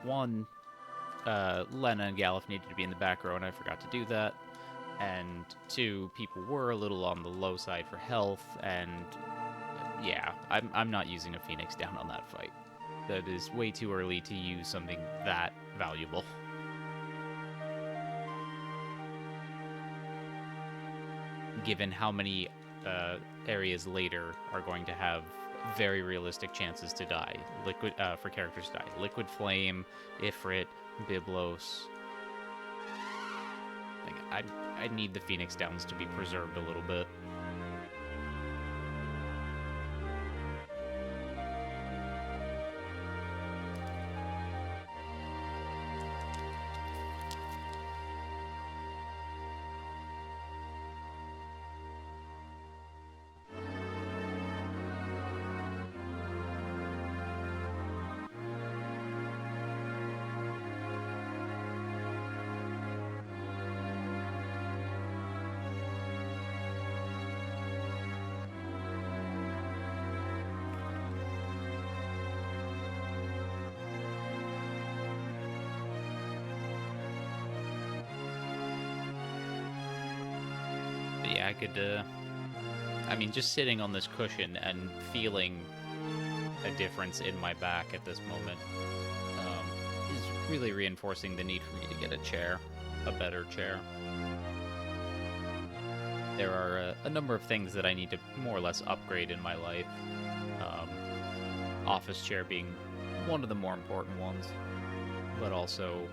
One, Lena and Galif needed to be in the back row, and I forgot to do that. And two, people were a little on the low side for health, and yeah, I'm not using a Phoenix down on that fight. That is way too early to use something that valuable. Given how many areas later are going to have very realistic chances to die, for characters to die. Liquid Flame, Ifrit, Biblos. Like, I need the Phoenix Downs to be preserved a little bit. Yeah, I could, I mean, just sitting on this cushion and feeling a difference in my back at this moment is really reinforcing the need for me to get a chair, a better chair. There are a number of things that I need to more or less upgrade in my life. Office chair being one of the more important ones, but also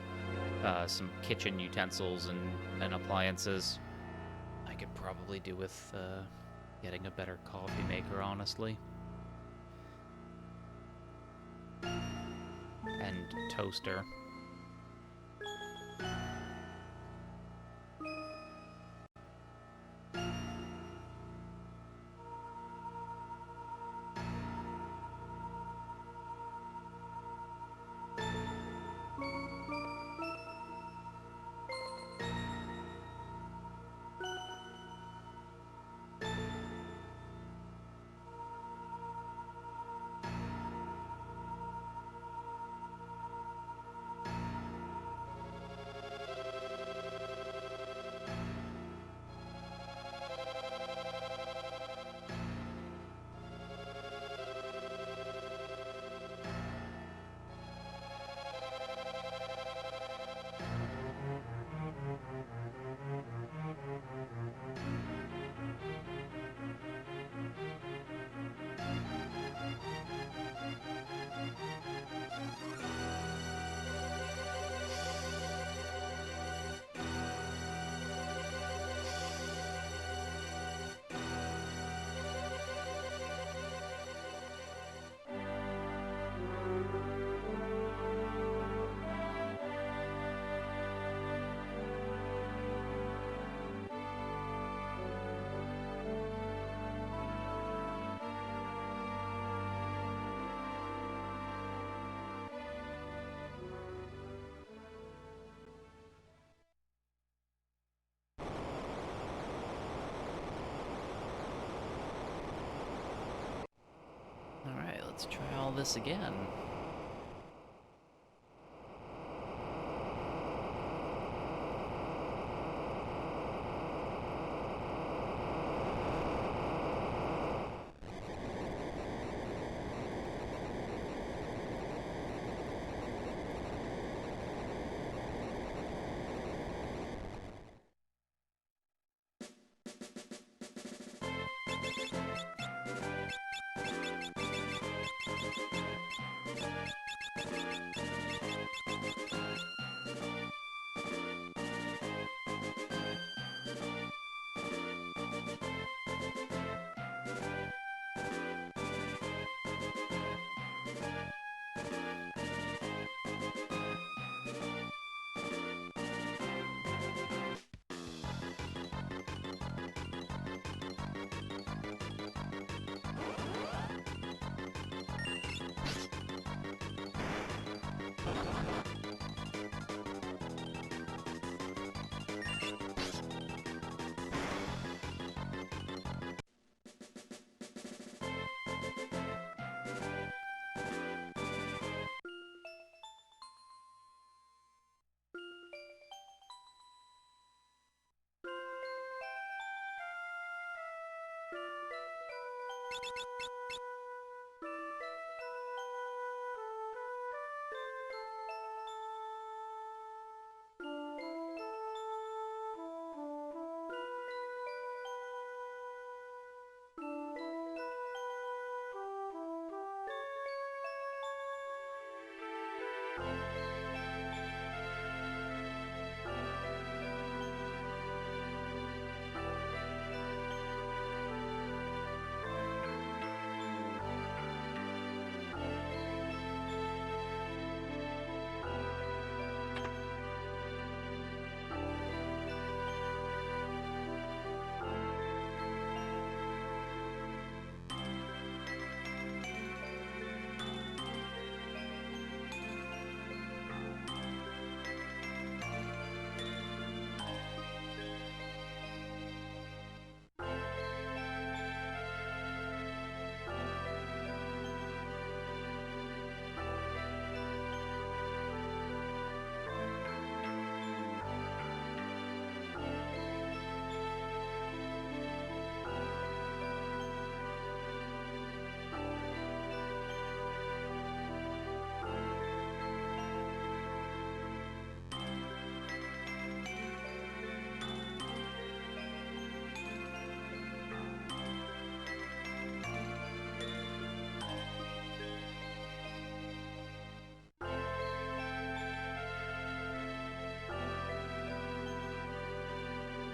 some kitchen utensils and appliances. I could probably do with getting a better coffee maker, honestly. And toaster. Alright, let's try all this again.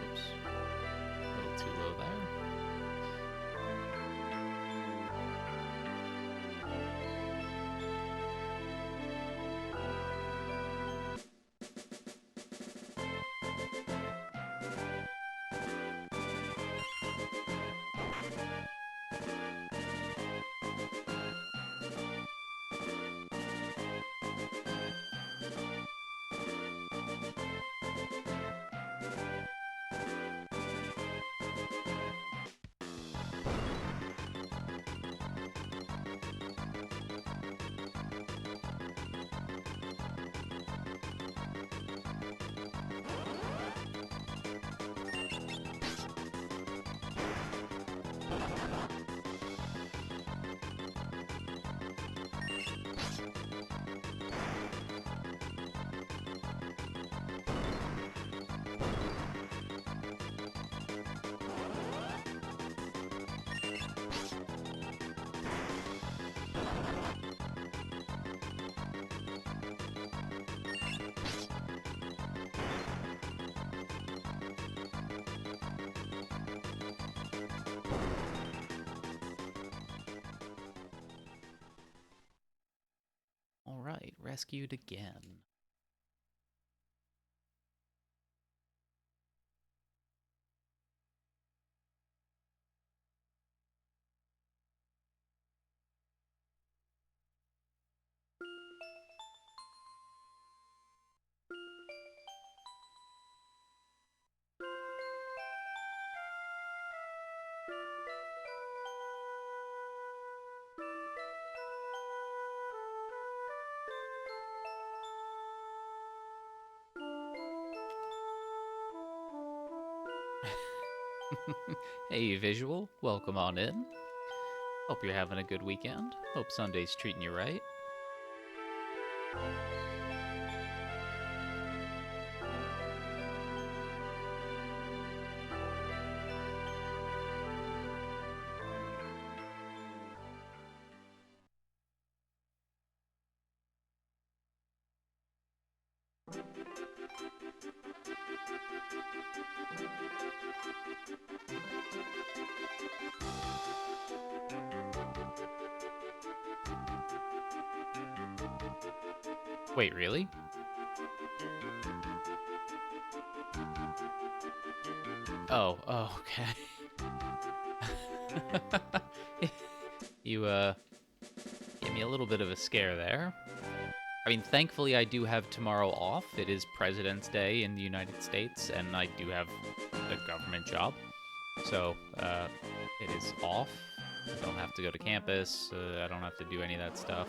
Oops. A little too low there. All right, rescued again. Hey, Visual, welcome on in. Hope you're having a good weekend. Hope Sunday's treating you right. Wait, really? Oh, okay. You, gave me a little bit of a scare there. I mean, thankfully, I do have tomorrow off. It is President's Day in the United States, and I do have a government job. So, it is off. I don't have to go to campus. I don't have to do any of that stuff.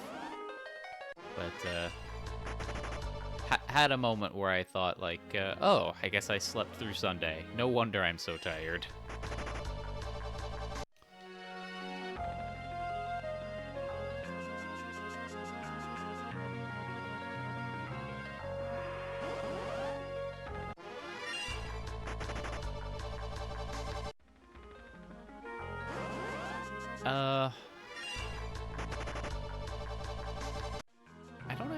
But, had a moment where I thought, like, oh, I guess I slept through Sunday. No wonder I'm so tired.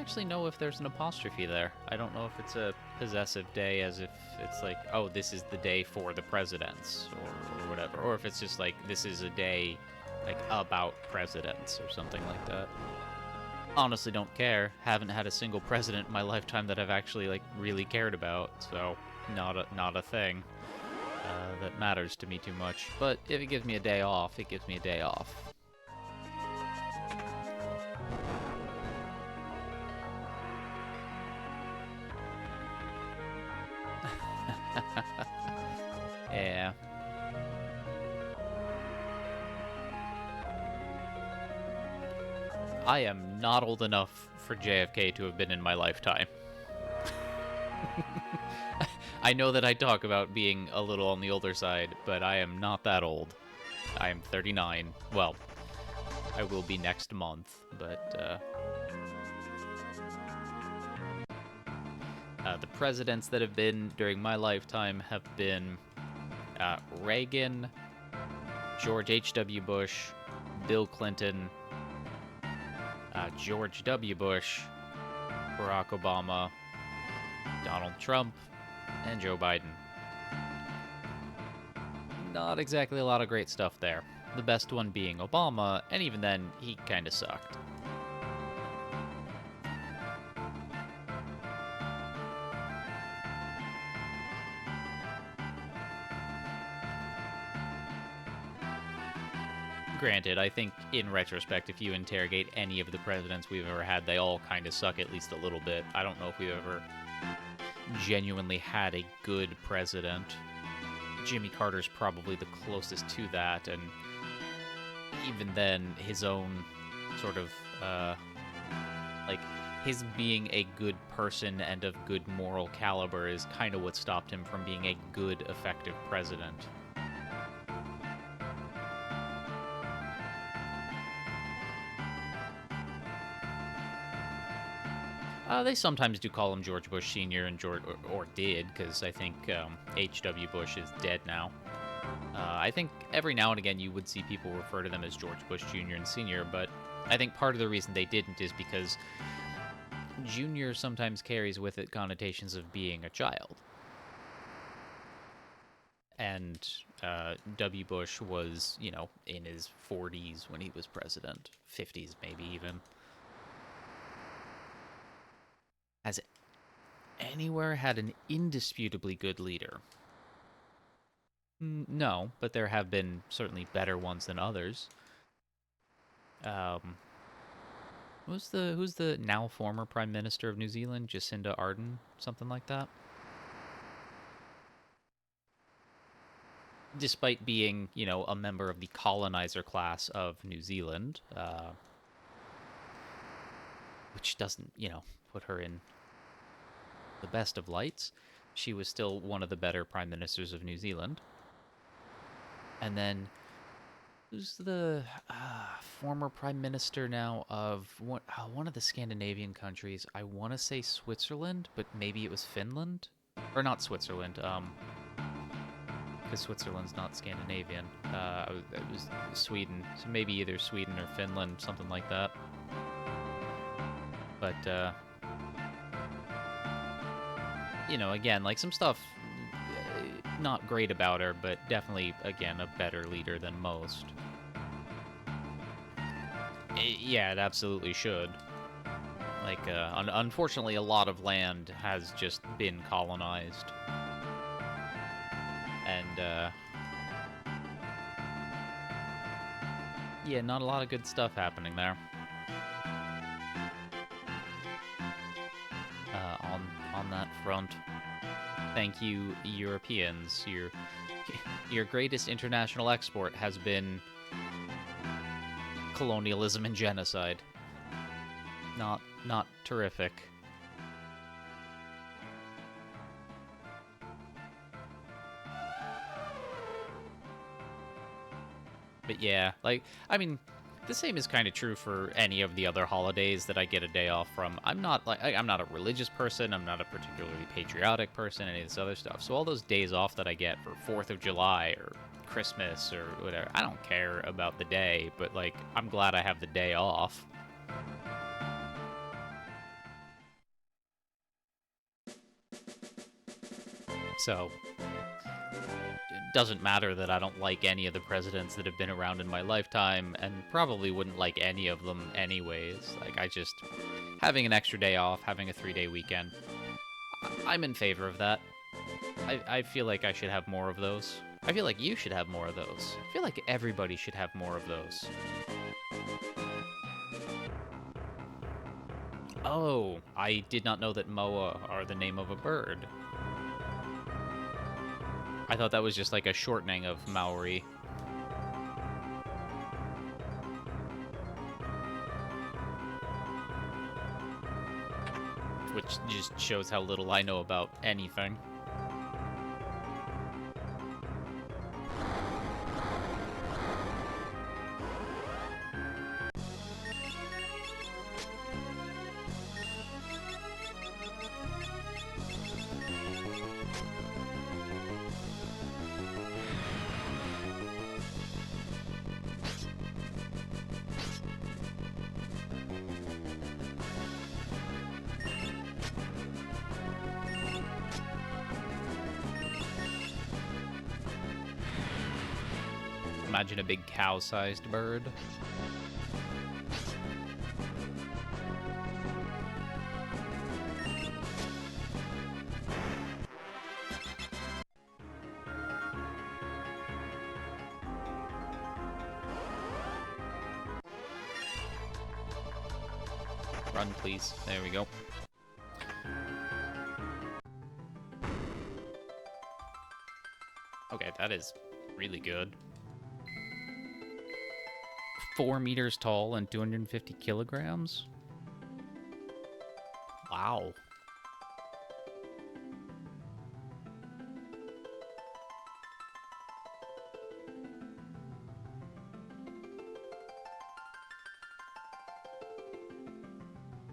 actually know if there's an apostrophe there. I don't know if it's a possessive day, as if it's like, oh, this is the day for the presidents, or whatever. Or if it's just like, this is a day, like, about presidents, or something like that. Honestly don't care. Haven't had a single president in my lifetime that I've actually, like, really cared about, so not a thing that matters to me too much. But if it gives me a day off, it gives me a day off. Yeah. I am not old enough for JFK to have been in my lifetime. I know that I talk about being a little on the older side, but I am not that old. I am 39. Well, I will be next month, but the presidents that have been during my lifetime have been Reagan, George H.W. Bush, Bill Clinton, George W. Bush, Barack Obama, Donald Trump, and Joe Biden. Not exactly a lot of great stuff there. The best one being Obama, and even then, he kinda sucked. Granted, I think in retrospect, if you interrogate any of the presidents we've ever had, they all kind of suck at least a little bit. I don't know if we've ever genuinely had a good president. Jimmy Carter's probably the closest to that, and even then, his own sort of, like, his being a good person and of good moral caliber is kind of what stopped him from being a good, effective president. They sometimes do call him George Bush Sr. and George, or did, because I think H.W. Bush is dead now. I think every now and again you would see people refer to them as George Bush Jr. and Sr., but I think part of the reason they didn't is because Jr. sometimes carries with it connotations of being a child. And W. Bush was, you know, in his 40s when he was president, 50s maybe even. Has anywhere had an indisputably good leader? No, but there have been certainly better ones than others. Who's the now former Prime Minister of New Zealand? Jacinda Ardern, something like that. Despite being, you know, a member of the colonizer class of New Zealand, which doesn't, you know, put her in the best of lights, she was still one of the better prime ministers of New Zealand. And then, who's the former prime minister now of one of the Scandinavian countries? I want to say Switzerland, but maybe it was Finland? Or not Switzerland, because Switzerland's not Scandinavian. It was Sweden, so maybe either Sweden or Finland, something like that. But, you know, again, like, some stuff not great about her, but definitely, again, a better leader than most. Yeah, it absolutely should. Like, unfortunately, a lot of land has just been colonized. And, yeah, not a lot of good stuff happening there. On that front. Thank you, Europeans. Your greatest international export has been colonialism and genocide. Not terrific. But yeah, like, I mean, the same is kind of true for any of the other holidays that I get a day off from. I'm not a religious person. I'm not a particularly patriotic person. Any of this other stuff. So all those days off that I get for 4th of July or Christmas or whatever, I don't care about the day. But like, I'm glad I have the day off. So it doesn't matter that I don't like any of the presidents that have been around in my lifetime, and probably wouldn't like any of them anyways. Like, I just... Having an extra day off, having a 3-day weekend, I'm in favor of that. I feel like I should have more of those. I feel like you should have more of those. I feel like everybody should have more of those. Oh, I did not know that moa are the name of a bird. I thought that was just like a shortening of Maori. Which just shows how little I know about anything. Imagine a big cow-sized bird. Run, please. There we go. Okay, that is really good. 4 meters tall and 250 kilograms? Wow.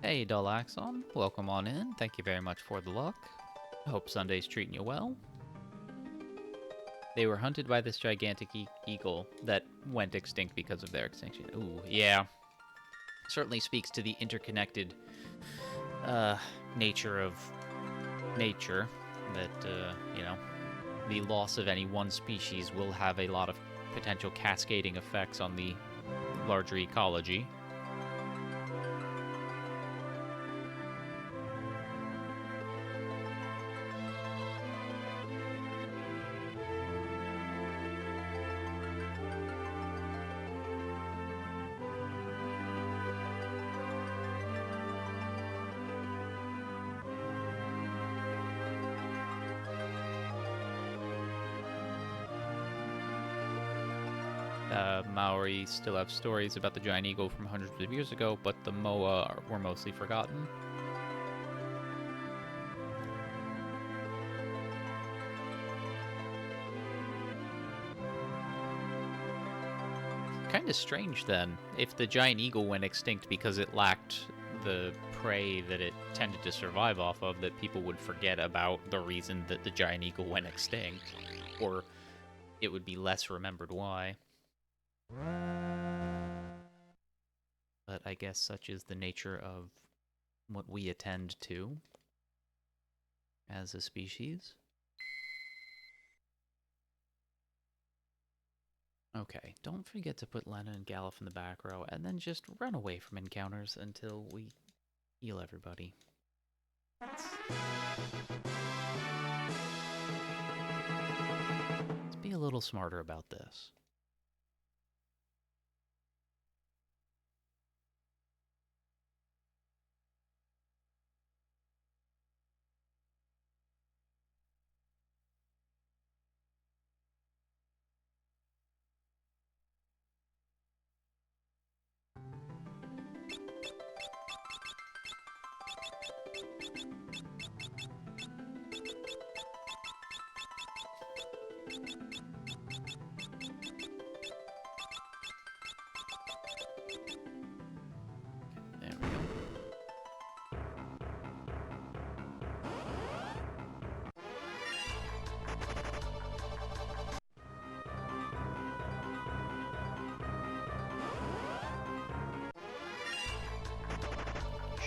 Hey, Dull Axon. Welcome on in. Thank you very much for the luck. I hope Sunday's treating you well. They were hunted by this gigantic eagle that went extinct because of their extinction. Ooh, yeah. Certainly speaks to the interconnected nature of nature. That, you know, the loss of any one species will have a lot of potential cascading effects on the larger ecology. Maori still have stories about the giant eagle from hundreds of years ago, but the moa were mostly forgotten. Kind of strange then, if the giant eagle went extinct because it lacked the prey that it tended to survive off of, that people would forget about the reason that the giant eagle went extinct, or it would be less remembered why. But I guess such is the nature of what we attend to as a species. Okay, don't forget to put Lena and Galif in the back row, and then just run away from encounters until we heal everybody. Let's be a little smarter about this.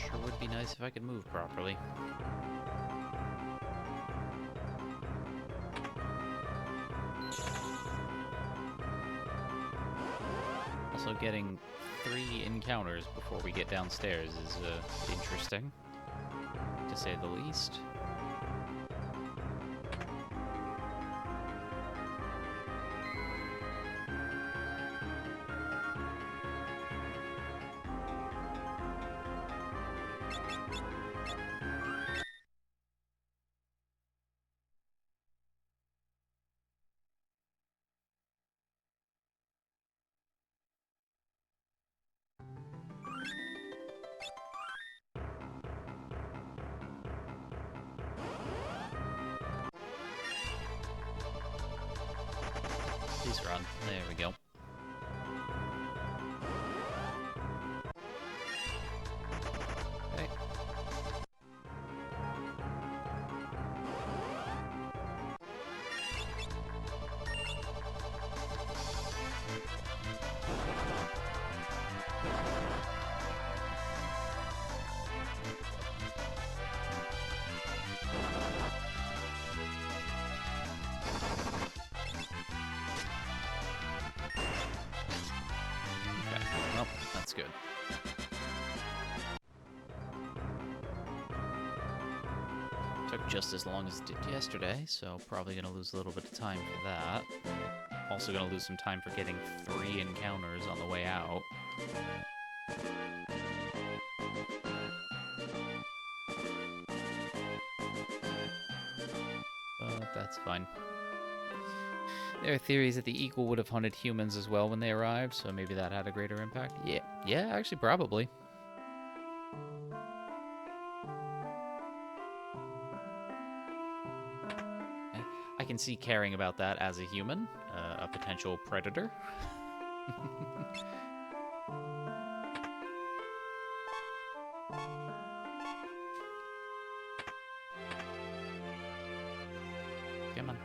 Sure would be nice if I could move properly. Also, getting 3 encounters before we get downstairs is interesting, to say the least. Please run. There we go. Okay. Okay. Well, that's good. Took just as long as it did yesterday, so probably gonna lose a little bit of time for that. Also gonna lose some time for getting 3 encounters on the way out. But that's fine. There are theories that the eagle would have hunted humans as well when they arrived, so maybe that had a greater impact. Yeah, actually, probably. I can see caring about that as a human, a potential predator. Come on.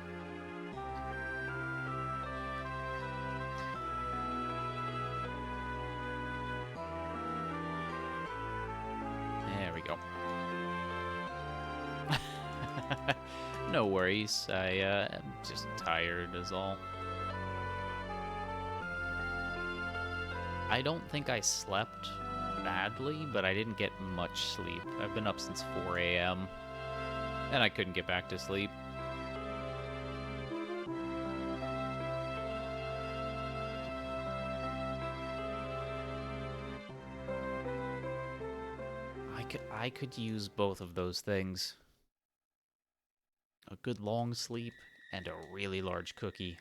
There we go. No worries. I am just tired is all. I don't think I slept badly, but I didn't get much sleep. I've been up since 4 a.m. and I couldn't get back to sleep. I could use both of those things. A good long sleep and a really large cookie.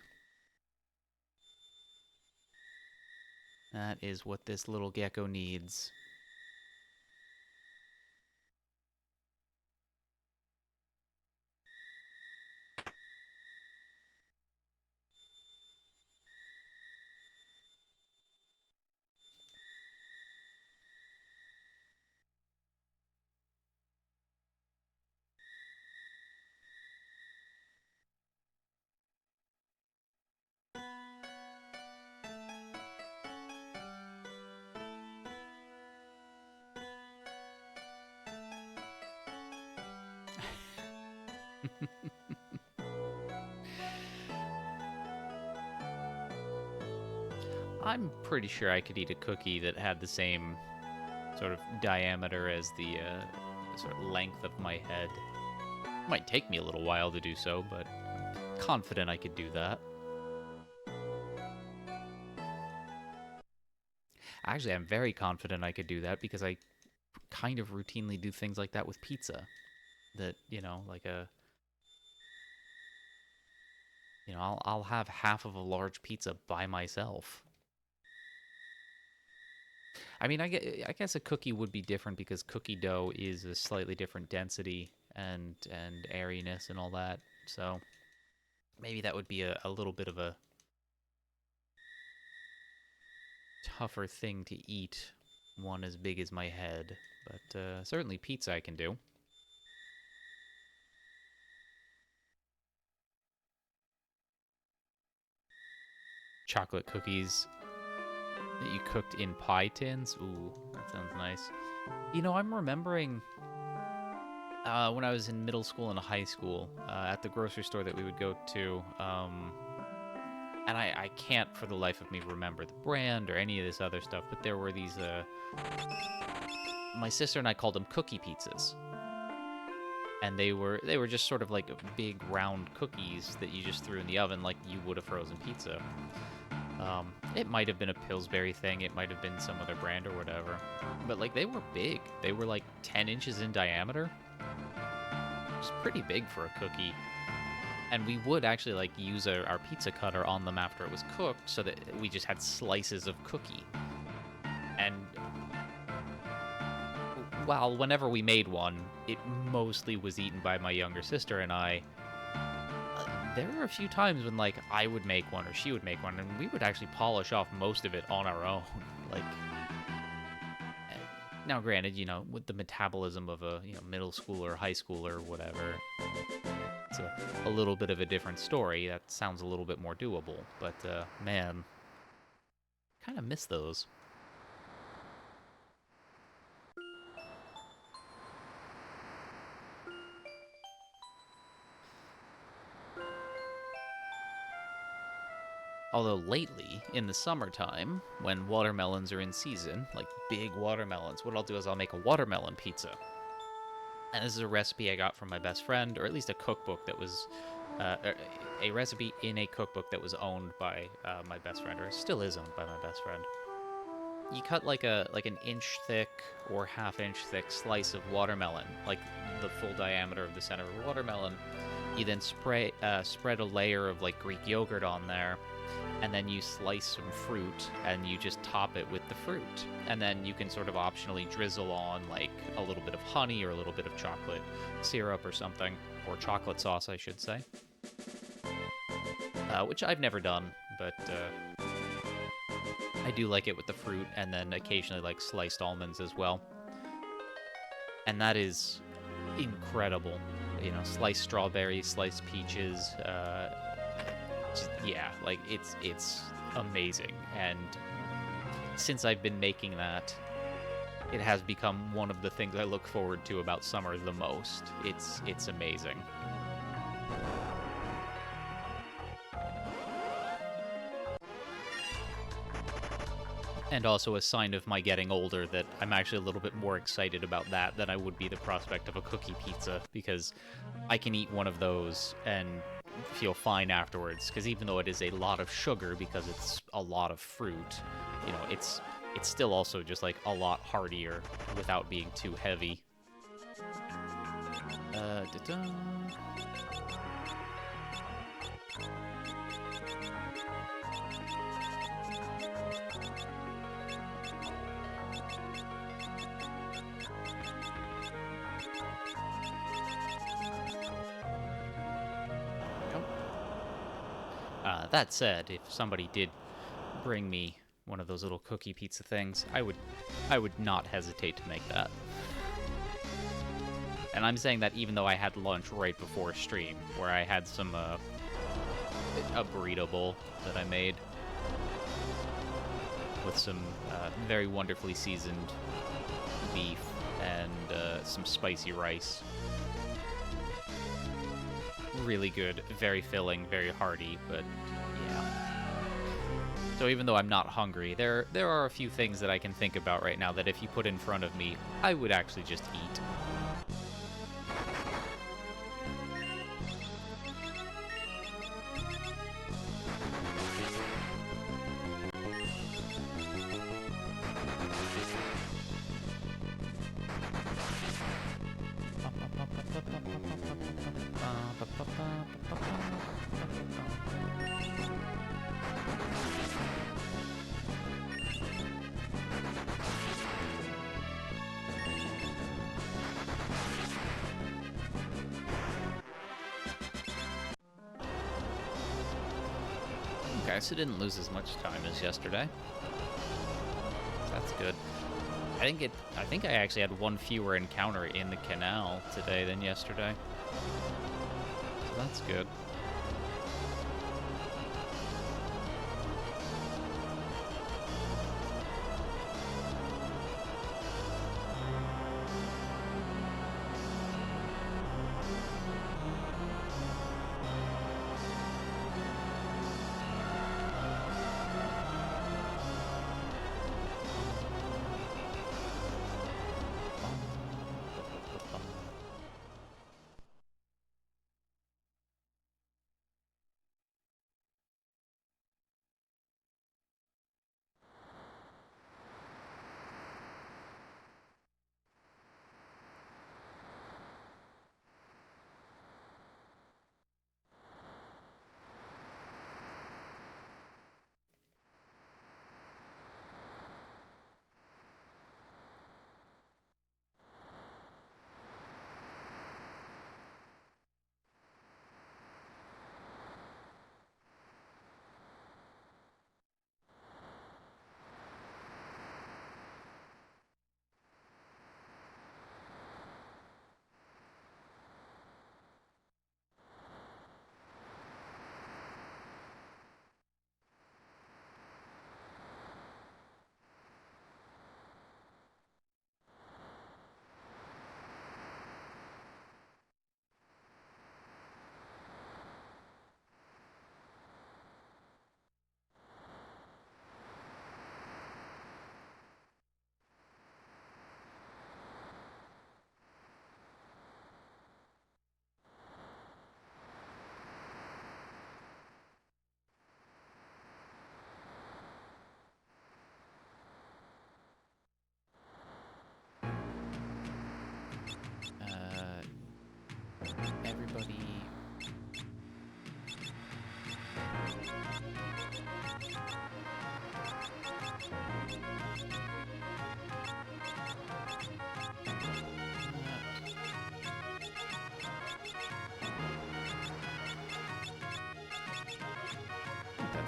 That is what this little gecko needs. I'm pretty sure I could eat a cookie that had the same sort of diameter as the sort of length of my head. It might take me a little while to do so, but I'm confident I could do that. Actually, I'm very confident I could do that because I kind of routinely do things like that with pizza. That, like I'll have half of a large pizza by myself. I mean, I guess a cookie would be different because cookie dough is a slightly different density and airiness and all that. So maybe that would be a little bit of a tougher thing to eat, one as big as my head. But certainly pizza I can do. Chocolate cookies that you cooked in pie tins. Ooh, that sounds nice. I'm remembering when I was in middle school and high school, at the grocery store that we would go to, and I can't for the life of me remember the brand or any of this other stuff, but there were these, my sister and I called them cookie pizzas. And they were just sort of like big round cookies that you just threw in the oven like you would a frozen pizza. It might have been a Pillsbury thing, it might have been some other brand or whatever, but like they were big. They were like 10 inches in diameter. It was pretty big for a cookie. And we would actually like use our pizza cutter on them after it was cooked so that we just had slices of cookie. And while whenever we made one, it mostly was eaten by my younger sister and I. There were a few times when, like, I would make one or she would make one, and we would actually polish off most of it on our own. Like, now granted, you know, with the metabolism of a, you know, middle schooler or high schooler or whatever, it's a little bit of a different story. That sounds a little bit more doable. But, man, kind of miss those. Although lately, in the summertime, when watermelons are in season, like big watermelons, what I'll do is I'll make a watermelon pizza. And this is a recipe I got from my best friend, or at least a cookbook that was, a recipe in a cookbook that was owned by my best friend, or still is owned by my best friend. You cut like an inch thick or half-inch thick slice of watermelon, like the full diameter of the center of a watermelon. You then spread a layer of like Greek yogurt on there, and then you slice some fruit and you just top it with the fruit. And then you can sort of optionally drizzle on like a little bit of honey or a little bit of chocolate syrup or something, or chocolate sauce, I should say. Which I've never done, but I do like it with the fruit, and then occasionally like sliced almonds as well. And that is incredible. You know, sliced strawberries, sliced peaches, yeah, like it's amazing. And since I've been making that, it has become one of the things I look forward to about summer the most. It's amazing. And also a sign of my getting older that I'm actually a little bit more excited about that than I would be the prospect of a cookie pizza, because I can eat one of those and feel fine afterwards, because even though it is a lot of sugar because it's a lot of fruit, you know, it's still also just like a lot heartier without being too heavy. That said, if somebody did bring me one of those little cookie pizza things, I would not hesitate to make that. And I'm saying that even though I had lunch right before stream, where I had some a burrito bowl that I made with some very wonderfully seasoned beef and some spicy rice. Really good, very filling, very hearty, but yeah. So even though I'm not hungry, there are a few things that I can think about right now that if you put in front of me, I would actually just eat. Okay, so didn't lose as much time as yesterday. That's good. I think I actually had one fewer encounter in the canal today than yesterday. So that's good.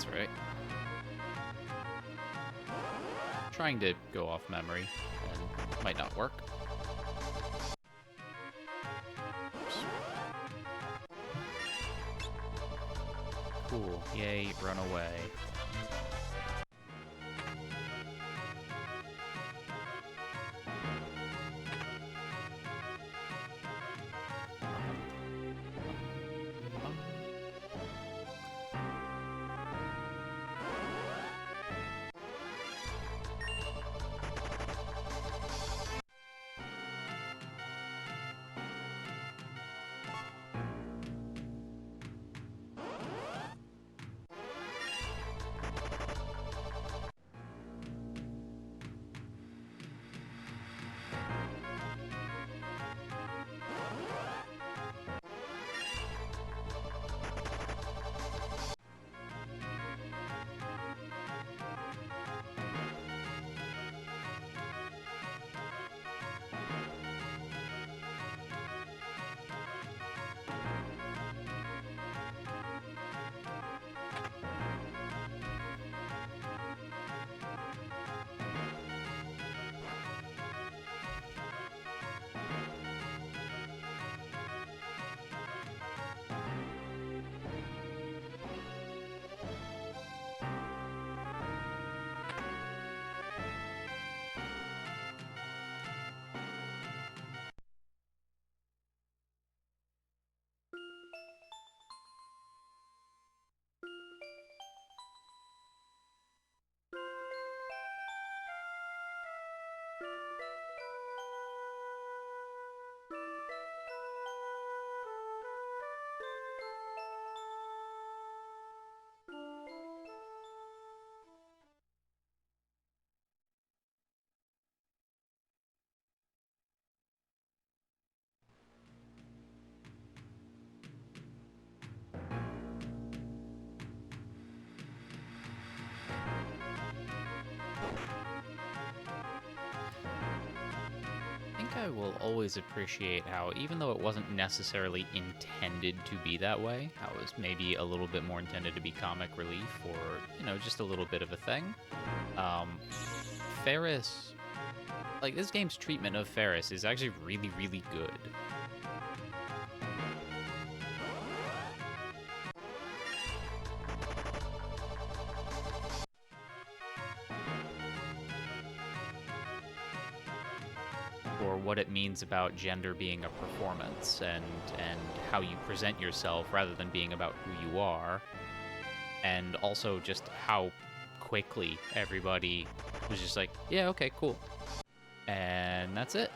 That's right. Trying to go off memory, and might not work. Cool. Yay, run away. I will always appreciate how, even though it wasn't necessarily intended to be that way, how it was maybe a little bit more intended to be comic relief or, you know, just a little bit of a thing. Ferris, like, this game's treatment of Ferris is actually really, really good. Or what it means about gender being a performance and how you present yourself rather than being about who you are. And also just how quickly everybody was just like, yeah, okay, cool. And that's it.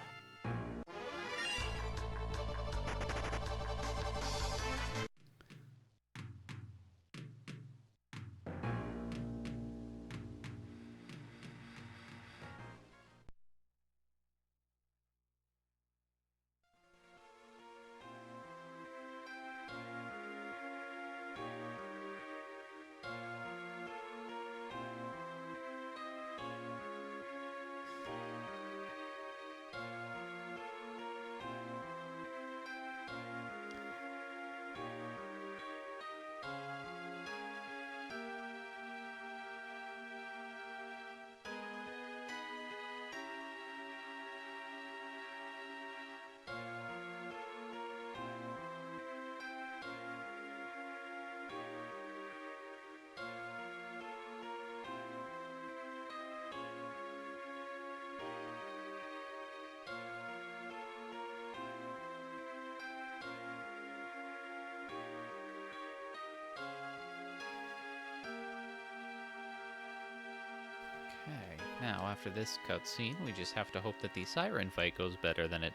Okay, now after this cutscene, we just have to hope that the siren fight goes better than it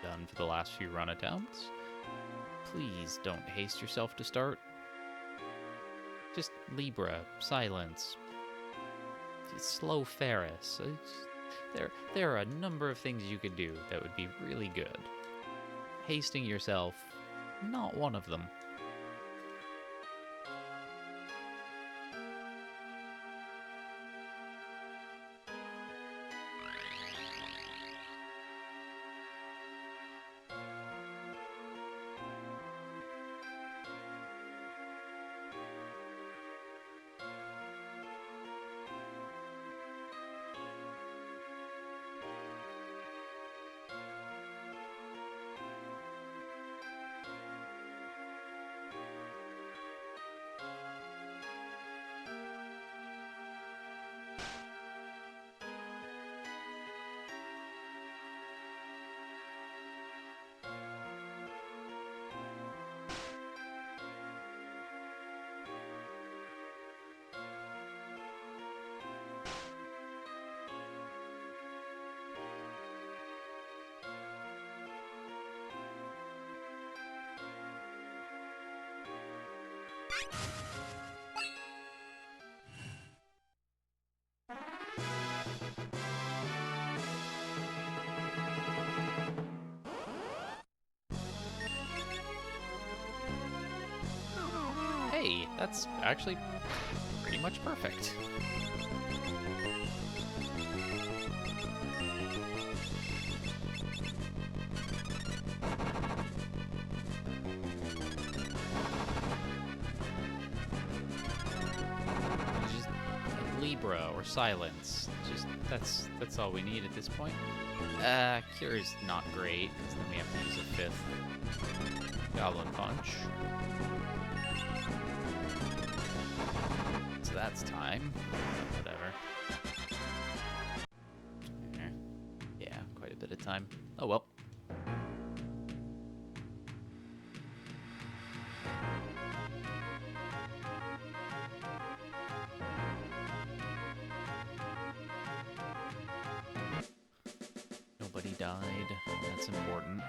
done for the last few run attempts. Please don't haste yourself to start. Just Libra, silence, slow Ferris. There are a number of things you could do that would be really good. Hasting yourself, not one of them. That's actually pretty much perfect. Just Libra or Silence. Just that's all we need at this point. Cure's not great, because then we have to use a 5th Goblin Punch. So that's time. Whatever. Yeah, quite a bit of time. Oh well. Nobody died. That's important.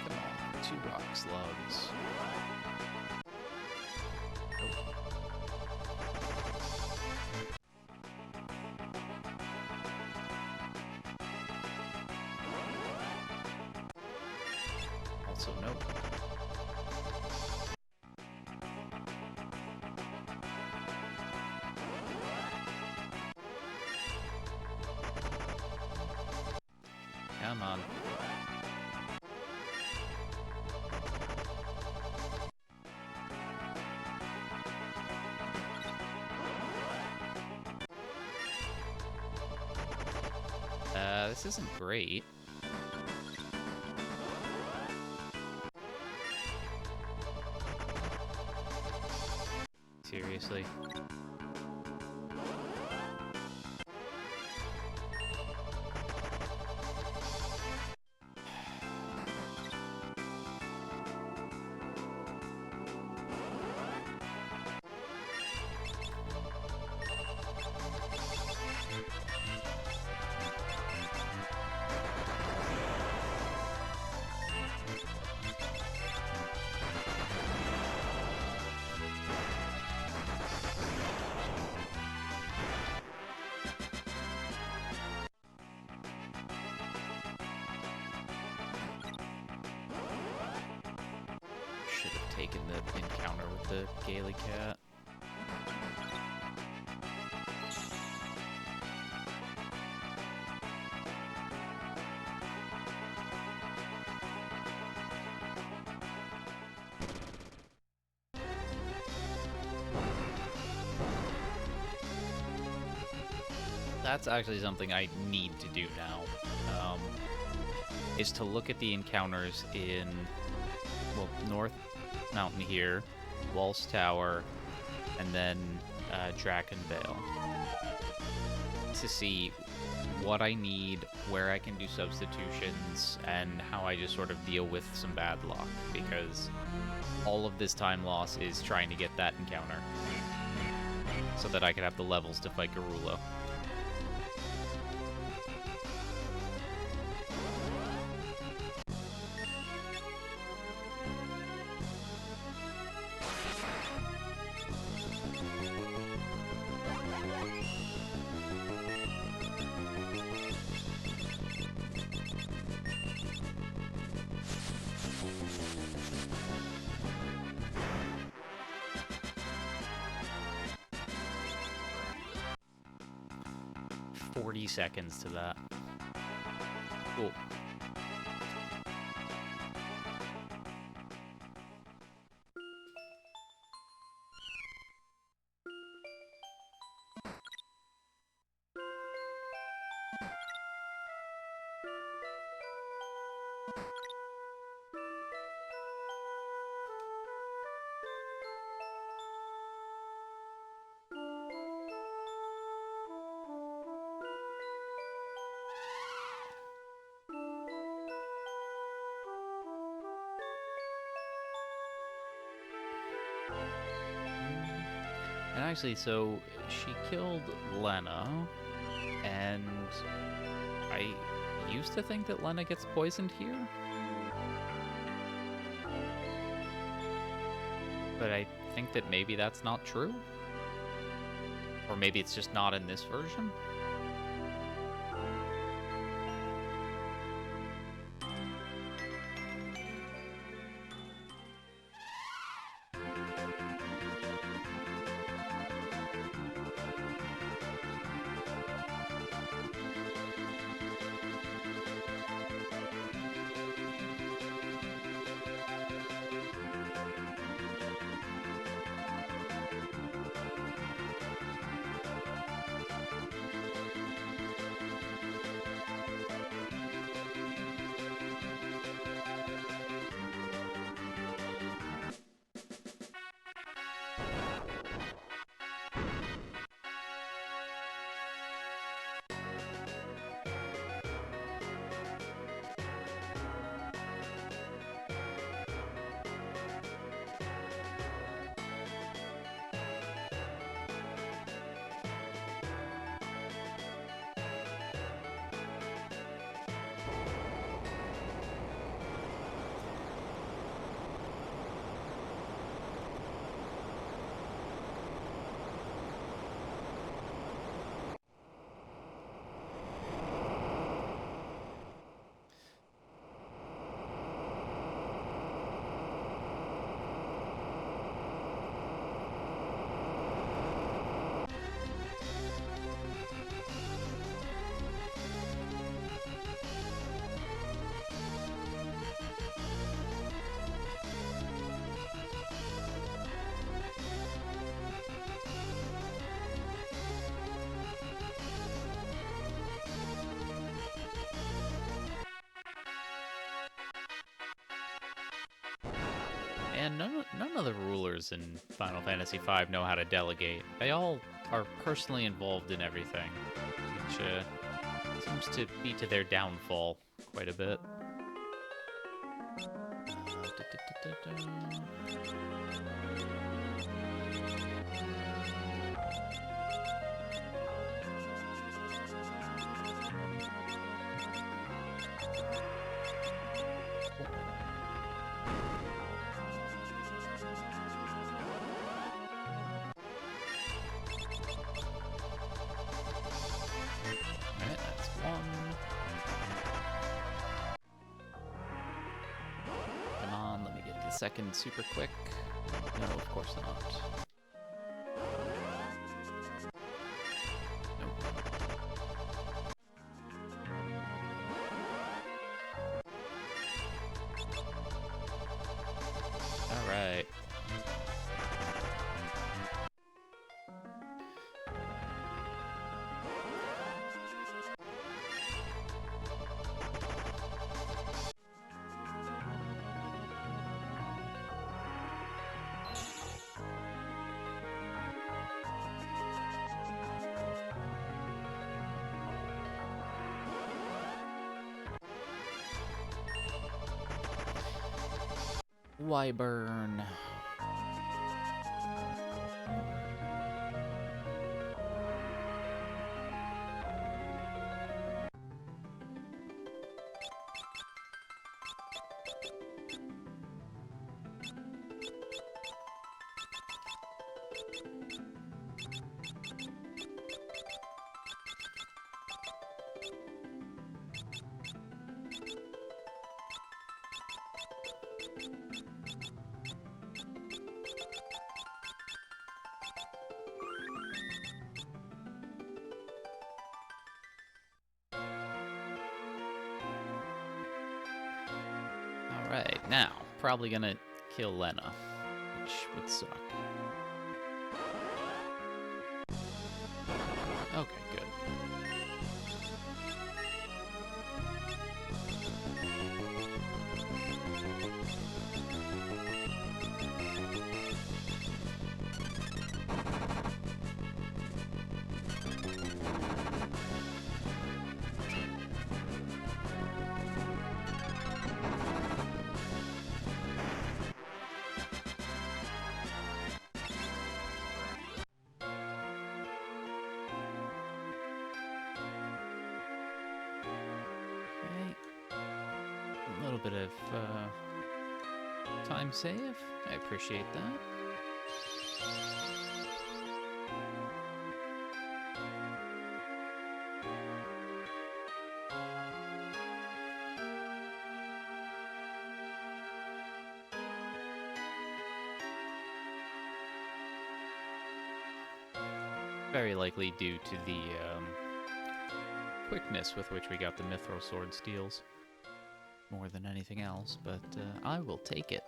Come on, 2 rock slugs. Also, nope. Come on. This isn't great. Seriously. Should have taken the encounter with the Gaily Cat. That's actually something I need to do now, is to look at the encounters in, well, North Mountain here, Walls Tower, and then Draken Vale, to see what I need, where I can do substitutions, and how I just sort of deal with some bad luck, because all of this time loss is trying to get that encounter, so that I can have the levels to fight Garula. 40 seconds to that. Cool. And actually, so she killed Lena, and I used to think that Lena gets poisoned here. But I think that maybe that's not true. Or maybe it's just not in this version. And none of the rulers in Final Fantasy V know how to delegate. They all are personally involved in everything, which seems to be to their downfall quite a bit. Alright, that's one. Come on, let me get the second super quick. No, of course not. Nope. Alright. Wyvern. Now, probably gonna kill Lena, which would suck. Okay, good. A little bit of time save. I appreciate that. Very likely due to the quickness with which we got the Mithril Sword steals. More than anything else, but I will take it.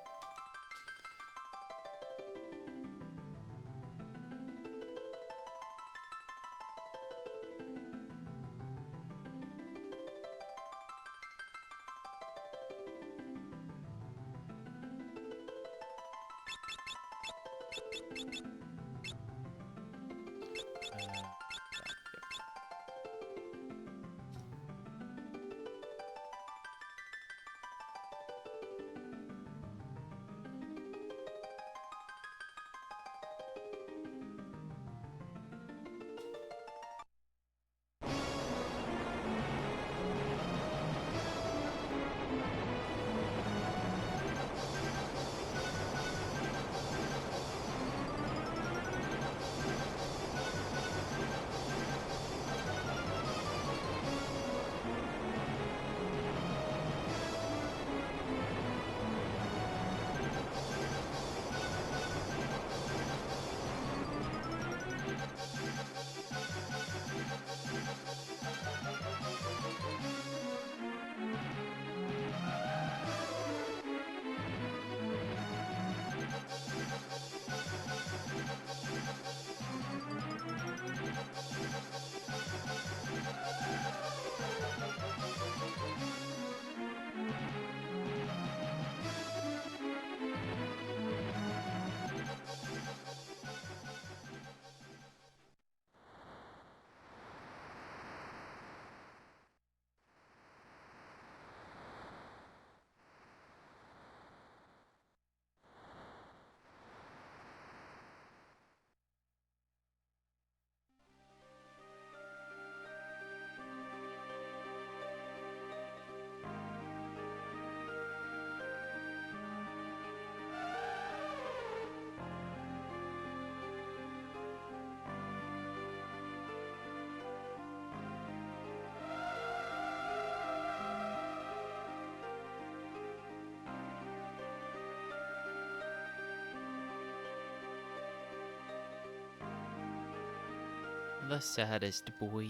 The saddest boy.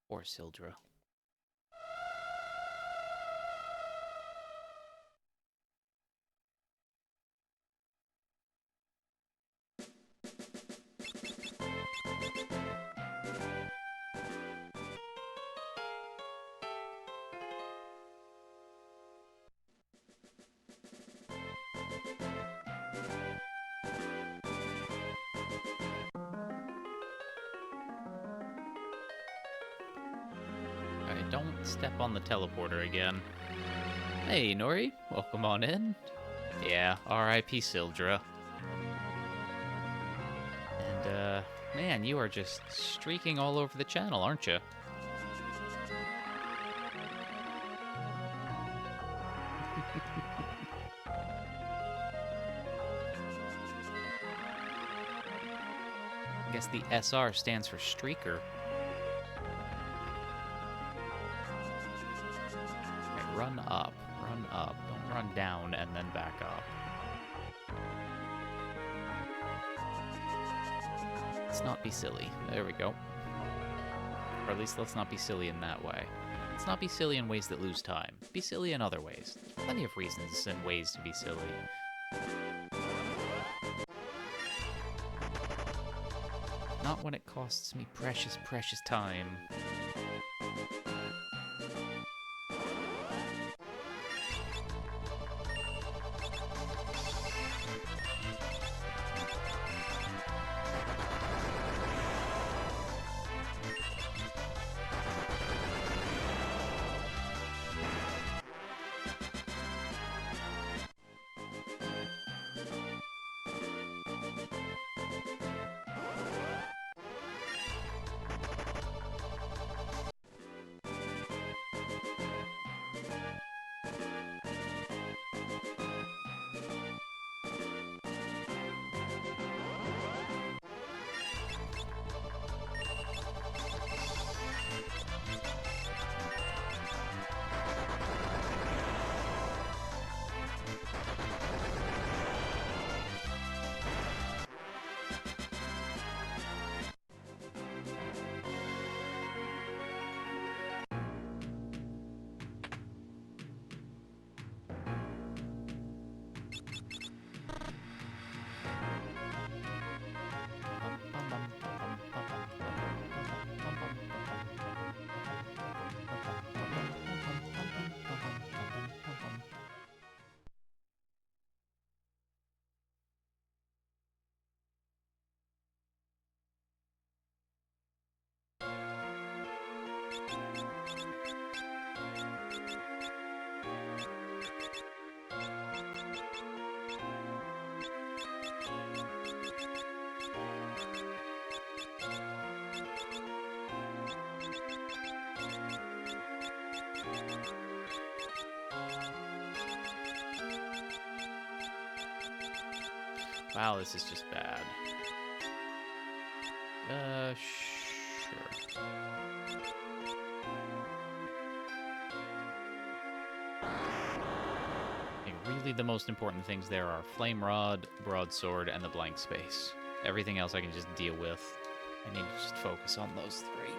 Poor Sildra. Alright, don't step on the teleporter again. Hey, Nori, welcome on in. Yeah, R.I.P. Sildra. And, man, you are just streaking all over the channel, aren't you? I guess the SR stands for streaker. Okay, run up, run up. Don't run down and then back up. Let's not be silly. There we go. Or at least let's not be silly in that way. Let's not be silly in ways that lose time. Be silly in other ways. Plenty of reasons and ways to be silly. Not when it costs me precious, precious time. Wow, this is just bad. Sure. I think really the most important things there are Flame Rod, Broadsword, and the blank space. Everything else I can just deal with. I need to just focus on those three.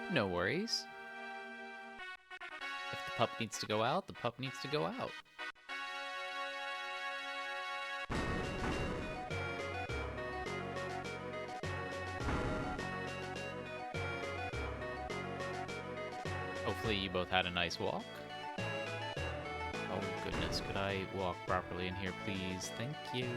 No worries. If the pup needs to go out, the pup needs to go out. Hopefully you both had a nice walk. Oh goodness, could I walk properly in here, please? Thank you.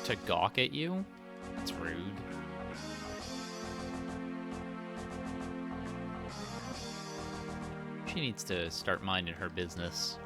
to gawk at you? That's rude. She needs to start minding her business.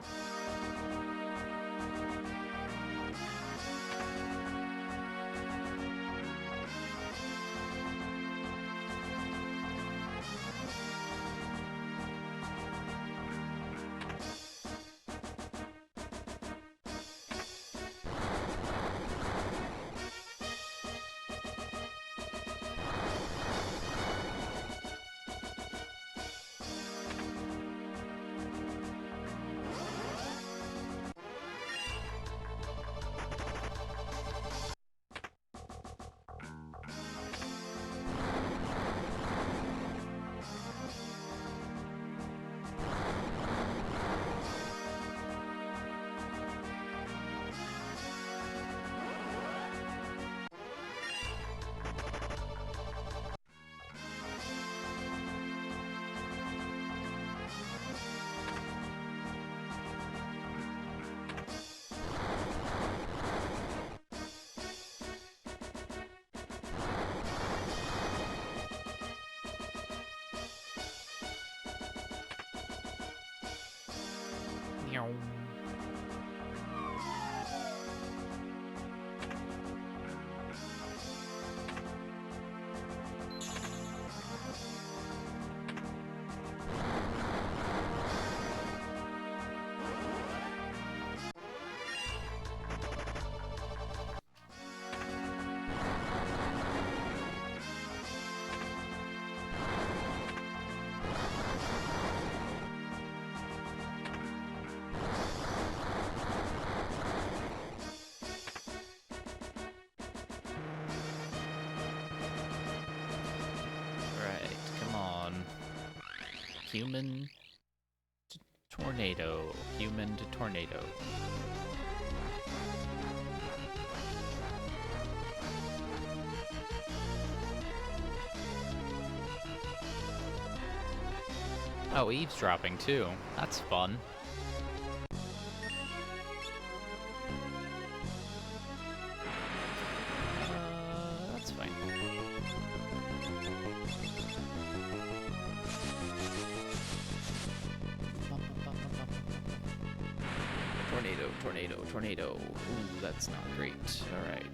Human to tornado. Human to tornado. Oh, eavesdropping too. That's fun. That's fine. Tornado, tornado, tornado. Ooh, that's not great. Alright.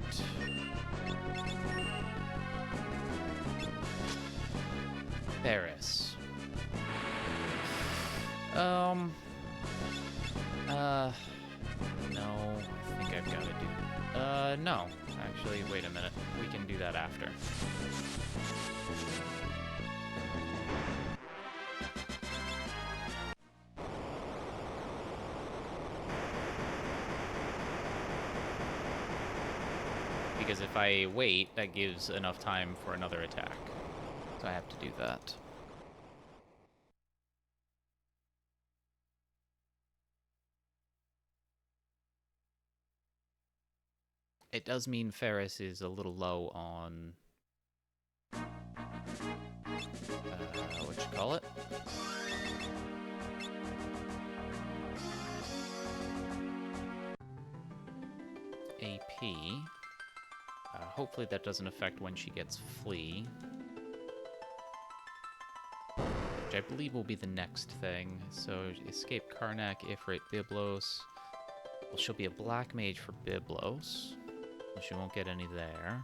Paris. No, I think I've got to do... no. Actually, wait a minute. We can do that after. Because if I wait, that gives enough time for another attack. So I have to do that. It does mean Ferris is a little low on... what you call it? AP. Hopefully that doesn't affect when she gets Flee. Which I believe will be the next thing. So, Escape Karnak, Ifrit, Byblos. Well, she'll be a Black Mage for Byblos. So she won't get any there.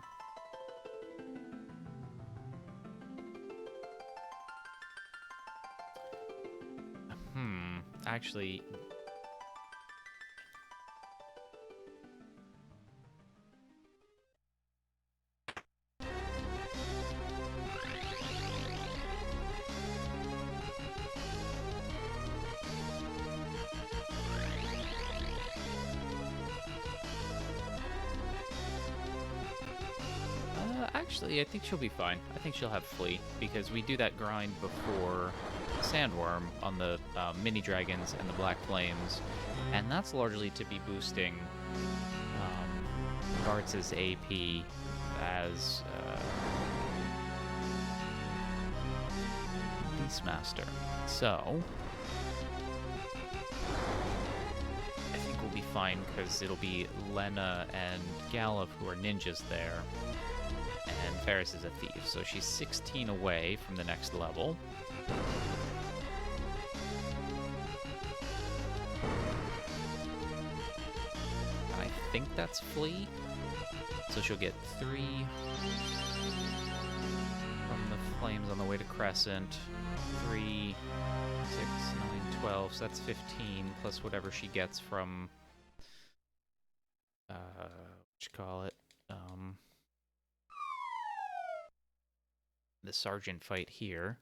Actually... Actually, I think she'll be fine. I think she'll have Flee, because we do that grind before Sandworm on the mini dragons and the Black Flames, and that's largely to be boosting Gartz's AP as Beastmaster. So I think we'll be fine because it'll be Lena and Galuf who are ninjas there, and Ferris is a thief, so she's 16 away from the next level. I think that's Flea, so she'll get 3 from the flames on the way to Crescent. 3, 6, 9, 12, so that's 15, plus whatever she gets from, what you call it, the sergeant fight here.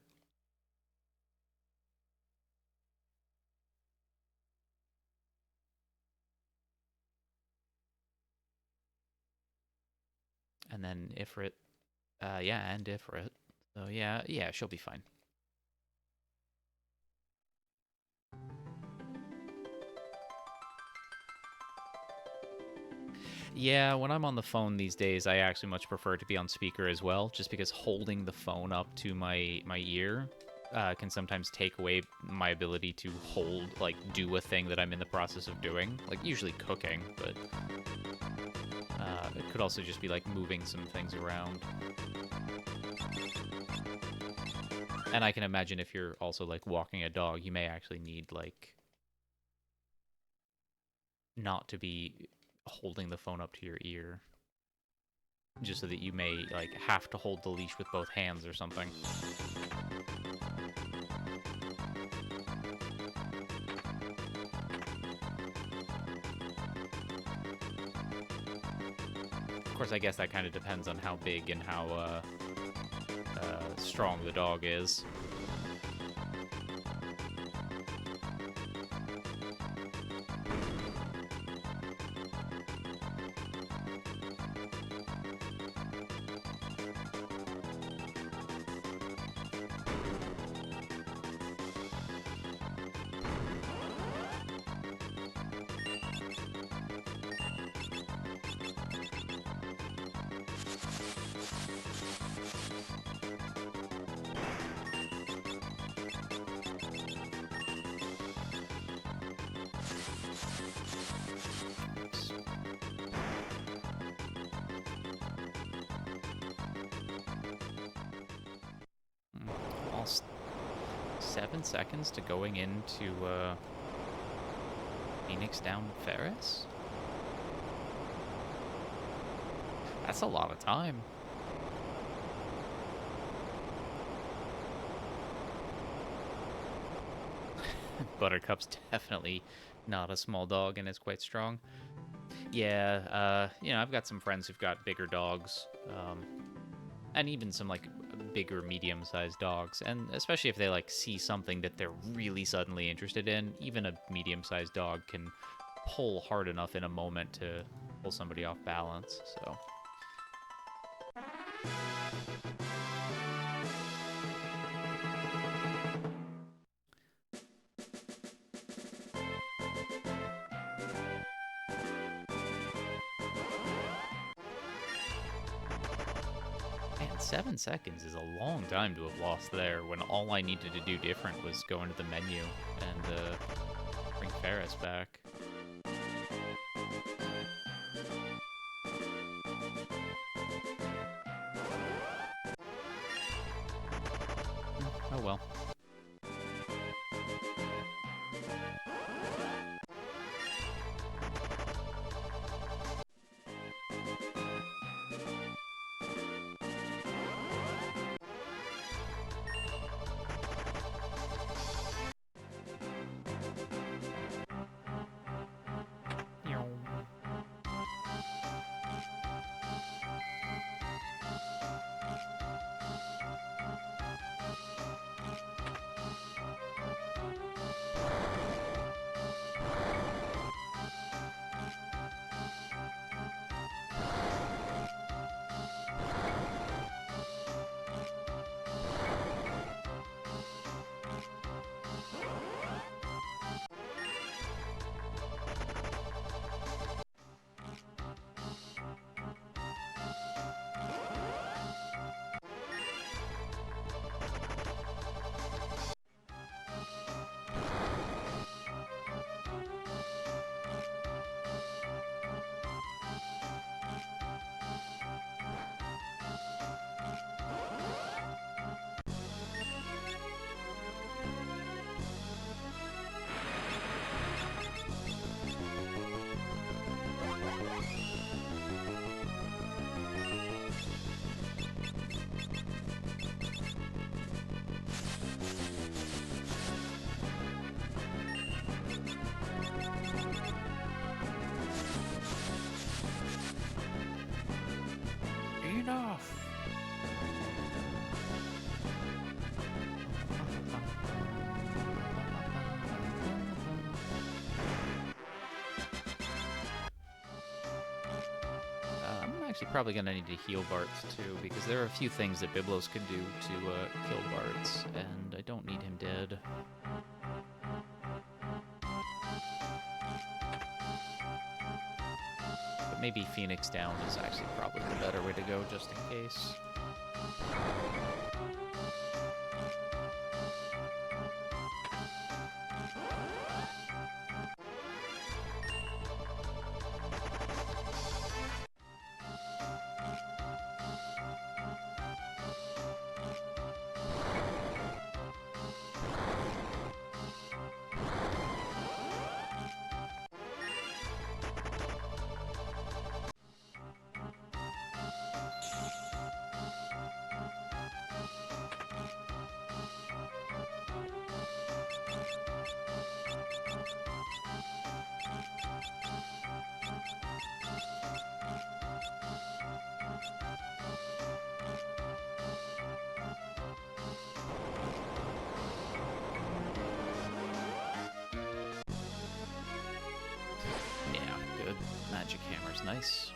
And then Ifrit, yeah, and Ifrit. So yeah, she'll be fine. Yeah, when I'm on the phone these days, I actually much prefer to be on speaker as well, just because holding the phone up to my ear can sometimes take away my ability to do a thing that I'm in the process of doing, like usually cooking, but it could also just be like moving some things around. And I can imagine if you're also like walking a dog, you may actually need like not to be holding the phone up to your ear, just so that you may like have to hold the leash with both hands or something. Of course, I guess that kind of depends on how big and how strong the dog is. Almost 7 seconds to going into Phoenix down Ferris? That's a lot of time. Buttercup's definitely not a small dog and is quite strong. Yeah, I've got some friends who've got bigger dogs, and even some like bigger, medium-sized dogs, and especially if they like see something that they're really suddenly interested in, even a medium-sized dog can pull hard enough in a moment to pull somebody off balance, so... Man, 7 seconds is a long time to have lost there when all I needed to do different was go into the menu and bring Ferris back. Oh well. enough. I'm actually probably going to need to heal Bart's too, because there are a few things that Biblos can do to kill Bart's, and I don't need him dead. But maybe Phoenix down is actually probably the better way to go, just in case. Magic Hammer's nice.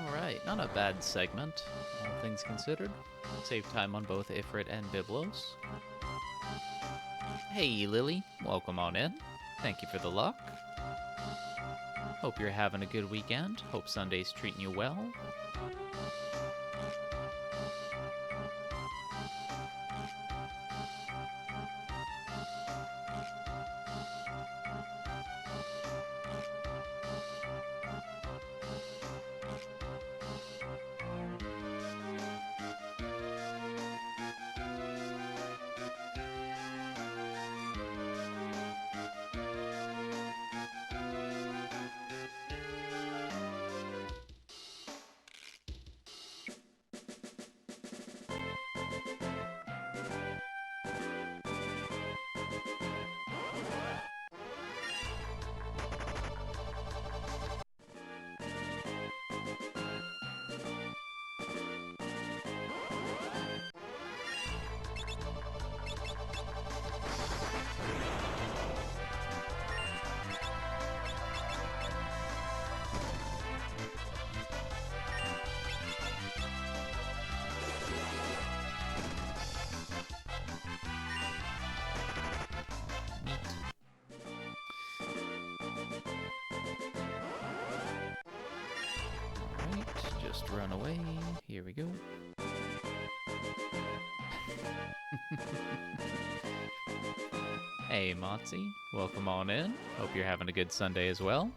Alright, not a bad segment, all things considered. Save time on both Ifrit and Biblos. Hey Lily, welcome on in. Thank you for the luck. Hope you're having a good weekend. Hope Sunday's treating you well. Just run away. Here we go. Hey, Motzi. Welcome on in. Hope you're having a good Sunday as well.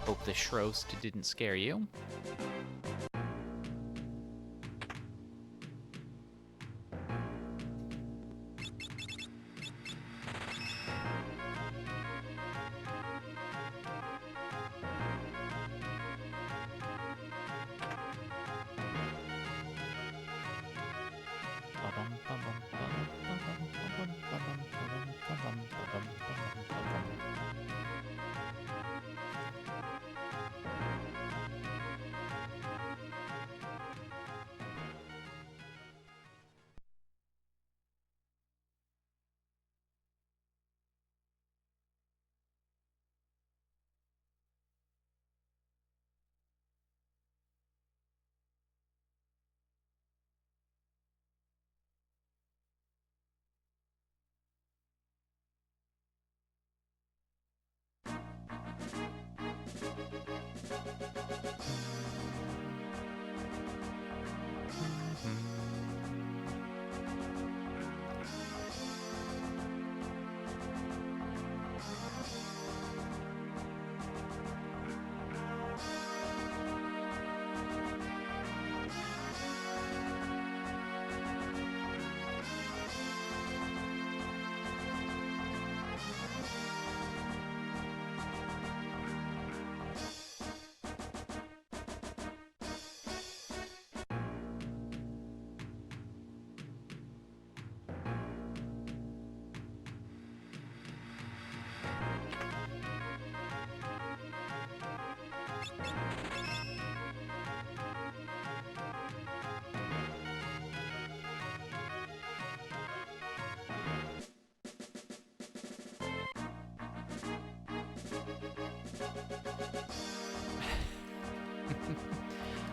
Hope the Shrost didn't scare you.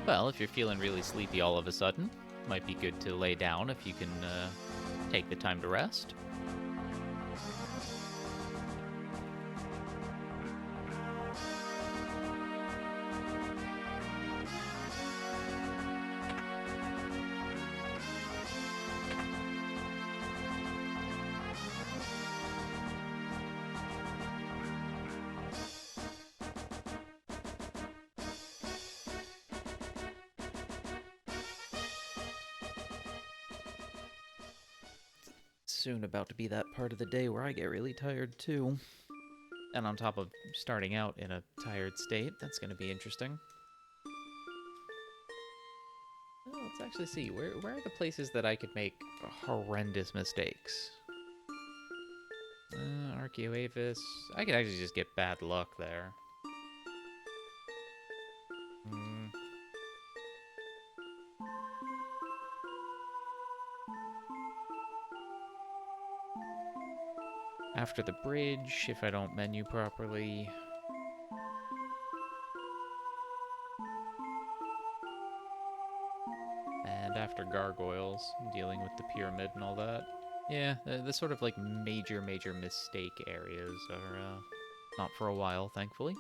Well, if you're feeling really sleepy all of a sudden, might be good to lay down if you can take the time to rest. Soon about to be that part of the day where I get really tired too. And on top of starting out in a tired state, that's going to be interesting. Well, let's actually see. Where are the places that I could make horrendous mistakes? Archaeoavis. I could actually just get bad luck there. After the bridge, if I don't menu properly. And after gargoyles, dealing with the pyramid and all that. Yeah, the sort of like major mistake areas are not for a while, thankfully.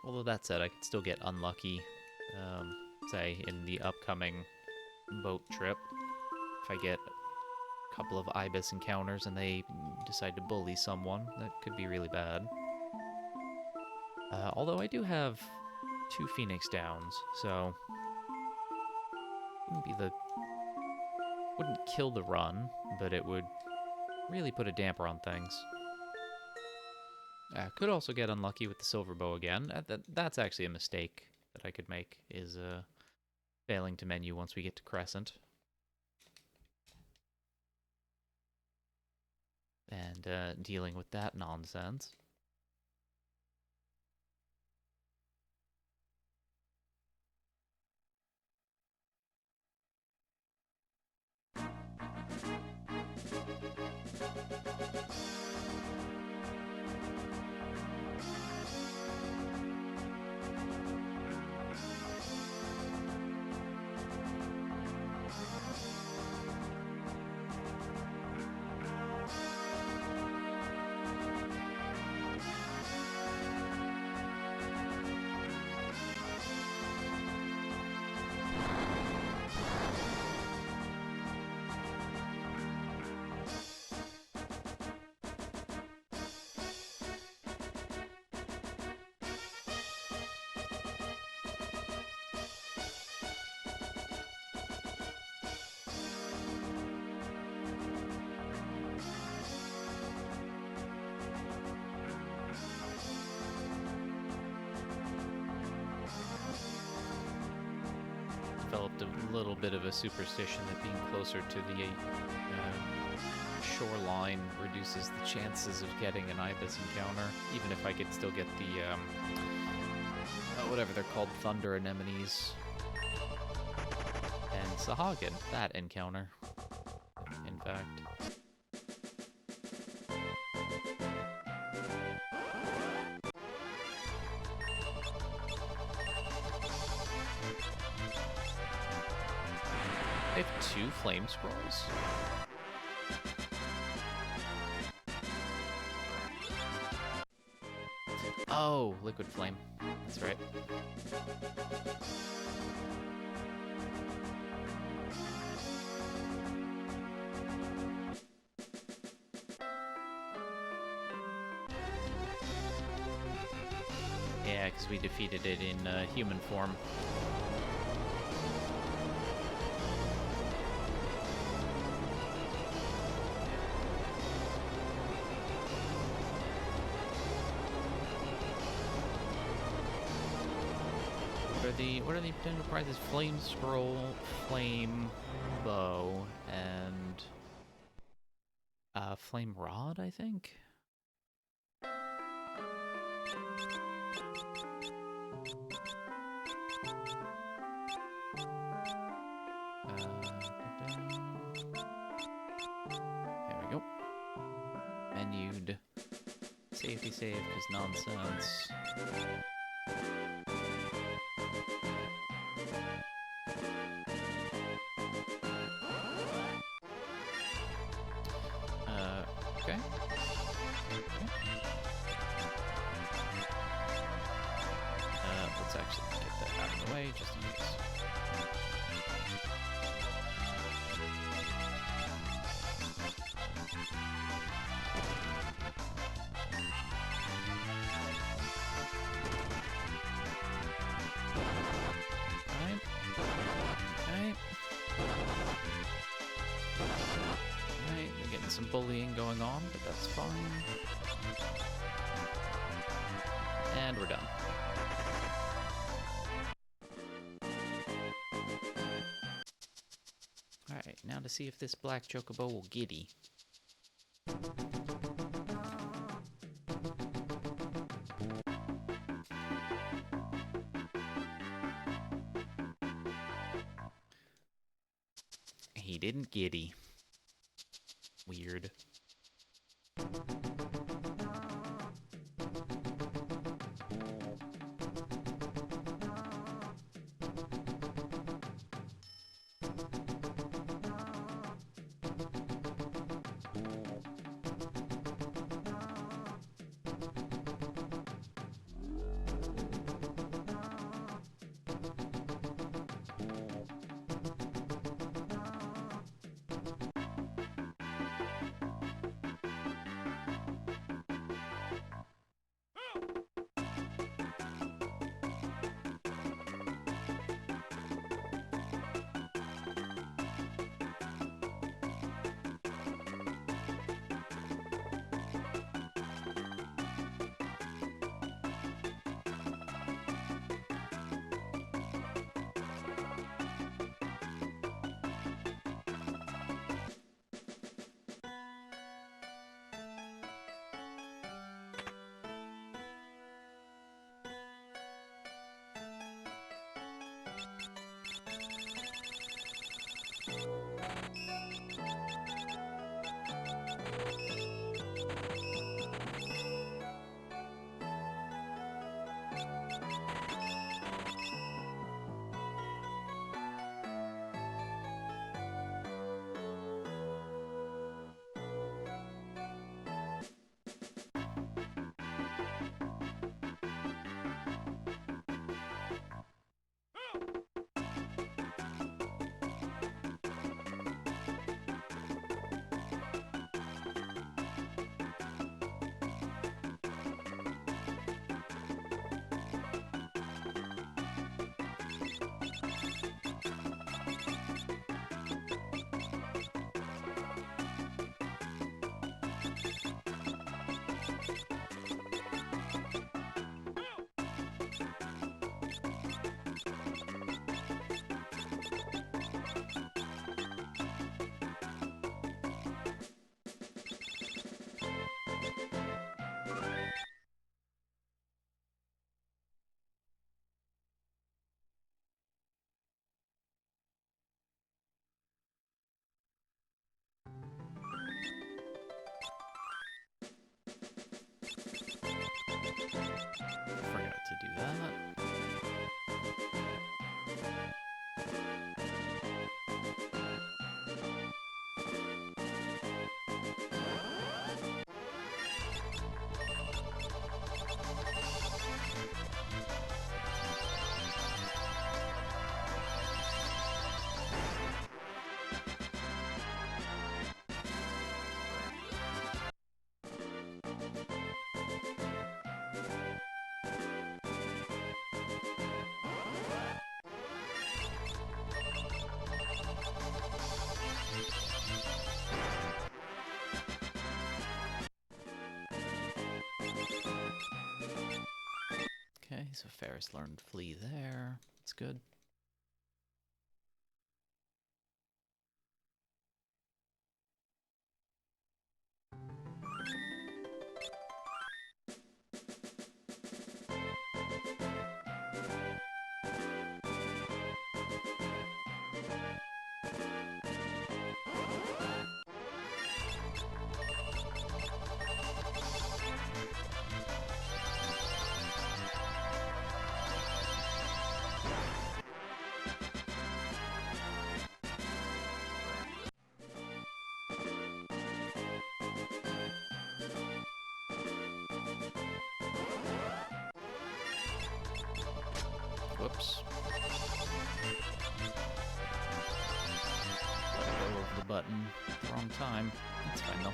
Although that said, I could still get unlucky, say, in the upcoming boat trip. If I get a couple of Ibis encounters and they decide to bully someone, that could be really bad. Although I do have 2 Phoenix Downs, so wouldn't kill the run, but it would really put a damper on things. Could also get unlucky with the silver bow again. That's actually a mistake that I could make, is failing to menu once we get to Crescent. And dealing with that nonsense. Developed a little bit of a superstition that being closer to the shoreline reduces the chances of getting an Ibis encounter, even if I could still get the whatever they're called, thunder anemones and Sahagin, that encounter, in fact. I have 2 flame scrolls? Oh, liquid flame. That's right. Yeah, because we defeated it in human form. What are the potential prizes? Flame scroll, flame bow, and flame rod, I think. There we go. Menued. Safety save, because nonsense. Okay. Let's actually get that out of the way, just in case. Okay. Alright, we're getting some bullying going on, but that's fine. And we're done. Alright, now to see if this black chocobo will giddy. He didn't giddy. Weird. a Ferris learned Flee there. That's good. Whoops. Let go of the button at the wrong time. That's fine though.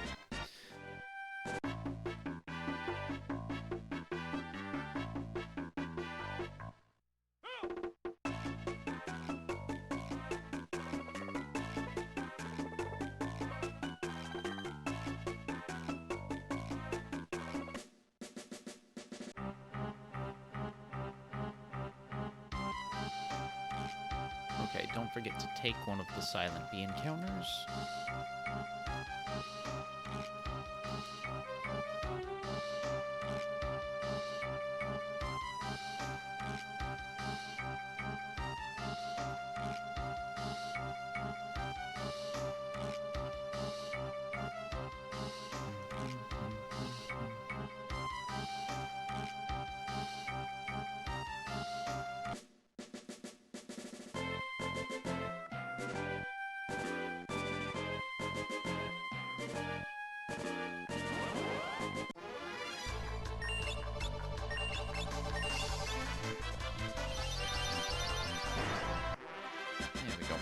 Okay, don't forget to take one of the Silent Bee encounters. There we go.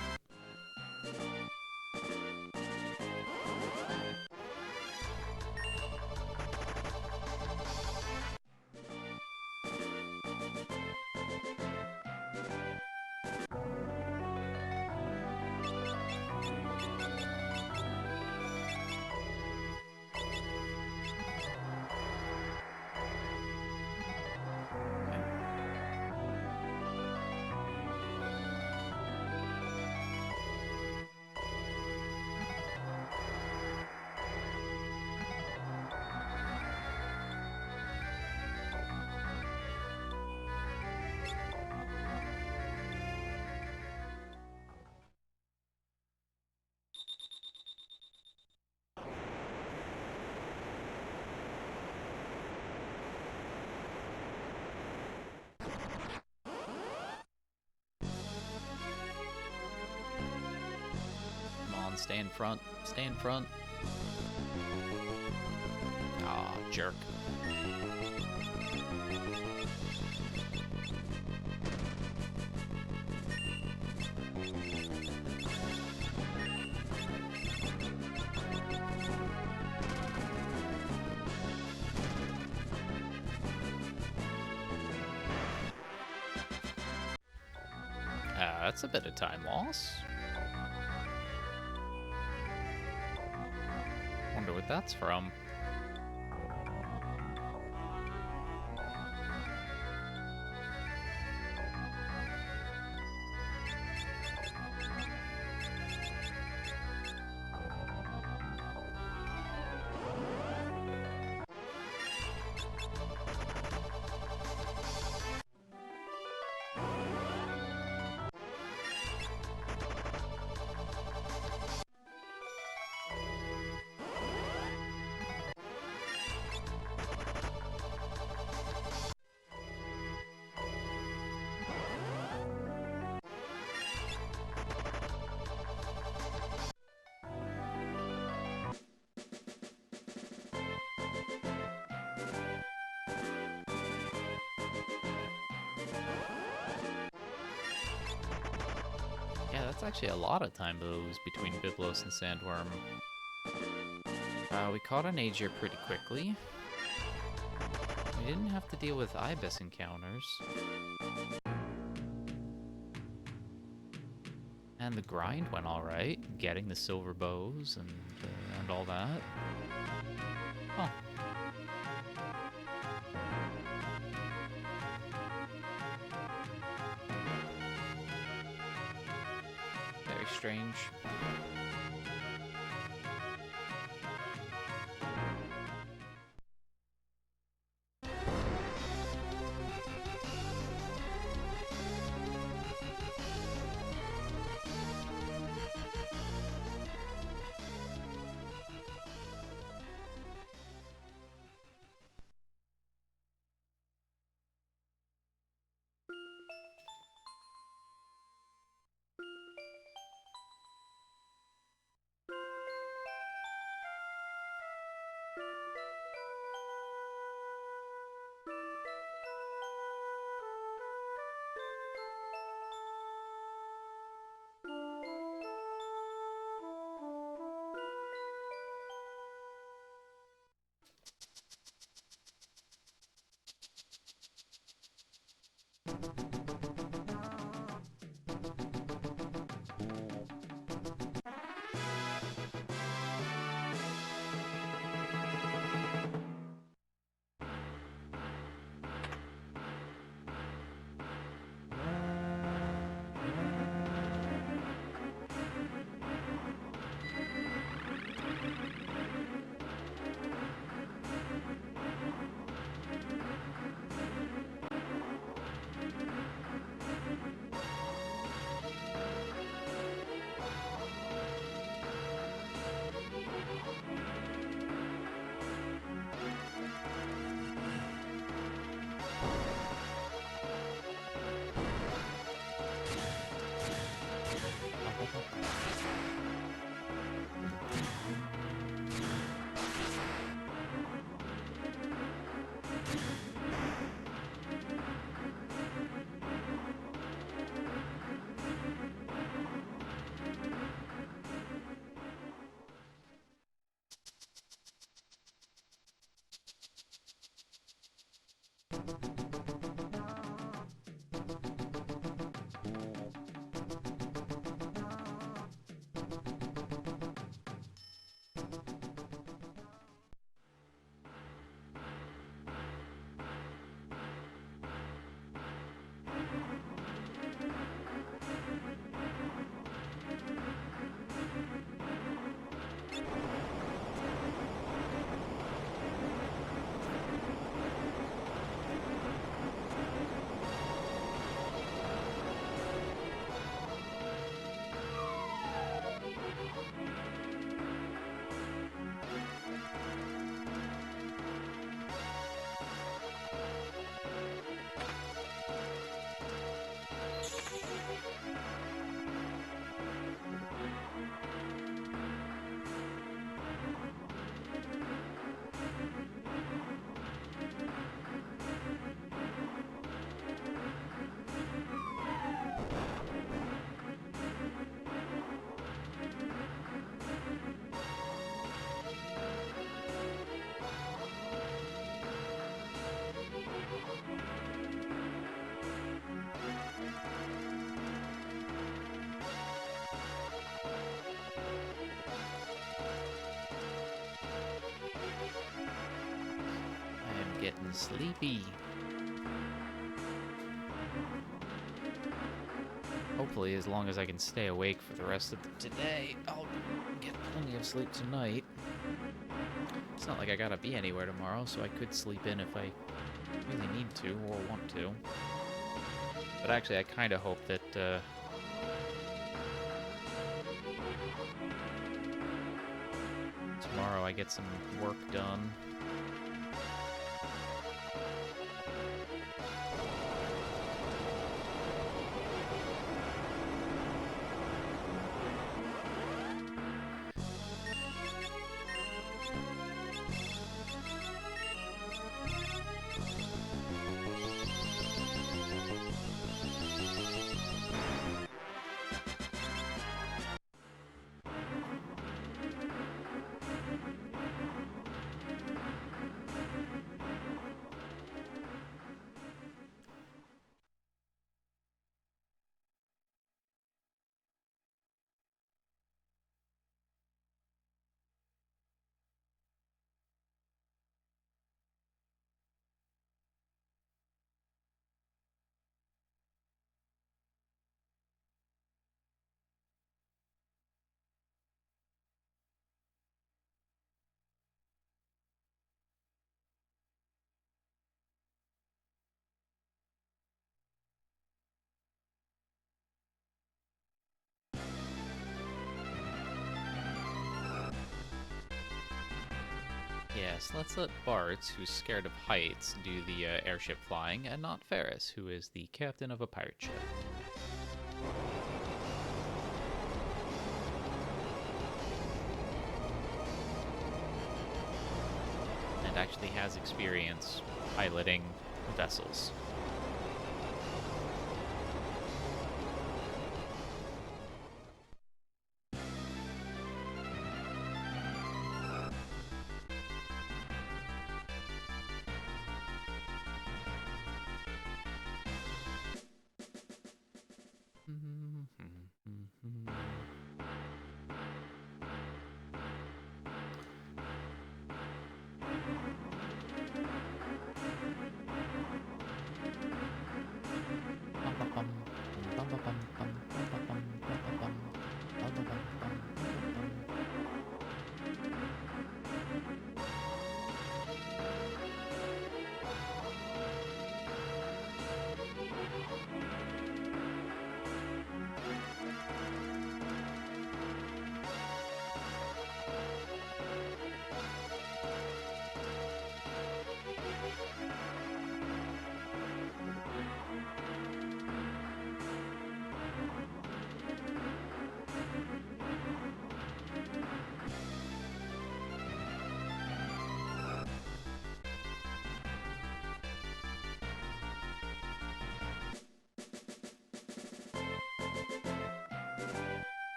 Come on, stay in front. Stay in front. Aw, jerk. That's a bit of time loss. Wonder what that's from. Yeah, that's actually a lot of time to lose between Biblos and Sandworm. We caught an Aegir pretty quickly. We didn't have to deal with Ibis encounters. And the grind went alright, getting the silver bows and all that. Oh. very strange. Getting sleepy. Hopefully, as long as I can stay awake for the rest of today, I'll get plenty of sleep tonight. It's not like I gotta be anywhere tomorrow, so I could sleep in if I really need to or want to. But actually, I kind of hope that tomorrow I get some work done. Yes, let's let Bart, who's scared of heights, do the airship flying, and not Ferris, who is the captain of a pirate ship. And actually has experience piloting vessels.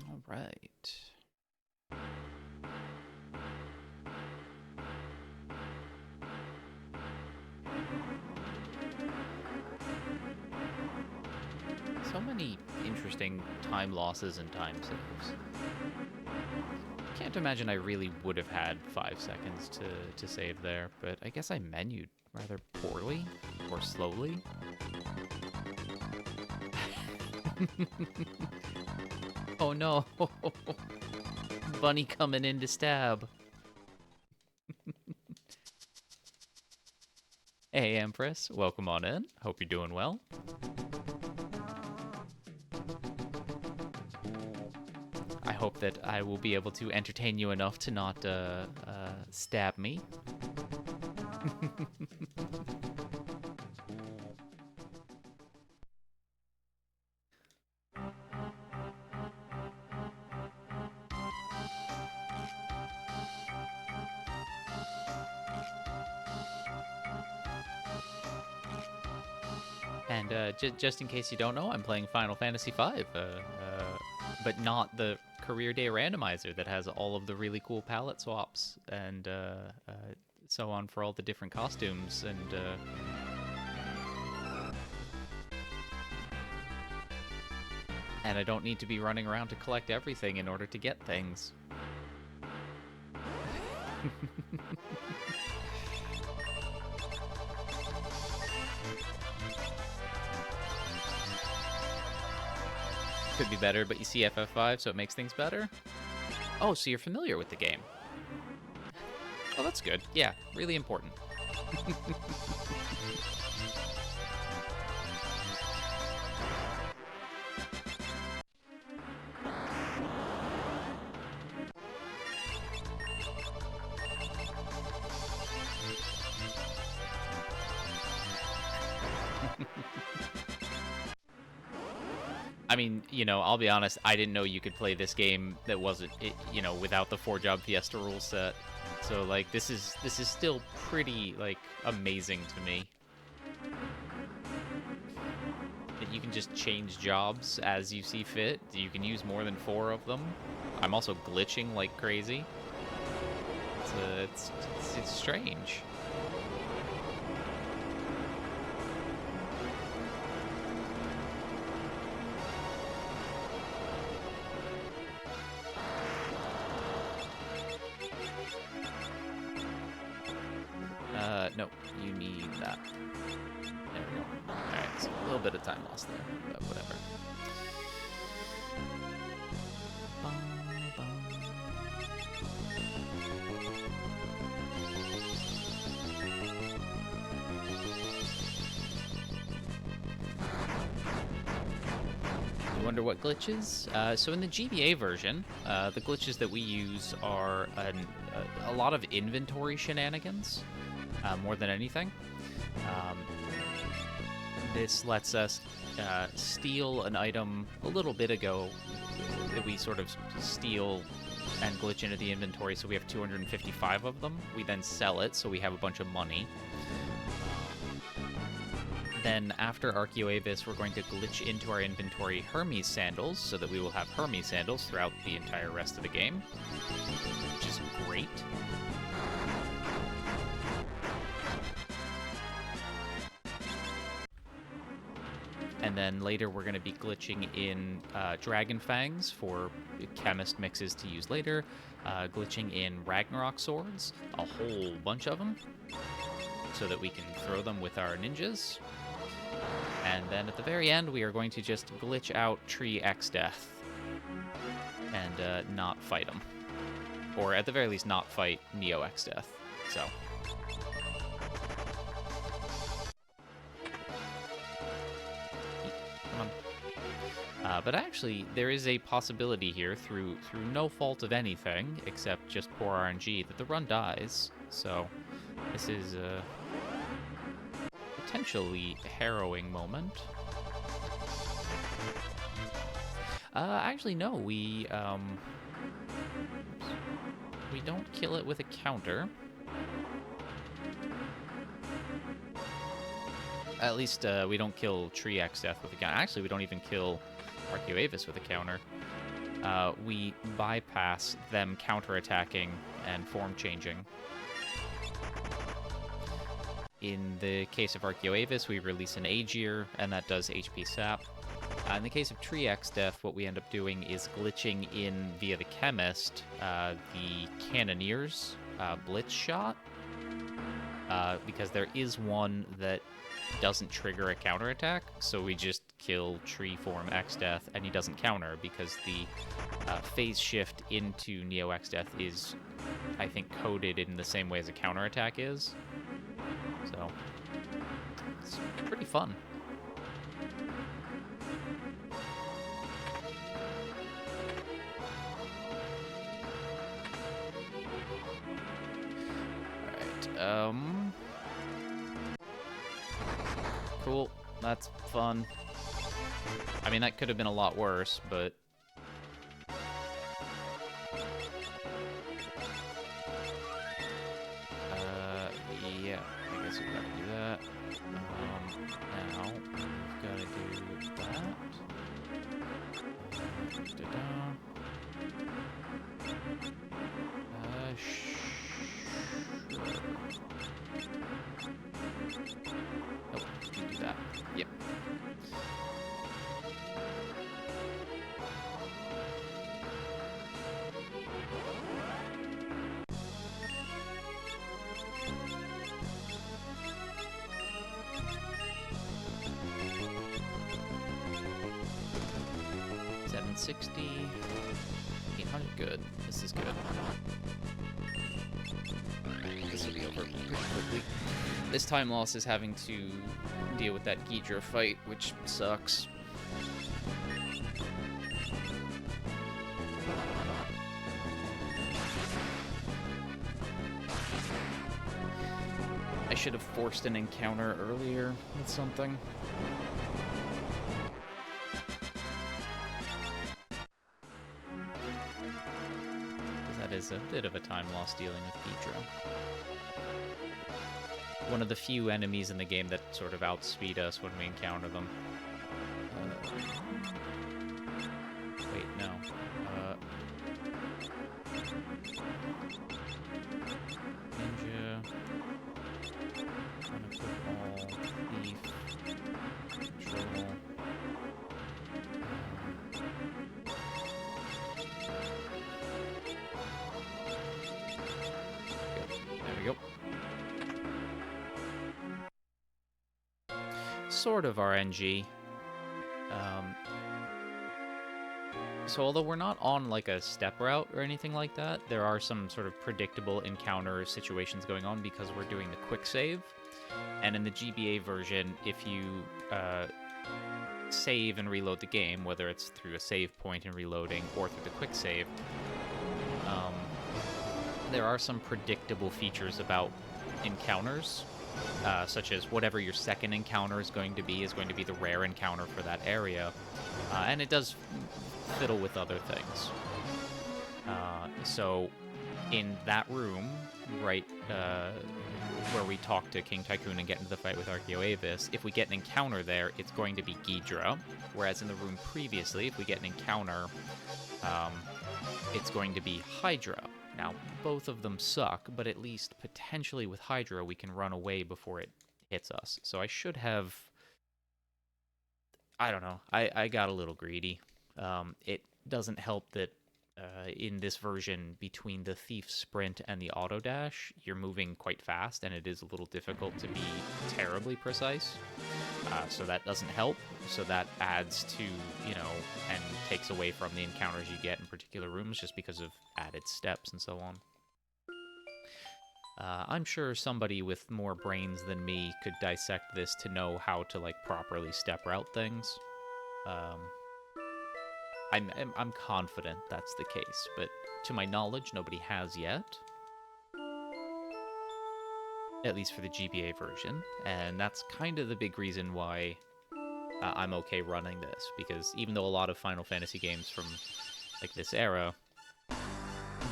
All right. So many interesting time losses and time saves. Can't imagine I really would have had 5 seconds to save there, but I guess I menued rather poorly or slowly. Oh no! Bunny coming in to stab. Hey Empress, welcome on in. Hope you're doing well. I hope that I will be able to entertain you enough to not stab me. And just in case you don't know, I'm playing Final Fantasy V, but not the Career Day randomizer that has all of the really cool palette swaps and so on for all the different costumes and I don't need to be running around to collect everything in order to get things. could be better, but you see FF5, so it makes things better? Oh, so you're familiar with the game. Oh, that's good. Yeah, really important. I mean, you know, I'll be honest, I didn't know you could play this game that wasn't, you know, without the 4-job Fiesta rule set. So, like, this is still pretty, like, amazing to me. That you can just change jobs as you see fit. You can use more than 4 of them. I'm also glitching like crazy. It's strange. No, you need that. There we go. Alright, so a little bit of time lost there, but whatever. You wonder what glitches? So in the GBA version, the glitches that we use are a lot of inventory shenanigans. More than anything. This lets us steal an item a little bit ago that we sort of steal and glitch into the inventory, so we have 255 of them. We then sell it, so we have a bunch of money. Then after Archeoavis, we're going to glitch into our inventory Hermes sandals, so that we will have Hermes sandals throughout the entire rest of the game, which is great. And then later we're going to be glitching in Dragon Fangs for chemist mixes to use later. Glitching in Ragnarok swords, a whole bunch of them, so that we can throw them with our ninjas. And then at the very end, we are going to just glitch out Tree X Death and not fight them. Or at the very least, not fight Neo X Death. So... but actually, there is a possibility here, through no fault of anything, except just poor RNG, that the run dies. So, this is a potentially harrowing moment. Actually, no, we don't kill it with a counter. At least, we don't kill Tree X Death with a counter. Actually, we don't even kill Archeoavis with a counter. We bypass them counterattacking and form changing. In the case of Archeoavis, we release an Aegir, and that does HP sap. In the case of Tree X Death, what we end up doing is glitching in via the Chemist the Cannoneer's Blitz Shot, because there is one that doesn't trigger a counterattack, so we just kill Tree Form X Death, and he doesn't counter because the phase shift into Neo X Death is, I think, coded in the same way as a counterattack is. So, it's pretty fun. Alright, cool, that's fun. I mean, that could have been a lot worse, but... yeah, I guess we've got to do that. Now, we've got to do that. Sure. Nope, you do that. Yep. 1060. 800. Good. This is good. This will be over pretty quickly. This time loss is having to deal with that Ghidra fight, which sucks. I should have forced an encounter earlier with something. Because that is a bit of a time loss dealing with Ghidra. One of the few enemies in the game that sort of outspeed us when we encounter them. Wait, no. Ninja. Trying to put all thief. Control. There we go. Sort of RNG. So although we're not on like a step route or anything like that, there are some sort of predictable encounter situations going on because we're doing the quick save. And in the GBA version, if you save and reload the game, whether it's through a save point and reloading or through the quick save, there are some predictable features about encounters. Such as whatever your second encounter is going to be the rare encounter for that area. And it does fiddle with other things. So in that room, right where we talk to King Tycoon and get into the fight with Archaeoavis, if we get an encounter there, it's going to be Ghidra. Whereas in the room previously, if we get an encounter, it's going to be Hydra. Now, both of them suck, but at least potentially with Hydra, we can run away before it hits us. So I should have... I don't know. I got a little greedy. It doesn't help that in this version, between the Thief Sprint and the Auto Dash, you're moving quite fast, and it is a little difficult to be terribly precise. So that doesn't help. So that adds to, and takes away from the encounters you get in particular rooms just because of added steps and so on. I'm sure somebody with more brains than me could dissect this to know how to, properly step route things. I'm confident that's the case, but to my knowledge, nobody has yet. At least for the GBA version, and that's kind of the big reason why I'm okay running this, because even though a lot of Final Fantasy games from, this era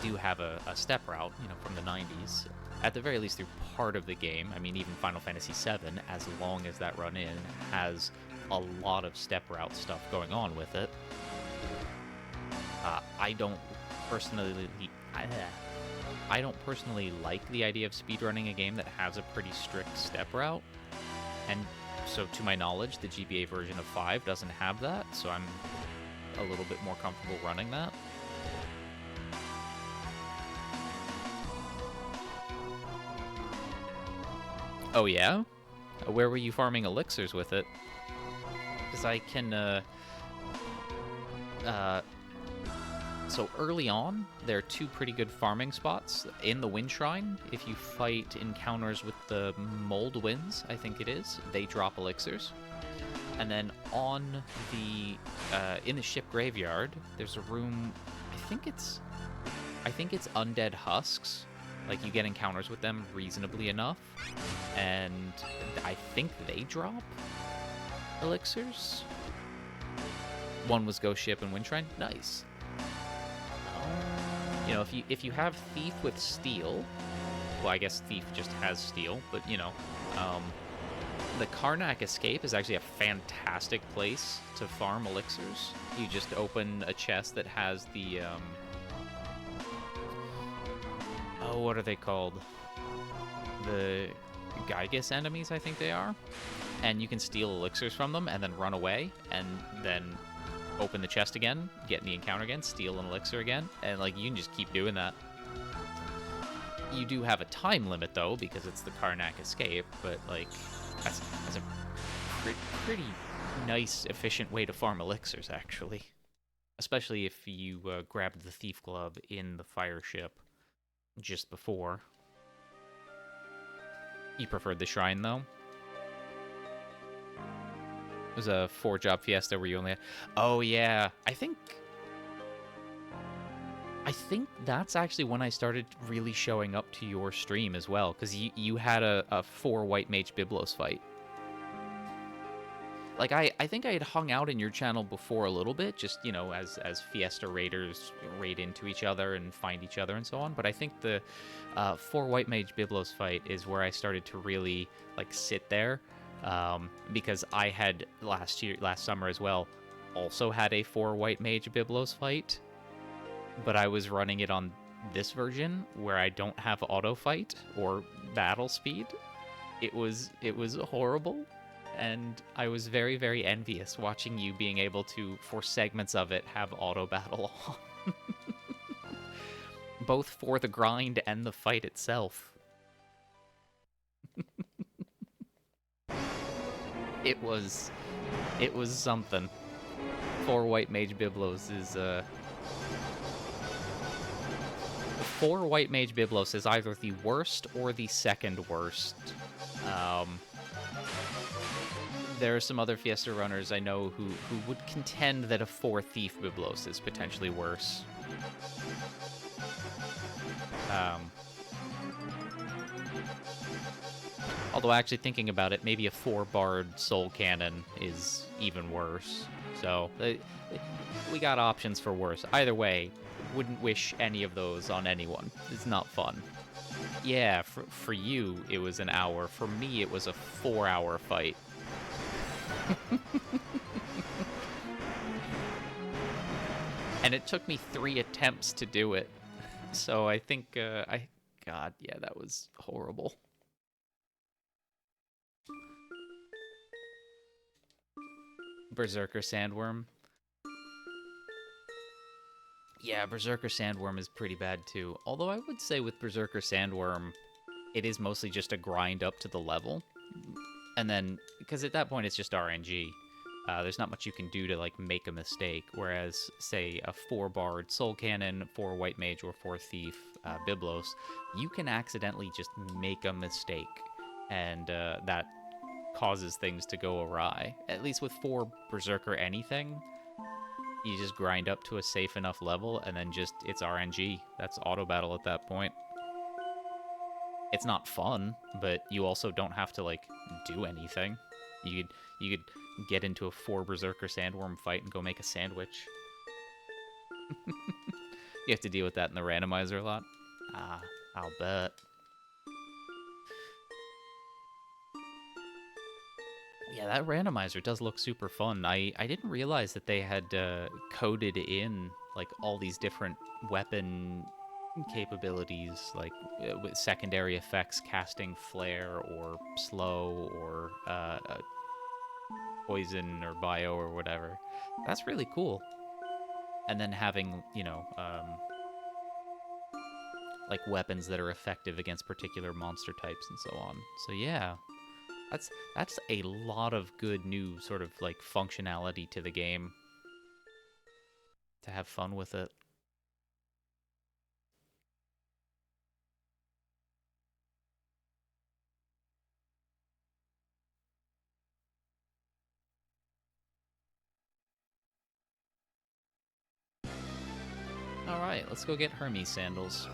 do have a step route, from the 90s, at the very least through part of the game. I mean, even Final Fantasy VII, as long as that run-in, has a lot of step route stuff going on with it. I don't personally like the idea of speedrunning a game that has a pretty strict step route, and so to my knowledge, the GBA version of 5 doesn't have that, so I'm a little bit more comfortable running that. Oh yeah? Where were you farming elixirs with it? Because I can, so early on, there are two pretty good farming spots. In the Wind Shrine, if you fight encounters with the Mold Winds, I think it is, they drop elixirs. And then on the, in the ship graveyard, there's a room, I think it's Undead Husks. You get encounters with them reasonably enough. And I think they drop elixirs. One was Ghost Ship and Wind Shrine. Nice. If you have Thief with Steel, well, I guess Thief just has Steel, but, the Karnak Escape is actually a fantastic place to farm elixirs. You just open a chest that has the, oh, what are they called? The Gygus enemies, I think they are. And you can steal elixirs from them and then run away, and then open the chest again, get in the encounter again, steal an elixir again, and you can just keep doing that. You do have a time limit though, because it's the Karnak Escape, but that's a pretty nice, efficient way to farm elixirs, actually. especially if you grabbed the Thief Club in the fire ship just before. You preferred the shrine, though? It was a 4-job fiesta where you only had... Oh, yeah. I think that's actually when I started really showing up to your stream as well, because you had a 4 White Mage Biblos fight. Like, I think I had hung out in your channel before a little bit, just, you know, as Fiesta Raiders raid into each other and find each other and so on, but I think the 4 White Mage Biblos fight is where I started to really, like, sit there, because I had, last summer as well, also had a 4 White Mage Biblos fight, but I was running it on this version, where I don't have auto fight or battle speed. It was horrible. And I was very, very envious watching you being able to, for segments of it, have auto battle on. Both for the grind and the fight itself. It was something. 4 White Mage Biblos is 4 White Mage Biblos is either the worst or the second worst. There are some other Fiesta runners I know who would contend that a 4 Thief Biblos is potentially worse. Although actually thinking about it, maybe a 4 Bard Soul Cannon is even worse. So, we got options for worse. Either way, wouldn't wish any of those on anyone. It's not fun. Yeah, for you, it was an hour. For me, it was a 4-hour fight. And it took me 3 attempts to do it. So I think, God, yeah, that was horrible. Berserker Sandworm. Yeah, Berserker Sandworm is pretty bad too. Although I would say with Berserker Sandworm, it is mostly just a grind up to the level. And then, because at that point it's just RNG. There's not much you can do to, like, make a mistake. Whereas, say, a 4 Bard Soul Cannon, 4 White Mage, or 4 Thief Biblos, you can accidentally just make a mistake. And that causes things to go awry. At least with 4 Berserker anything, you just grind up to a safe enough level, and then just, it's RNG. That's auto battle at that point. It's not fun, but you also don't have to, like, do anything. You could get into a 4 Berserker Sandworm fight and go make a sandwich. You have to deal with that in the randomizer a lot. Ah, I'll bet. Yeah, that randomizer does look super fun. I didn't realize that they had coded in, like, all these different weapon capabilities, like with secondary effects, casting flare or slow or poison or bio or whatever. That's really cool. And then having, you know, like weapons that are effective against particular monster types and so on. So yeah, that's a lot of good new sort of like functionality to the game to have fun with it. Alright, let's go get Hermes sandals.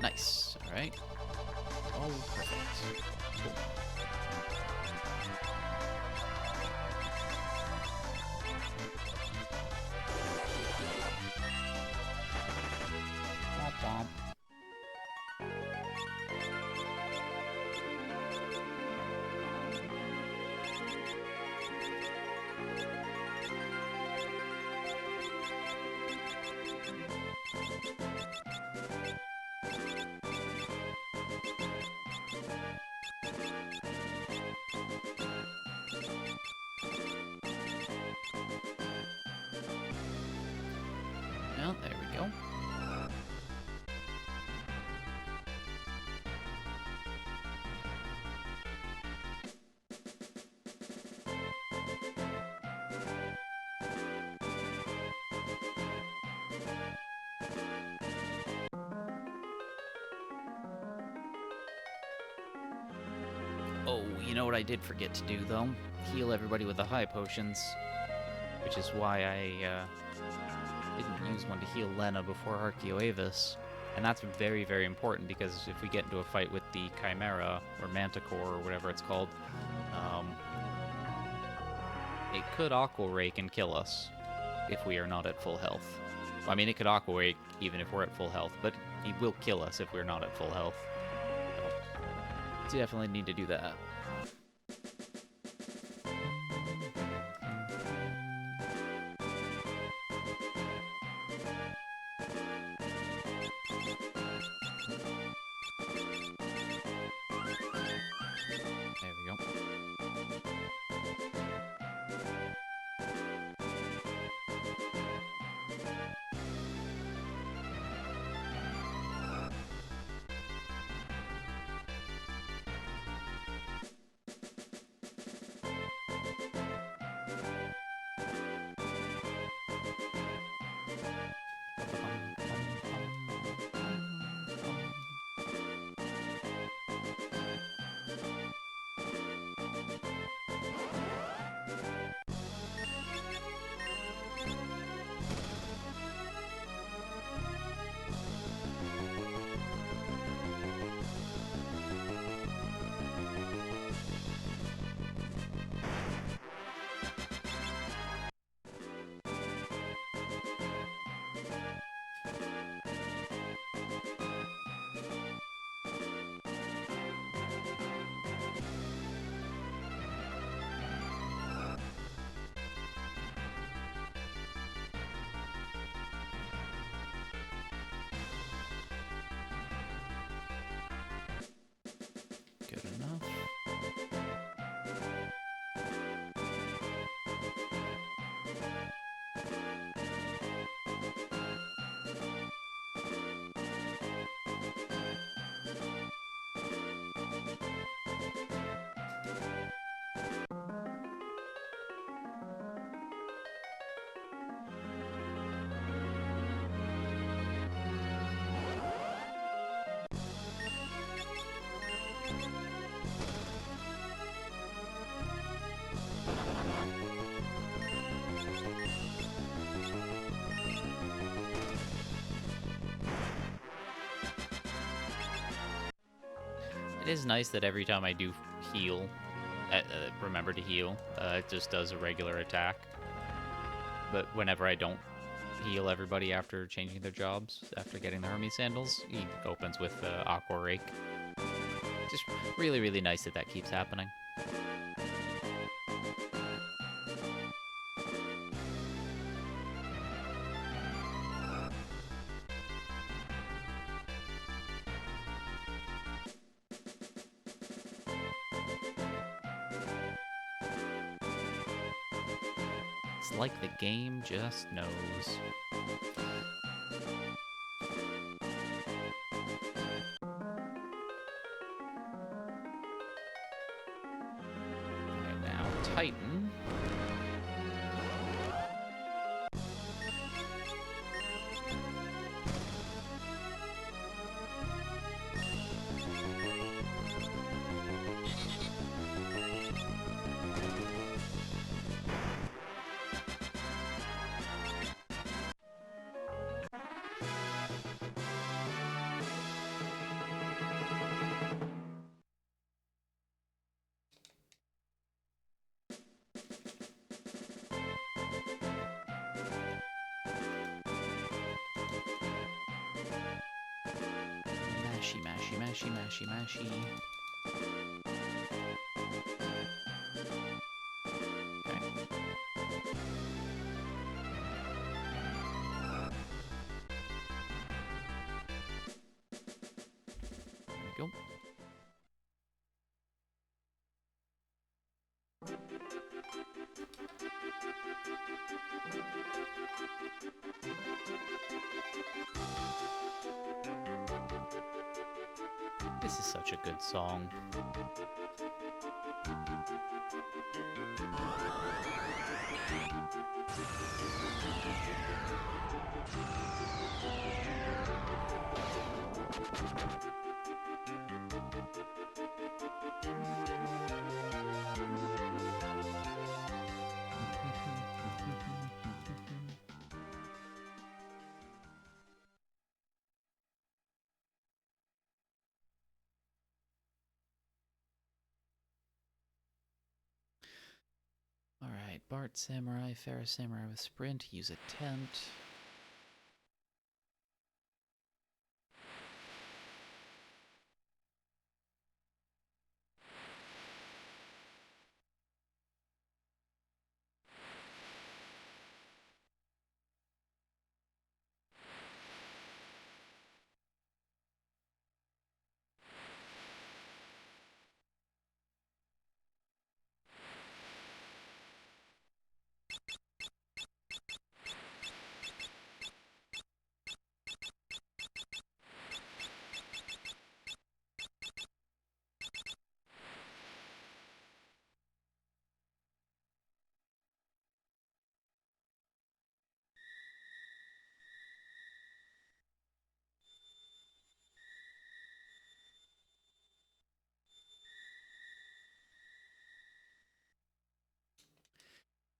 Nice. All right. Oh, perfect. Cool. Womp womp. Well, there we go. Oh, you know what I did forget to do, though? Heal everybody with the high potions. Which is why I didn't use one to heal Lena before Archeoavis. And that's very, very important, because if we get into a fight with the Chimera, or Manticore, or whatever it's called, it could Aqua Rake and kill us if we are not at full health. I mean, it could Aqua Rake even if we're at full health, but it will kill us if we're not at full health. So definitely need to do that. There we go. Good enough. It is nice that every time I do heal, remember to heal, it just does a regular attack. But whenever I don't heal everybody after changing their jobs, after getting the Hermes sandals, he opens with Aqua Rake. Just really, really nice that that keeps happening. It's like the game just knows. Alright, now Titan. Mashy, mashy, mashy, mashy, mashy. Okay. There we go. This is such a good song. Alright, Bart Samurai, Farrah Samurai with Sprint, use a tent.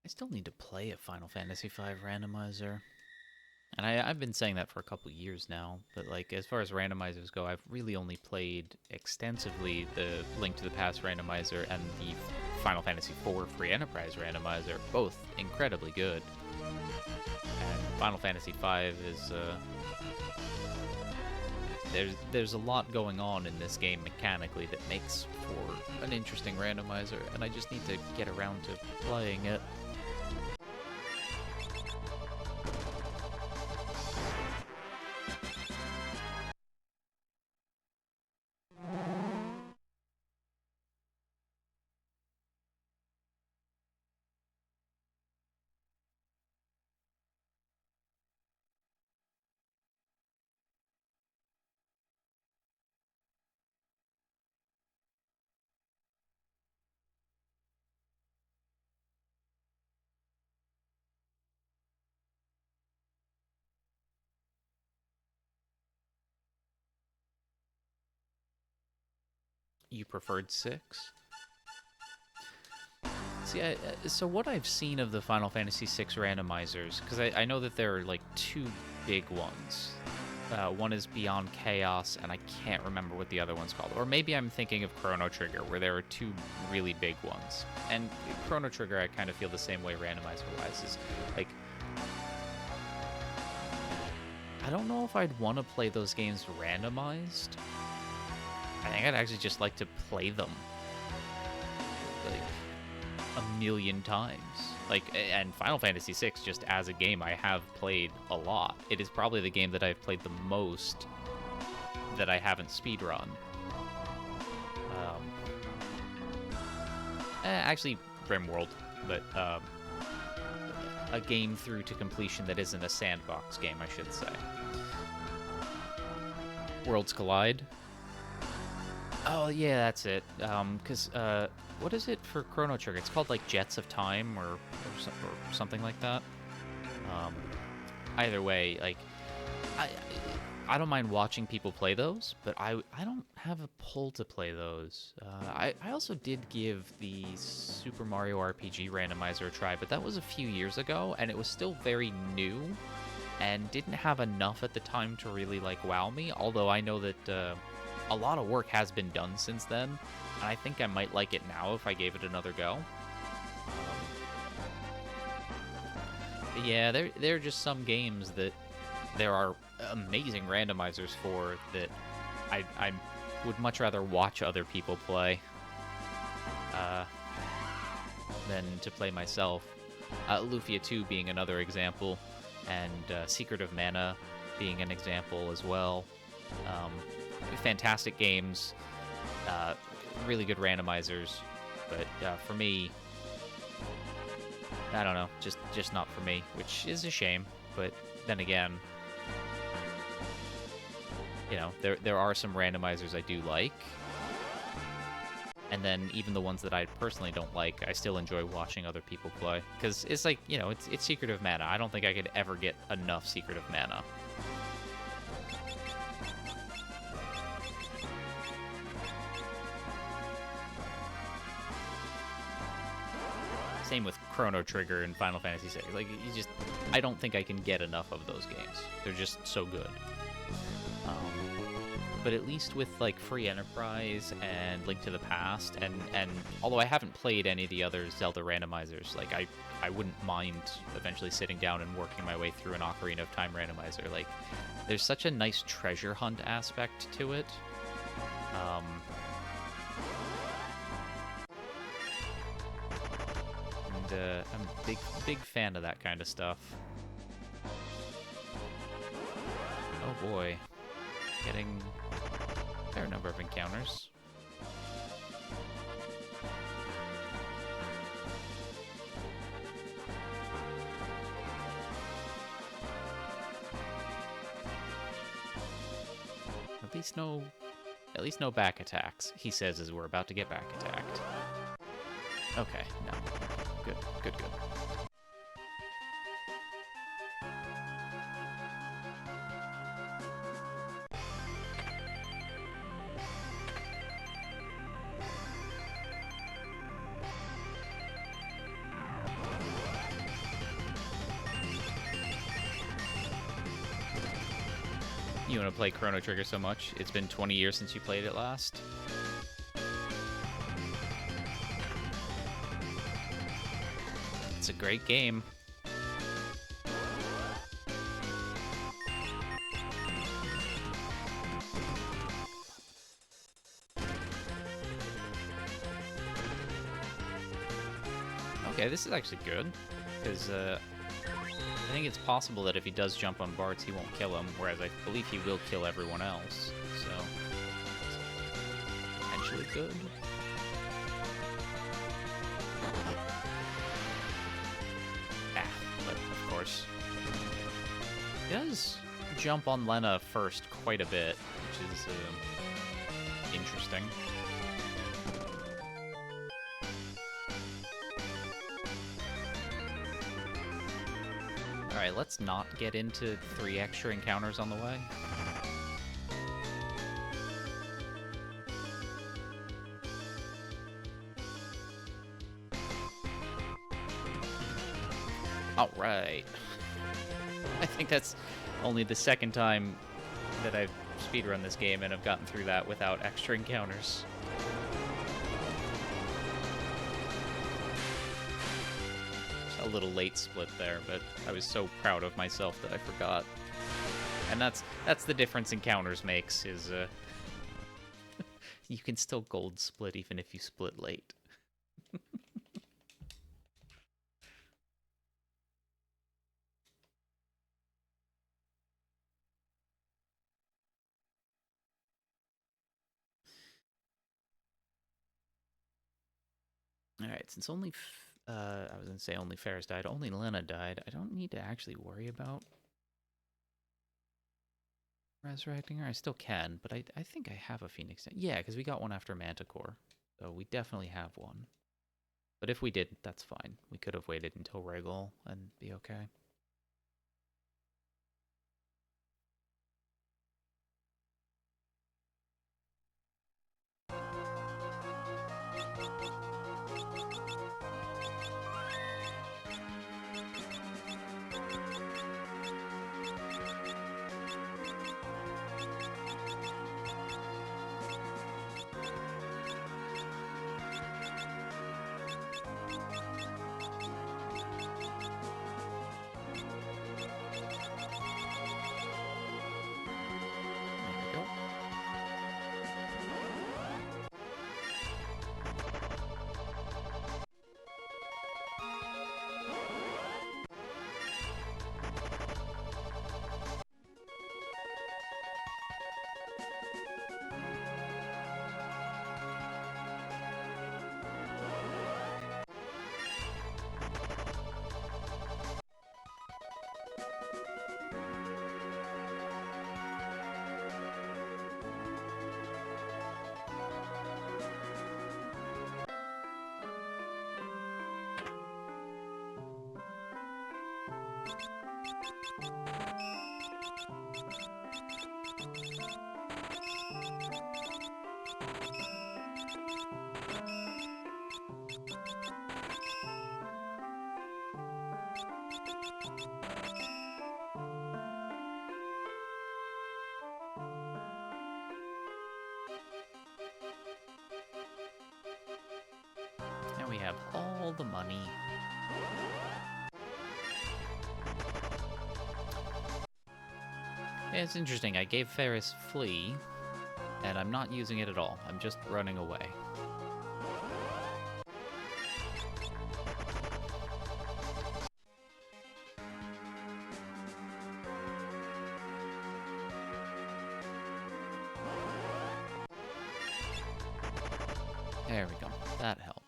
I still need to play a Final Fantasy V randomizer. And I've been saying that for a couple years now, but like as far as randomizers go, I've really only played extensively the Link to the Past randomizer and the Final Fantasy IV Free Enterprise randomizer, both incredibly good. And Final Fantasy V is there's a lot going on in this game mechanically that makes for an interesting randomizer, and I just need to get around to playing it. You preferred 6? See, so what I've seen of the Final Fantasy VI randomizers, because I know that there are like 2 big ones. One is Beyond Chaos, and I can't remember what the other one's called. Or maybe I'm thinking of Chrono Trigger, where there are 2 really big ones. And Chrono Trigger, I kind of feel the same way randomizer-wise, is like, I don't know if I'd want to play those games randomized. I think I'd actually just like to play them like a million times. Like, and Final Fantasy VI, just as a game, I have played a lot. It is probably the game that I've played the most that I haven't speedrun. Actually, RimWorld, but a game through to completion that isn't a sandbox game, I should say. Worlds Collide. Oh, yeah, that's it. Because, what is it for Chrono Trigger? It's called, like, Jets of Time or something like that. Either way, like, I don't mind watching people play those, but I don't have a pull to play those. I also did give the Super Mario RPG randomizer a try, but that was a few years ago, and it was still very new, and didn't have enough at the time to really, like, wow me, although I know that, a lot of work has been done since then, and I think I might like it now if I gave it another go. But yeah, there are just some games that there are amazing randomizers for that I would much rather watch other people play than to play myself. Lufia 2 being another example, and Secret of Mana being an example as well. Fantastic games, really good randomizers, but for me, I don't know, just not for me, which is a shame. But then again, you know, there are some randomizers I do like. And then even the ones that I personally don't like, I still enjoy watching other people play. Because it's like, you know, it's Secret of Mana. I don't think I could ever get enough Secret of Mana. Same with Chrono Trigger and Final Fantasy VI. Like, you just... I don't think I can get enough of those games. They're just so good. But at least with, like, Free Enterprise and Link to the Past, and although I haven't played any of the other Zelda randomizers, like, I wouldn't mind eventually sitting down and working my way through an Ocarina of Time randomizer. Like, there's such a nice treasure hunt aspect to it. I'm a big fan of that kind of stuff. Oh boy. Getting a fair number of encounters. At least no back attacks, he says as we're about to get back attacked. Okay, no. Good. You want to play Chrono Trigger so much? It's been 20 years since you played it last? It's a great game. Okay, this is actually good, because I think it's possible that if he does jump on Bartz, he won't kill him, whereas I believe he will kill everyone else, so potentially good. But of course, he does jump on Lena first quite a bit, which is interesting. Alright, let's not get into 3 extra encounters on the way. Alright. I think that's only the second time that I've speedrun this game and have gotten through that without extra encounters. A little late split there, but I was so proud of myself that I forgot. And that's the difference encounters makes, is you can still gold split even if you split late. Alright, since only I was gonna say only Ferris died, only Lena died, I don't need to actually worry about resurrecting her. I still can, but I think I have a Phoenix. Yeah, because we got one after Manticore, so we definitely have one. But if we didn't, that's fine. We could have waited until Regal and be okay. We have all the money. Yeah, it's interesting. I gave Ferris Flee, and I'm not using it at all. I'm just running away. There we go. That helps.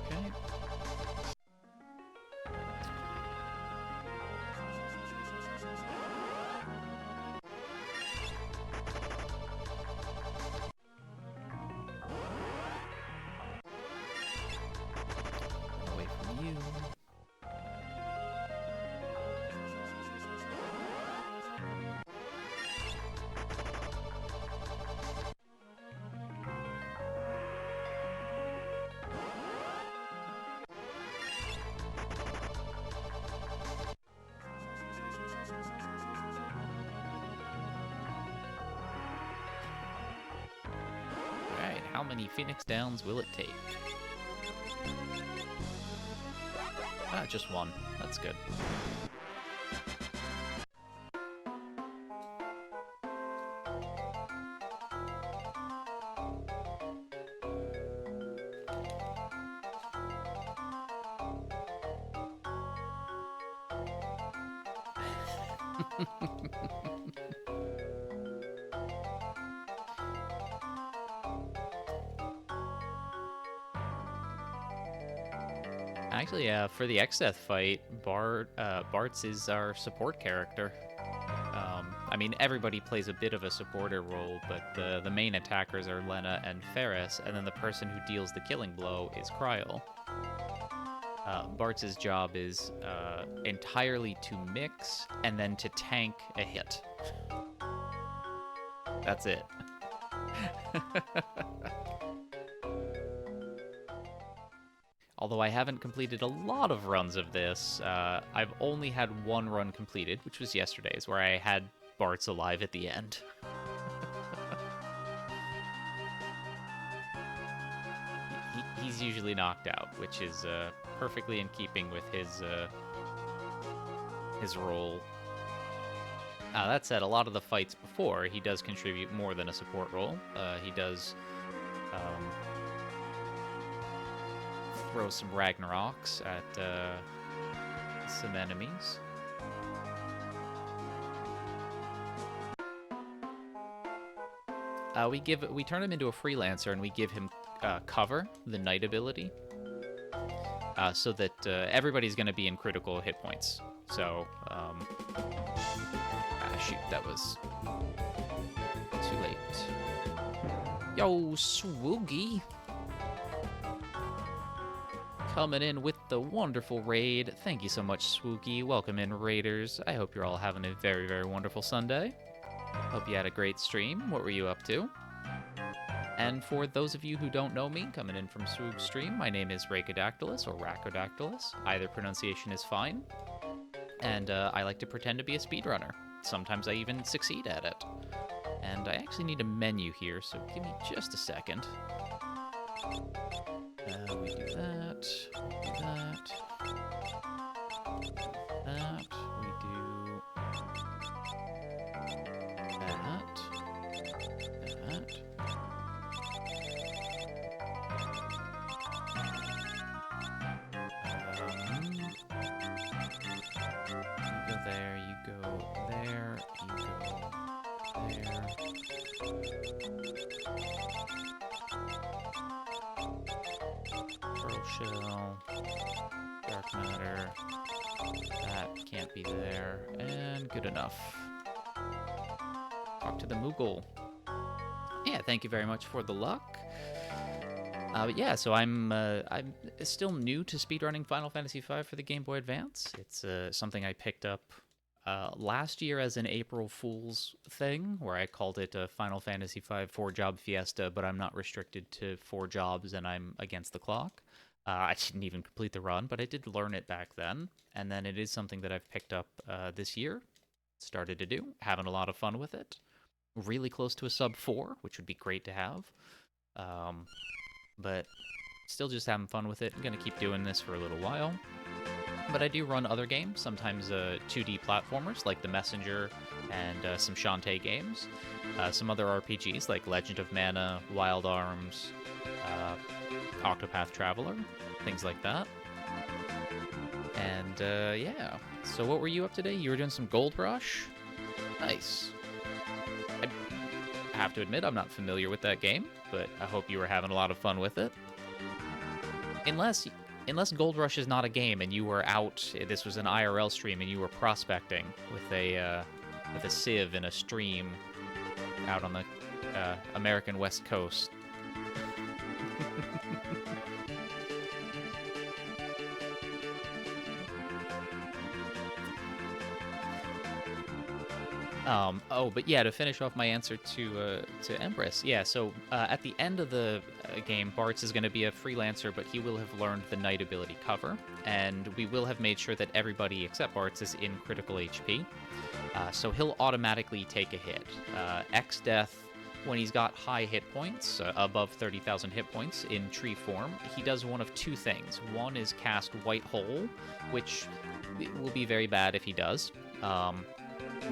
Okay. Run away from you. Alright, how many Phoenix Downs will it take? Ah, just one. That's good. Actually, for the Xdeath fight, Bartz is our support character. I mean, everybody plays a bit of a supporter role, but the main attackers are Lena and Ferris, and then the person who deals the killing blow is Kryl. Bartz's job is entirely to mix and then to tank a hit. That's it. Although I haven't completed a lot of runs of this, I've only had one run completed, which was yesterday's, where I had Bartz alive at the end. He's usually knocked out, which is perfectly in keeping with his role. That said, a lot of the fights before, he does contribute more than a support role. He does throw some Ragnaroks at some enemies. We turn him into a freelancer and we give him cover, the knight ability, so that everybody's going to be in critical hit points. So, shoot, that was too late. Yo, Swoogie! Coming in with the wonderful raid. Thank you so much, Swoogie. Welcome in, Raiders. I hope you're all having a very, very wonderful Sunday. Hope you had a great stream. What were you up to? And for those of you who don't know me, coming in from Swoog's stream, my name is Rakodactylus, or Rakodactylus. Either pronunciation is fine. And I like to pretend to be a speedrunner. Sometimes I even succeed at it. And I actually need a menu here, so give me just a second. We do that, we do that, that, we do that, that. You go there, you go there, you go Shell, dark matter, that can't be there, and good enough. Talk to the Moogle. Yeah, thank you very much for the luck. But yeah, so I'm still new to speedrunning Final Fantasy V for the Game Boy Advance. It's something I picked up last year as an April Fool's thing, where I called it a Final Fantasy V 4-job fiesta, but I'm not restricted to 4 jobs and I'm against the clock. I didn't even complete the run, but I did learn it back then, and then it is something that I've picked up this year, started to do, having a lot of fun with it. Really close to a sub 4, which would be great to have. But still just having fun with it. I'm going to keep doing this for a little while. But I do run other games, sometimes 2D platformers like The Messenger and some Shantae games. Some other RPGs like Legend of Mana, Wild Arms, Octopath Traveler, things like that. And yeah, so what were you up today? You were doing some Gold Rush? Nice. I have to admit, I'm not familiar with that game, but I hope you were having a lot of fun with it. Unless Gold Rush is not a game and you were out, this was an IRL stream and you were prospecting with a sieve in a stream out on the American West Coast. But yeah, to finish off my answer to Empress, yeah, so at the end of the game, Bartz is going to be a freelancer, but he will have learned the Knight ability cover, and we will have made sure that everybody except Bartz is in critical HP, so he'll automatically take a hit. X-Death, when he's got high hit points, above 30,000 hit points in tree form, he does one of 2 things. One is cast White Hole, which will be very bad if he does.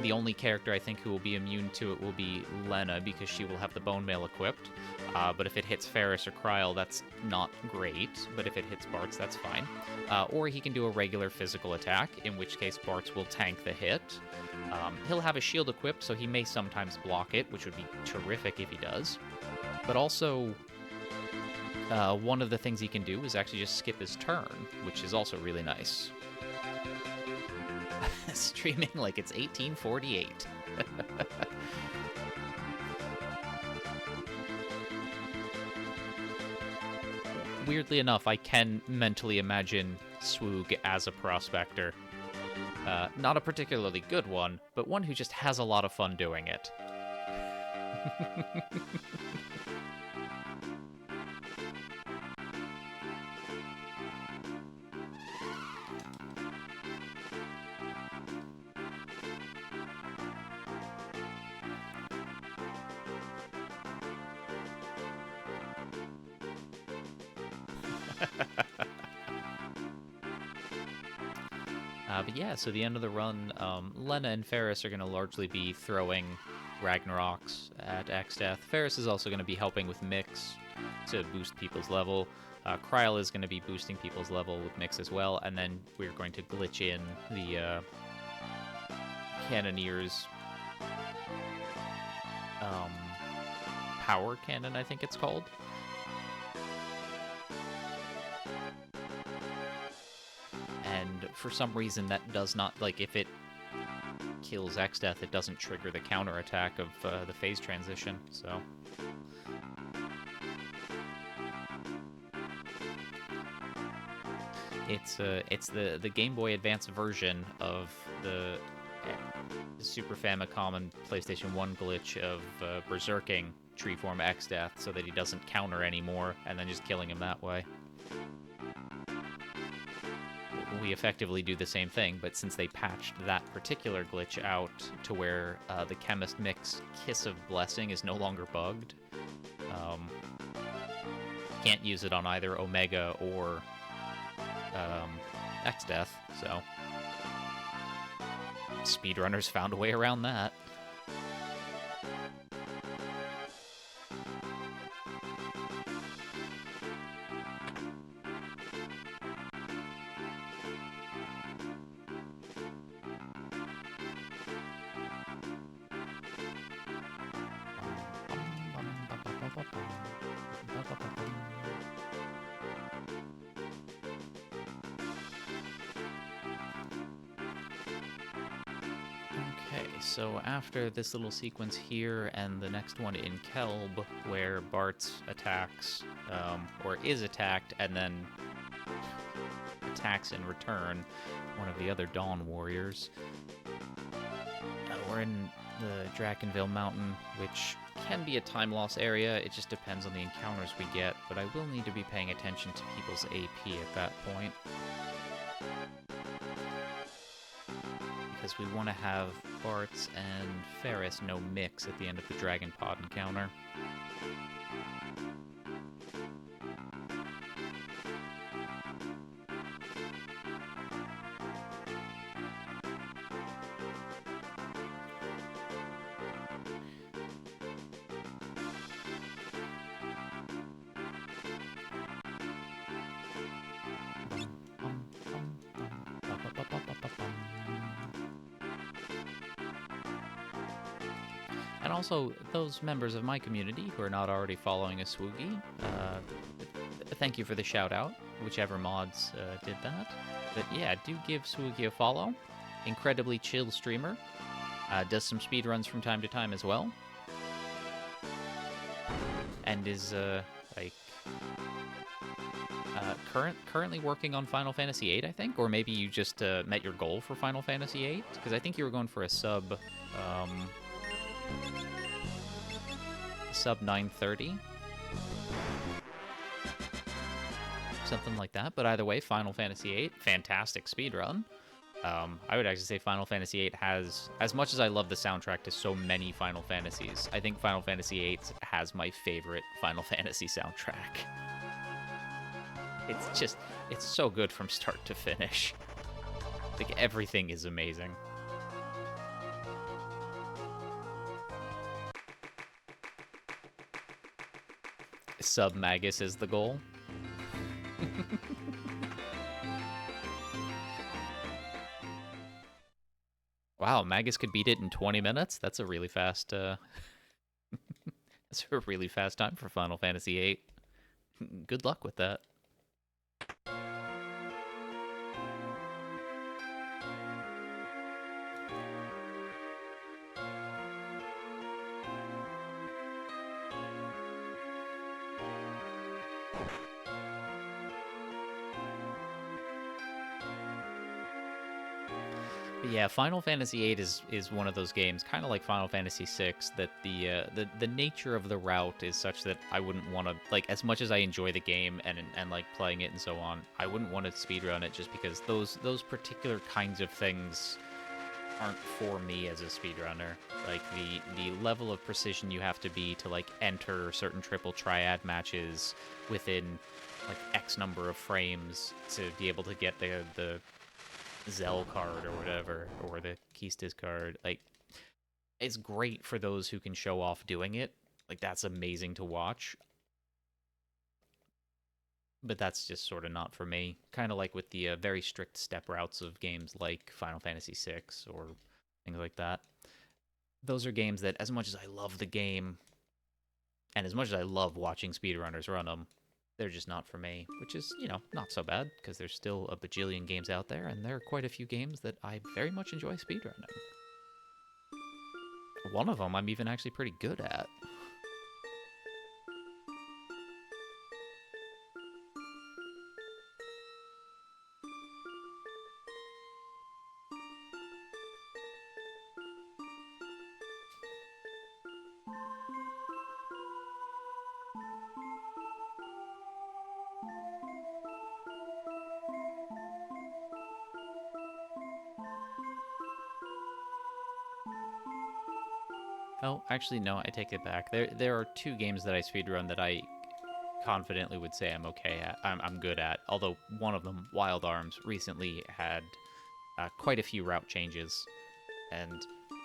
The only character I think who will be immune to it will be Lena, because she will have the bone mail equipped. But if it hits Ferris or Kryl, that's not great. But if it hits Bartz, that's fine. Or he can do a regular physical attack, in which case Bartz will tank the hit. He'll have a shield equipped, so he may sometimes block it, which would be terrific if he does. But also, one of the things he can do is actually just skip his turn, which is also really nice. Streaming like it's 1848. Weirdly enough, I can mentally imagine Swoog as a prospector. Not a particularly good one, but one who just has a lot of fun doing it. But yeah, so the end of the run, Lena and Ferris are going to largely be throwing Ragnaroks at X-Death. Ferris is also going to be helping with Mix to boost people's level. Kryl is going to be boosting people's level with Mix as well, and then we're going to glitch in the Cannoneer's power cannon, I think it's called. And for some reason that does not, like, if it kills X-Death, it doesn't trigger the counterattack of the phase transition, so... It's the Game Boy Advance version of the Super Famicom and PlayStation 1 glitch of berserking Treeform X-Death so that he doesn't counter anymore, and then just killing him that way. We effectively do the same thing, but since they patched that particular glitch out to where the Chemist Mix Kiss of Blessing is no longer bugged, can't use it on either Omega or X-Death, so speedrunners found a way around that. Okay, so after this little sequence here and the next one in Kelb, where Bart attacks, or is attacked, and then attacks in return one of the other Dawn Warriors, we're in the Drakenville Mountain, which can be a time loss area. It just depends on the encounters we get, but I will need to be paying attention to people's AP at that point. Because we want to have Bart's and Ferris no mix at the end of the Dragon Pod encounter. And also, those members of my community who are not already following a Swoogie, thank you for the shout-out, whichever mods did that. But yeah, do give Swoogie a follow. Incredibly chill streamer. Does some speedruns from time to time as well. And is, currently working on Final Fantasy VIII, I think? Or maybe you just met your goal for Final Fantasy VIII? Because I think you were going for a sub 930. Something like that. But either way, Final Fantasy VIII, fantastic speedrun. I would actually say Final Fantasy VIII has, as much as I love the soundtrack to so many Final Fantasies, I think Final Fantasy VIII has my favorite Final Fantasy soundtrack. It's so good from start to finish. Like, everything is amazing. Sub Magus is the goal. Wow, Magus could beat it in 20 minutes? That's a really fast, that's a really fast time for Final Fantasy VIII. Good luck with that. But yeah, Final Fantasy VIII is one of those games, kind of like Final Fantasy VI, that the nature of the route is such that I wouldn't want to, like, as much as I enjoy the game and like playing it and so on, I wouldn't want to speedrun it just because those particular kinds of things aren't for me as a speedrunner. Like, the level of precision you have to be to, like, enter certain triple triad matches within, like, X number of frames to be able to get the Zell card or whatever, or the Keystis card. Like, it's great for those who can show off doing it. Like, that's amazing to watch. But that's just sort of not for me. Kind of like with the very strict step routes of games like Final Fantasy VI or things like that. Those are games that, as much as I love the game, and as much as I love watching speedrunners run them, they're just not for me, which is, you know, not so bad, because there's still a bajillion games out there, and there are quite a few games that I very much enjoy speedrunning. One of them I'm even actually pretty good at. Oh, actually, no, I take it back. There are two games that I speedrun that I confidently would say I'm okay at. I'm good at. Although one of them, Wild Arms, recently had quite a few route changes, and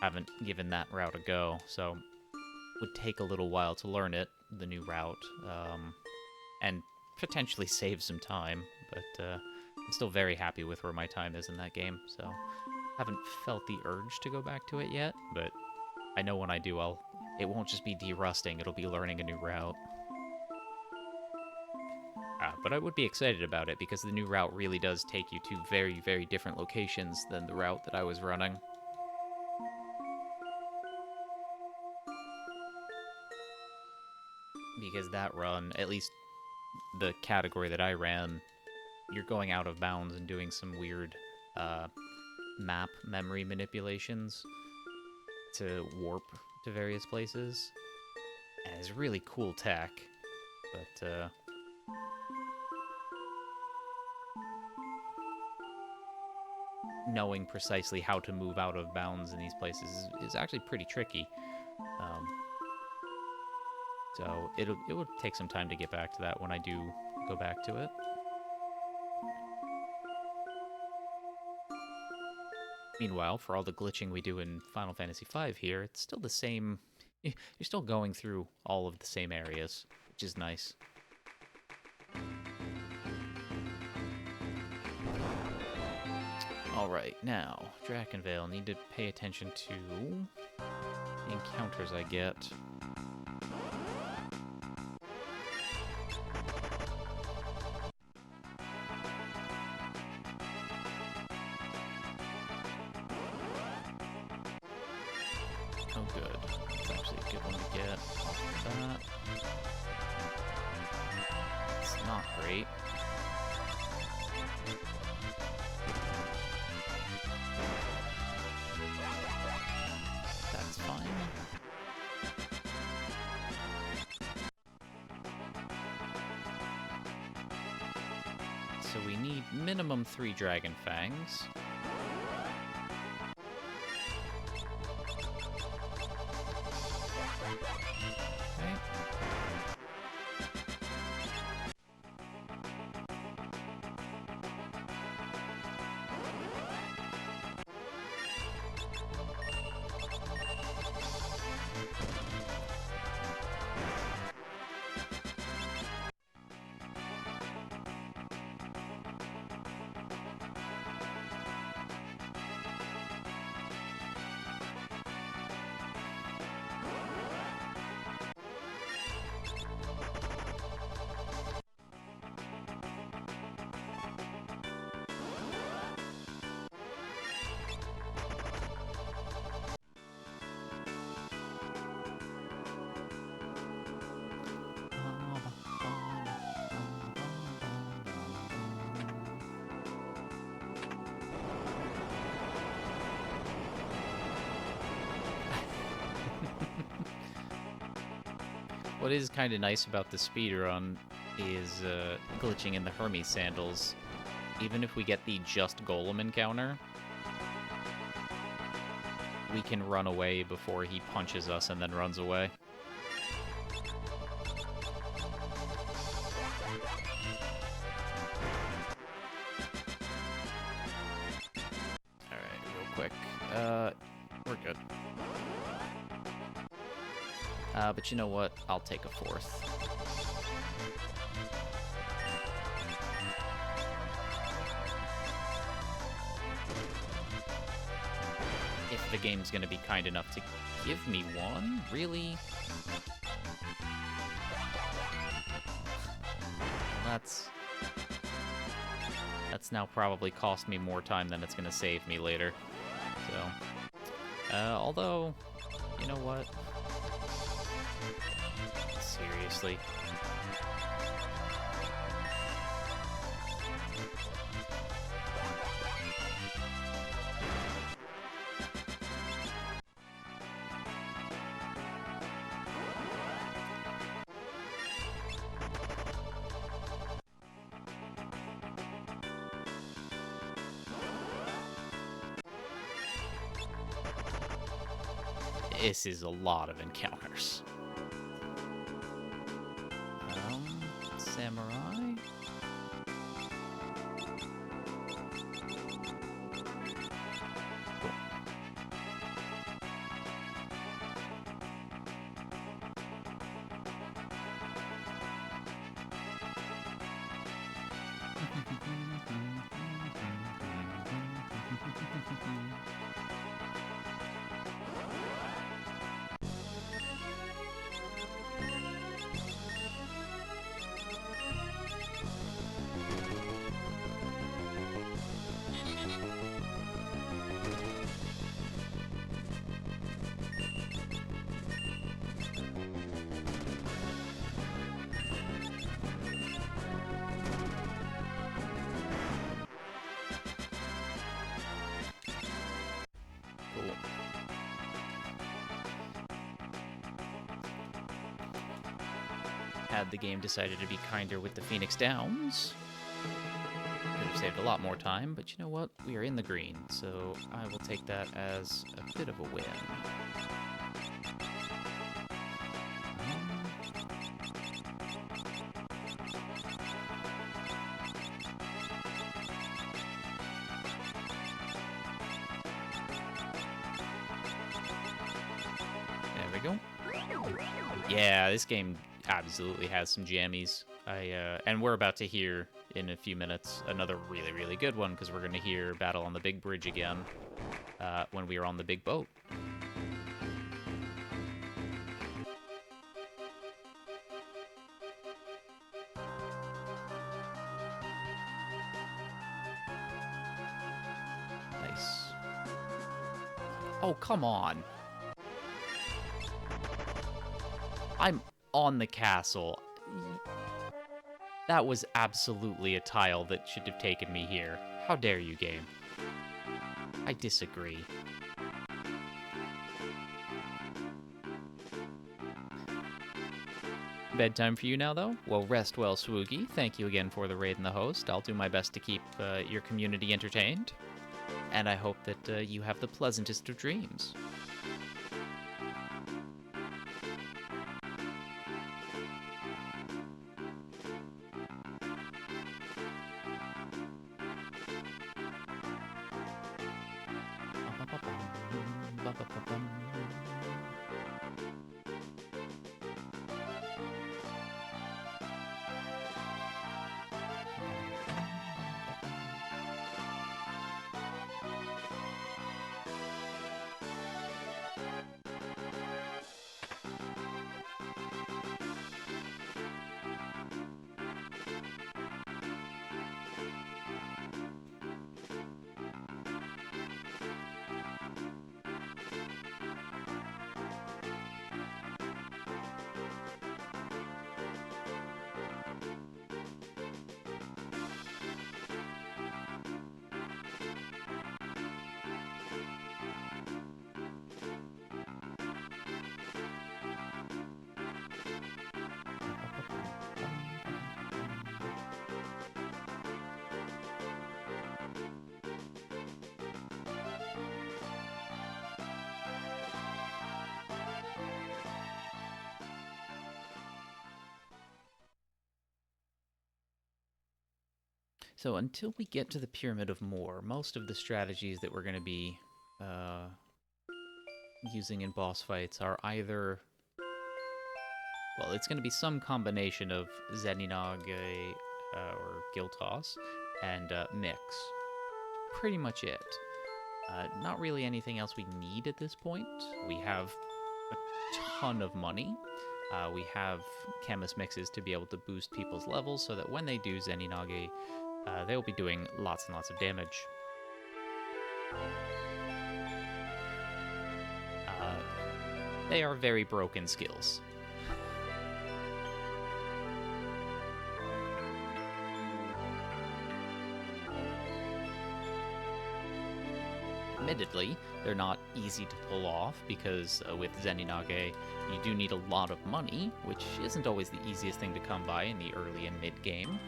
haven't given that route a go. So would take a little while to learn it, the new route, and potentially save some time. But I'm still very happy with where my time is in that game. So haven't felt the urge to go back to it yet, but I know when I do, it won't just be derusting, it'll be learning a new route. But I would be excited about it, because the new route really does take you to very, very different locations than the route that I was running. because that run, at least the category that I ran, you're going out of bounds and doing some weird map memory manipulations to warp to various places. And it's really cool tech, but knowing precisely how to move out of bounds in these places is actually pretty tricky. So it would take some time to get back to that when I do go back to it. Meanwhile, for all the glitching we do in Final Fantasy V here, it's still the same. You're still going through all of the same areas, which is nice. Alright, now, Drakenvale. Need to pay attention to the encounters I get. Oh, good. That's actually a good one to get off the bat. It's not great. That's fine. So we need minimum 3 Dragon Fangs. Okay. What is kind of nice about the speedrun is glitching in the Hermes sandals. Even if we get the just Golem encounter, we can run away before he punches us and then runs away. Alright, real quick. We're good. But you know what? I'll take a 4th. If the game's gonna be kind enough to give me one? Really? That's now probably cost me more time than it's gonna save me later. So, although, you know what? Seriously. This is a lot of encounters. Samurai? Cool. had the game decided to be kinder with the Phoenix Downs. Could have saved a lot more time, but you know what? We are in the green, so I will take that as a bit of a win. There we go. Yeah, this game absolutely has some jammies. And we're about to hear in a few minutes another really, really good one, because we're going to hear Battle on the Big Bridge again when we are on the big boat. Nice. Oh, come on. I'm on the castle. That was absolutely a tile that should have taken me here. How dare you, game? I disagree. Bedtime for you now, though? Well, rest well, Swoogie. Thank you again for the raid and the host. I'll do my best to keep your community entertained. And I hope that you have the pleasantest of dreams. So until we get to the Pyramid of Moor, most of the strategies that we're going to be using in boss fights are either... Well, it's going to be some combination of Zeninage or Giltoss and Mix. Pretty much it. Not really anything else we need at this point. We have a ton of money. We have Chemist Mixes to be able to boost people's levels so that when they do Zeninage, they'll be doing lots and lots of damage. They are very broken skills. Admittedly, they're not easy to pull off because with Zeninage, you do need a lot of money, which isn't always the easiest thing to come by in the early and mid-game.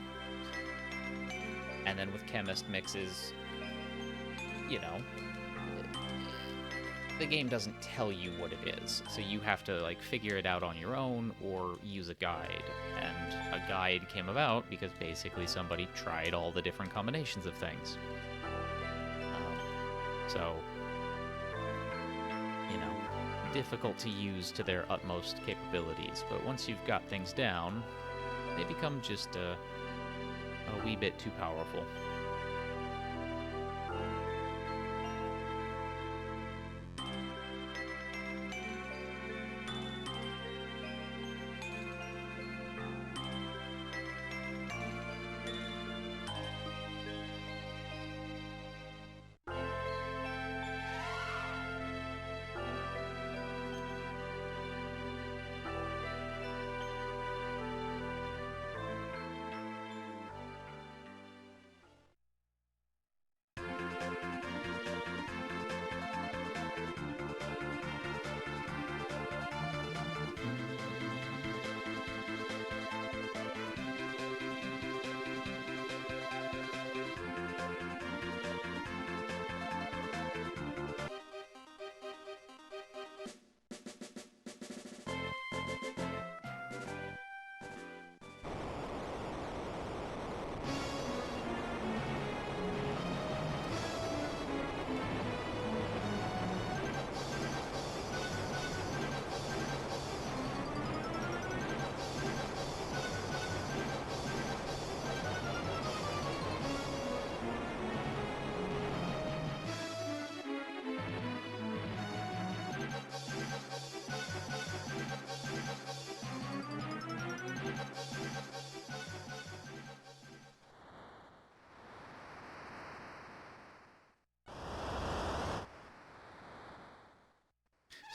And then with Chemist Mixes, you know, the game doesn't tell you what it is, so you have to, like, figure it out on your own or use a guide. And a guide came about because basically somebody tried all the different combinations of things. So, you know, difficult to use to their utmost capabilities, but once you've got things down, they become just a wee bit too powerful.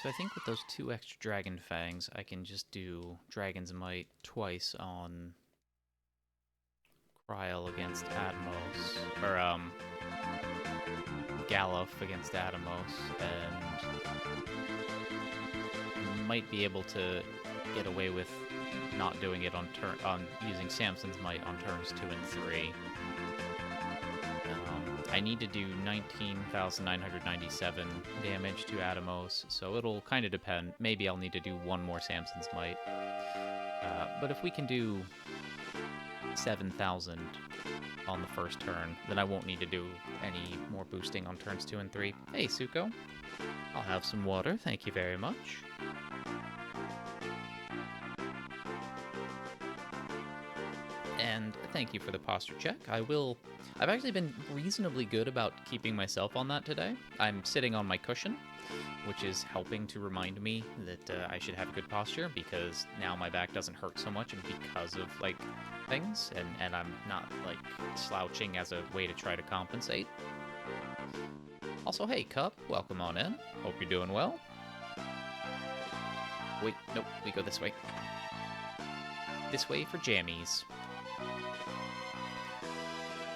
So I think with those 2 extra Dragon Fangs, I can just do Dragon's Might twice on Kryl against Atmos, or Galuf against Atmos, and might be able to get away with not doing it on using Samson's Might on turns 2 and 3. I need to do 19,997 damage to Atmos, so it'll kind of depend. Maybe I'll need to do 1 more Samson's Might. But if we can do 7,000 on the first turn, then I won't need to do any more boosting on turns 2 and 3. Hey, Suko. I'll have some water, thank you very much. And thank you for the posture check. I've actually been reasonably good about keeping myself on that today. I'm sitting on my cushion, which is helping to remind me that I should have good posture, because now my back doesn't hurt so much because of, like, things, and I'm not, like, slouching as a way to try to compensate. Also, hey, Cup, welcome on in. Hope you're doing well. Wait, nope, we go this way. This way for jammies.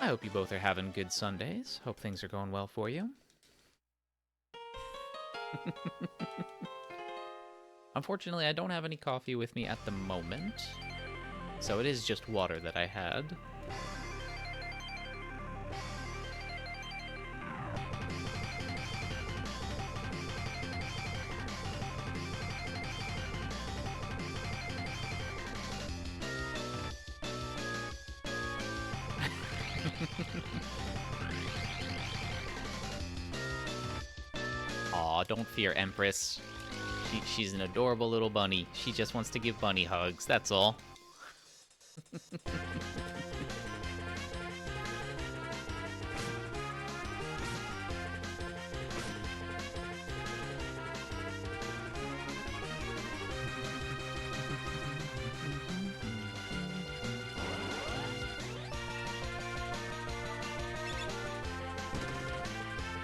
I hope you both are having good Sundays. Hope things are going well for you. Unfortunately, I don't have any coffee with me at the moment, so it is just water that I had. Aw, don't fear, Empress. She's an adorable little bunny. She just wants to give bunny hugs, that's all.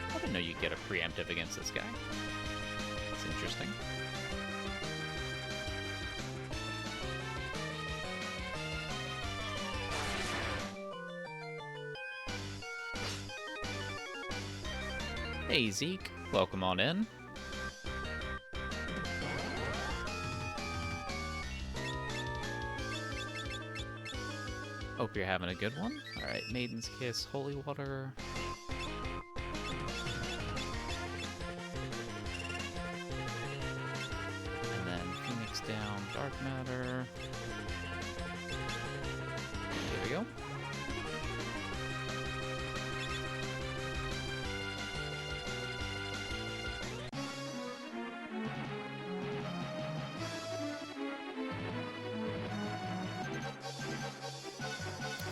I didn't know you'd get a preemptive against this guy. That's interesting. Hey Zeke, welcome on in. Hope you're having a good one. Alright, Maiden's Kiss, Holy Water. And then Phoenix down, Dark Matter. There we go.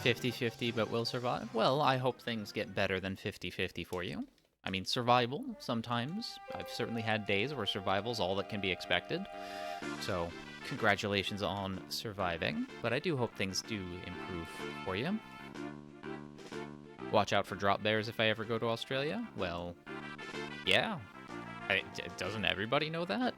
$50-50, but will survive? Well, I hope things get better than 50-50 for you. I mean, survival, sometimes. I've certainly had days where survival's all that can be expected. So, congratulations on surviving. But I do hope things do improve for you. Watch out for drop bears if I ever go to Australia? Well, yeah. Doesn't everybody know that?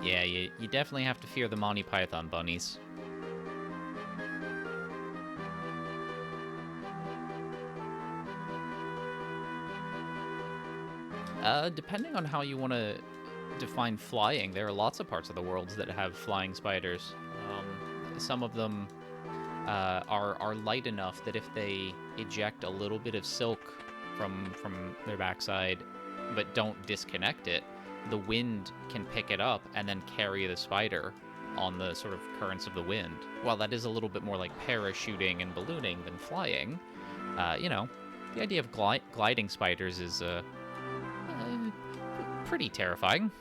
Yeah, you definitely have to fear the Monty Python bunnies. Depending on how you want to define flying, there are lots of parts of the world that have flying spiders. Some of them are light enough that if they eject a little bit of silk from their backside, but don't disconnect it, the wind can pick it up and then carry the spider on the sort of currents of the wind. While that is a little bit more like parachuting and ballooning than flying, you know, the idea of gliding spiders is pretty terrifying.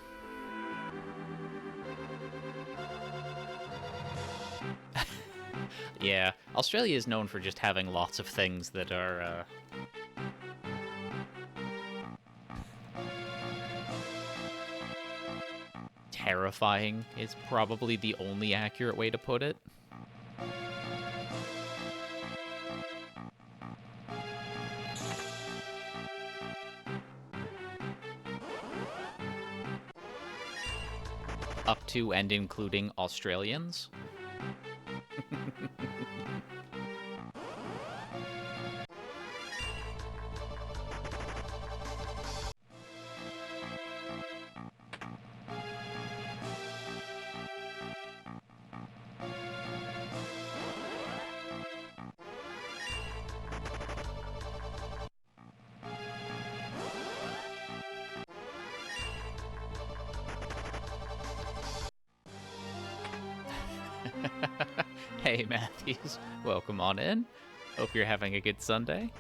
Yeah, Australia is known for just having lots of things that are terrifying is probably the only accurate way to put it. Up to and including Australians. Hey, Matthews. Welcome on in. Hope you're having a good Sunday.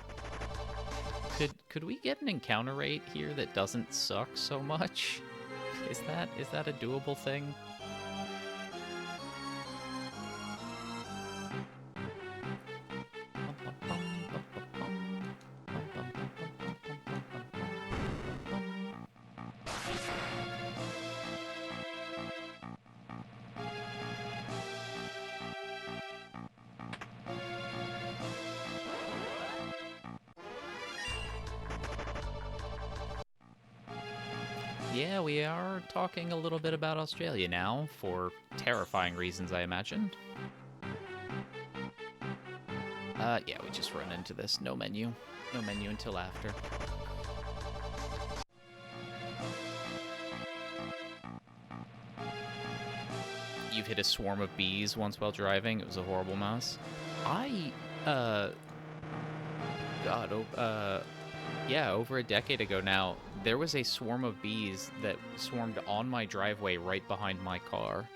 Could we get an encounter rate here that doesn't suck so much? Is that a doable thing? Yeah, we are talking a little bit about Australia now, for terrifying reasons, I imagine. Yeah, we just run into this. No menu. No menu until after. You've hit a swarm of bees once while driving. It was a horrible mess. Yeah, over a decade ago now, there was a swarm of bees that swarmed on my driveway right behind my car.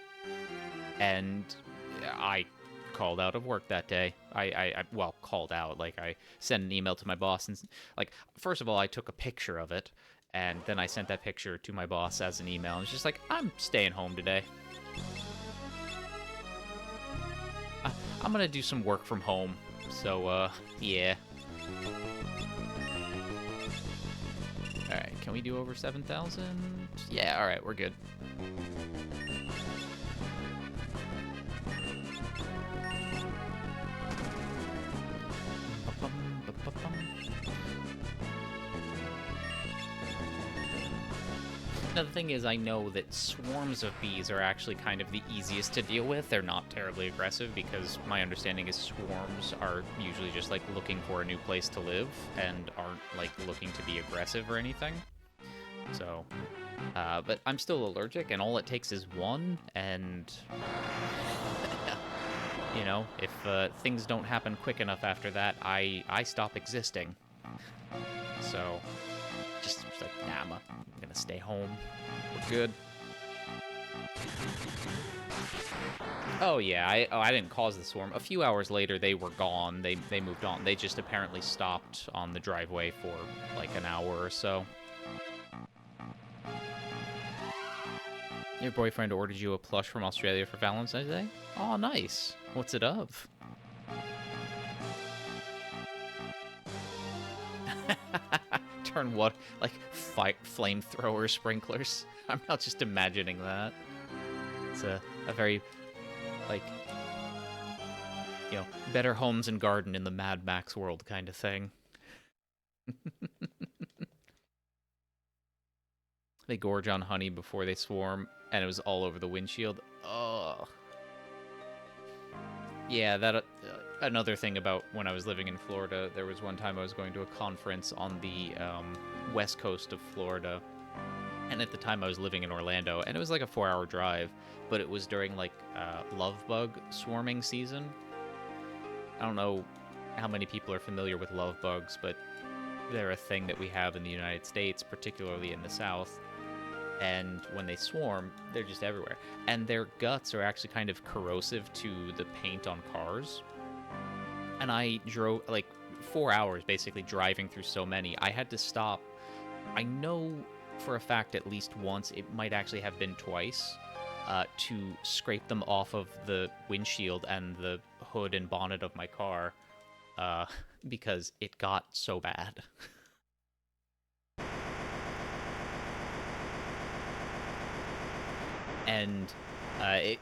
And I called out of work that day. Well, called out. Like, I sent an email to my boss and, like, first of all, I took a picture of it, and then I sent that picture to my boss as an email. And it's just like, I'm staying home today. I'm gonna do some work from home. So, yeah. Alright, can we do over 7,000? Yeah, alright, we're good. Now, the thing is, I know that swarms of bees are actually kind of the easiest to deal with. They're not terribly aggressive, because my understanding is swarms are usually just, like, looking for a new place to live and aren't, like, looking to be aggressive or anything. So, but I'm still allergic, and all it takes is one, and, you know, if things don't happen quick enough after that, I stop existing. So, just like, nah, I'm gonna stay home. We're good. Oh yeah, I didn't cause the swarm. A few hours later, they were gone. They moved on. They just apparently stopped on the driveway for like an hour or so. Your boyfriend ordered you a plush from Australia for Valentine's Day? Oh, nice. What's it of? Turn what? Like, flamethrower sprinklers? I'm not just imagining that. It's a very, like, you know, better homes and garden in the Mad Max world kind of thing. They gorge on honey before they swarm, and it was all over the windshield. Oh. Yeah, that another thing about when I was living in Florida, there was one time I was going to a conference on the west coast of Florida, and at the time I was living in Orlando, and it was like a 4-hour drive, but it was during like love bug swarming season. I don't know how many people are familiar with love bugs, but they're a thing that we have in the United States, particularly in the South. And when they swarm, they're just everywhere. And their guts are actually kind of corrosive to the paint on cars. And I drove, like, 4 hours basically driving through so many. I had to stop. I know for a fact at least once, it might actually have been twice, to scrape them off of the windshield and the hood and bonnet of my car, because it got so bad. And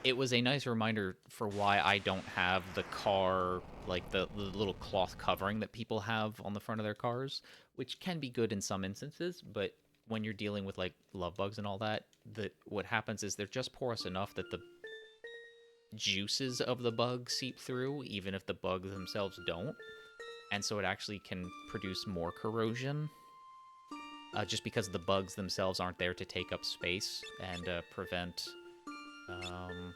it was a nice reminder for why I don't have the car, like the little cloth covering that people have on the front of their cars, which can be good in some instances, but when you're dealing with like love bugs and all that, what happens is they're just porous enough that the juices of the bug seep through, even if the bugs themselves don't, and so it actually can produce more corrosion. Just because the bugs themselves aren't there to take up space and prevent um,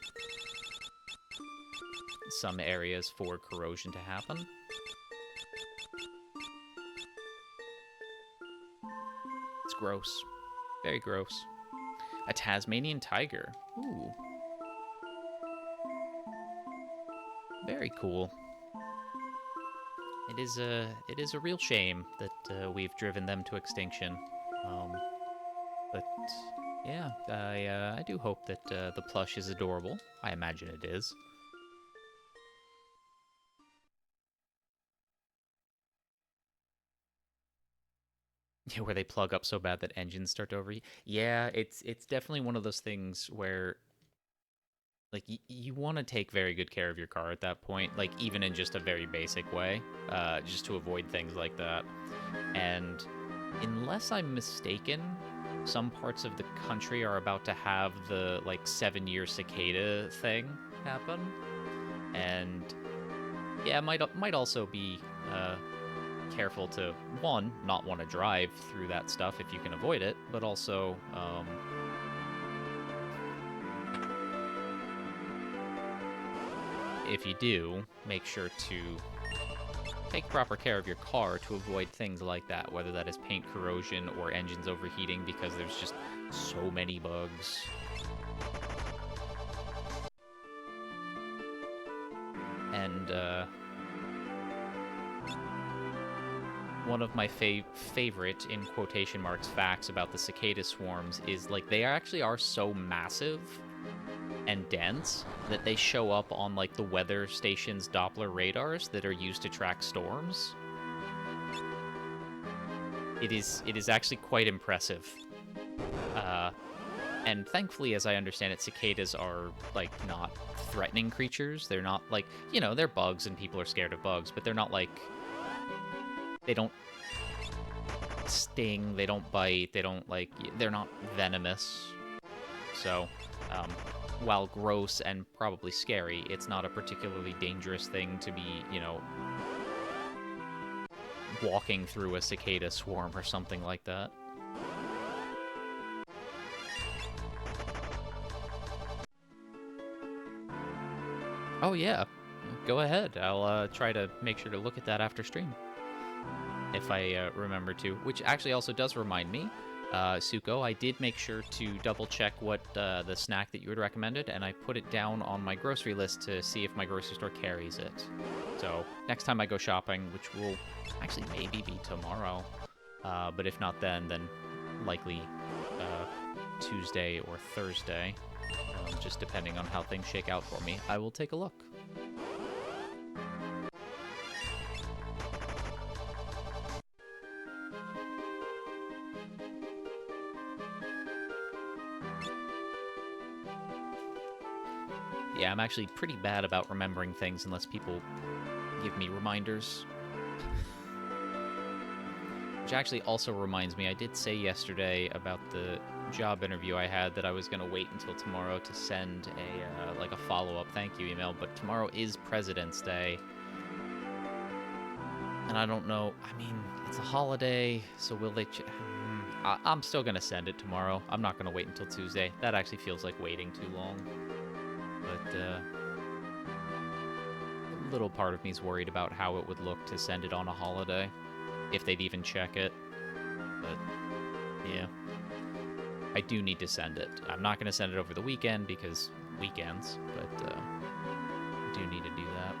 some areas for corrosion to happen. It's gross. Very gross. A Tasmanian tiger. Ooh. Very cool. It is a real shame that we've driven them to extinction. But yeah, I do hope that the plush is adorable. I imagine it is. Yeah, where they plug up so bad that engines start to overheat. Yeah, it's definitely one of those things where like you want to take very good care of your car at that point, like even in just a very basic way, just to avoid things like that. And unless I'm mistaken, some parts of the country are about to have the like 7-year cicada thing happen, and yeah, might also be careful to one not want to drive through that stuff if you can avoid it, but also if you do, make sure to take proper care of your car to avoid things like that, whether that is paint corrosion or engines overheating, because there's just so many bugs. And one of my favorite, in quotation marks, facts about the cicada swarms is like they actually are so massive and dense that they show up on like the weather station's Doppler radars that are used to track storms. It is actually quite impressive. And thankfully, as I understand it, cicadas are like not threatening creatures. They're not like, they're bugs and people are scared of bugs, but they're not like, they don't sting, they don't bite, they don't like, they're not venomous. So, while gross and probably scary, it's not a particularly dangerous thing to be, walking through a cicada swarm or something like that. Oh yeah, go ahead. I'll try to make sure to look at that after stream, if I remember to. Which actually also does remind me, Suko, I did make sure to double check what the snack that you had recommended, and I put it down on my grocery list to see if my grocery store carries it. So next time I go shopping, which will actually maybe be tomorrow, but if not then likely Tuesday or Thursday, just depending on how things shake out for me, I will take a look. Yeah, I'm actually pretty bad about remembering things unless people give me reminders. Which actually also reminds me, I did say yesterday about the job interview I had that I was going to wait until tomorrow to send a like a follow-up thank you email, but tomorrow is President's Day. And I don't know, I mean, it's a holiday, so will they... I'm still going to send it tomorrow. I'm not going to wait until Tuesday. That actually feels like waiting too long. But a little part of me is worried about how it would look to send it on a holiday, if they'd even check it. But yeah, I do need to send it. I'm not going to send it over the weekend because weekends, but I do need to do that.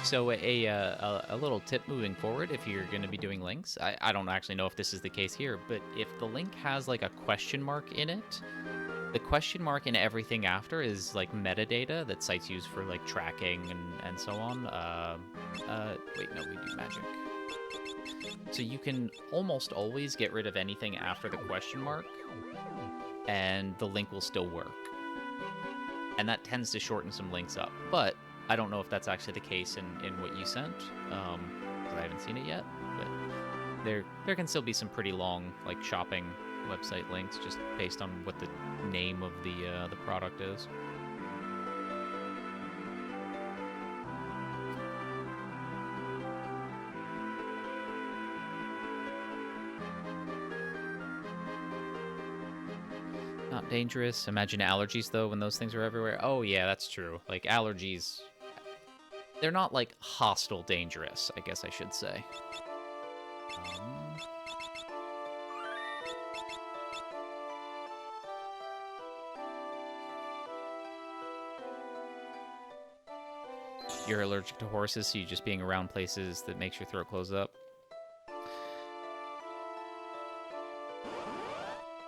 So a little tip moving forward, if you're going to be doing links, I don't actually know if this is the case here, but if the link has like a question mark in it, the question mark in everything after is like metadata that sites use for like tracking and so on. Wait, no, we do magic. So you can almost always get rid of anything after the question mark, and the link will still work. And that tends to shorten some links up, but I don't know if that's actually the case in what you sent, because I haven't seen it yet. But there can still be some pretty long like shopping website links just based on what the name of the product is. Not dangerous. Imagine allergies, though, when those things are everywhere. Oh, yeah, that's true. Like, allergies, they're not, like, hostile dangerous, I guess I should say. You're allergic to horses, so you just being around places that makes your throat close up.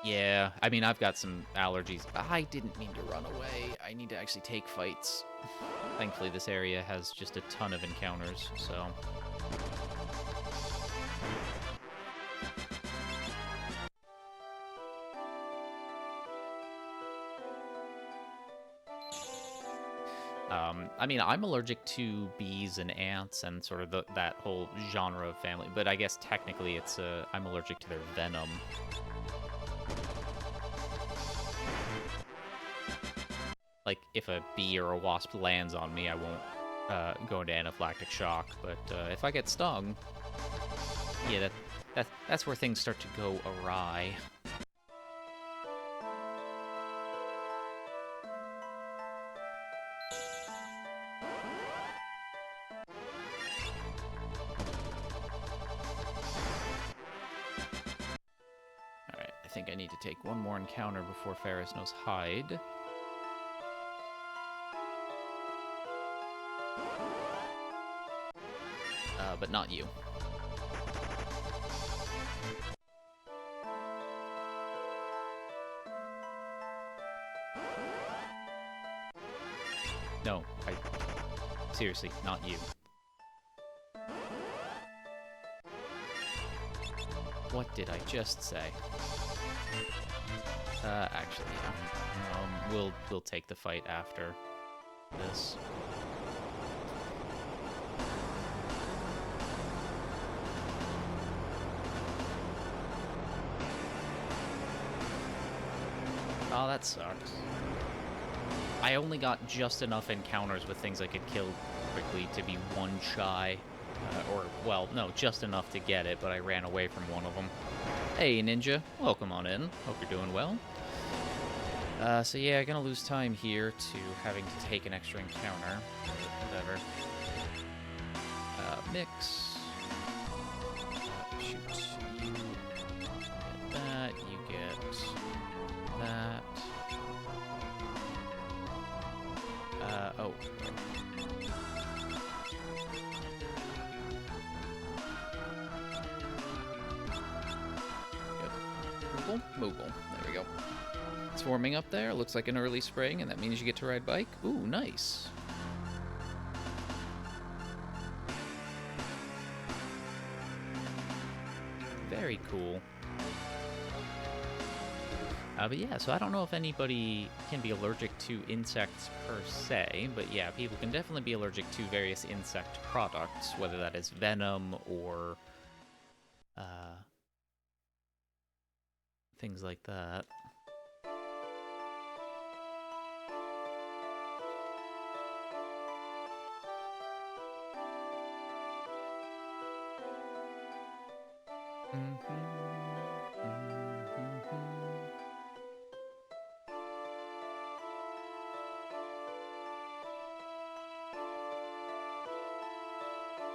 Yeah, I mean, I've got some allergies. I didn't mean to run away. I need to actually take fights. Thankfully, this area has just a ton of encounters, so... I mean, I'm allergic to bees and ants and sort of that whole genre of family, but I guess technically it's I'm allergic to their venom. Like, if a bee or a wasp lands on me, I won't go into anaphylactic shock, but if I get stung, yeah, that's where things start to go awry. Alright, I think I need to take one more encounter before Ferris knows hide. But not you. No, seriously, not you. What did I just say? Actually, yeah. We'll take the fight after this. Oh, that sucks. I only got just enough encounters with things I could kill quickly to be one shy. Or, well, no, just enough to get it, but I ran away from one of them. Hey, Ninja. Welcome on in. Hope you're doing well. So yeah, gonna lose time here to having to take an extra encounter. Whatever. Mix. Shoot. You get that. You get that. Oh. Good. Moogle. There we go. It's warming up there. Looks like an early spring, and that means you get to ride bike. Ooh, nice. Very cool. But yeah, so I don't know if anybody can be allergic to insects per se, but yeah, people can definitely be allergic to various insect products, whether that is venom or things like that.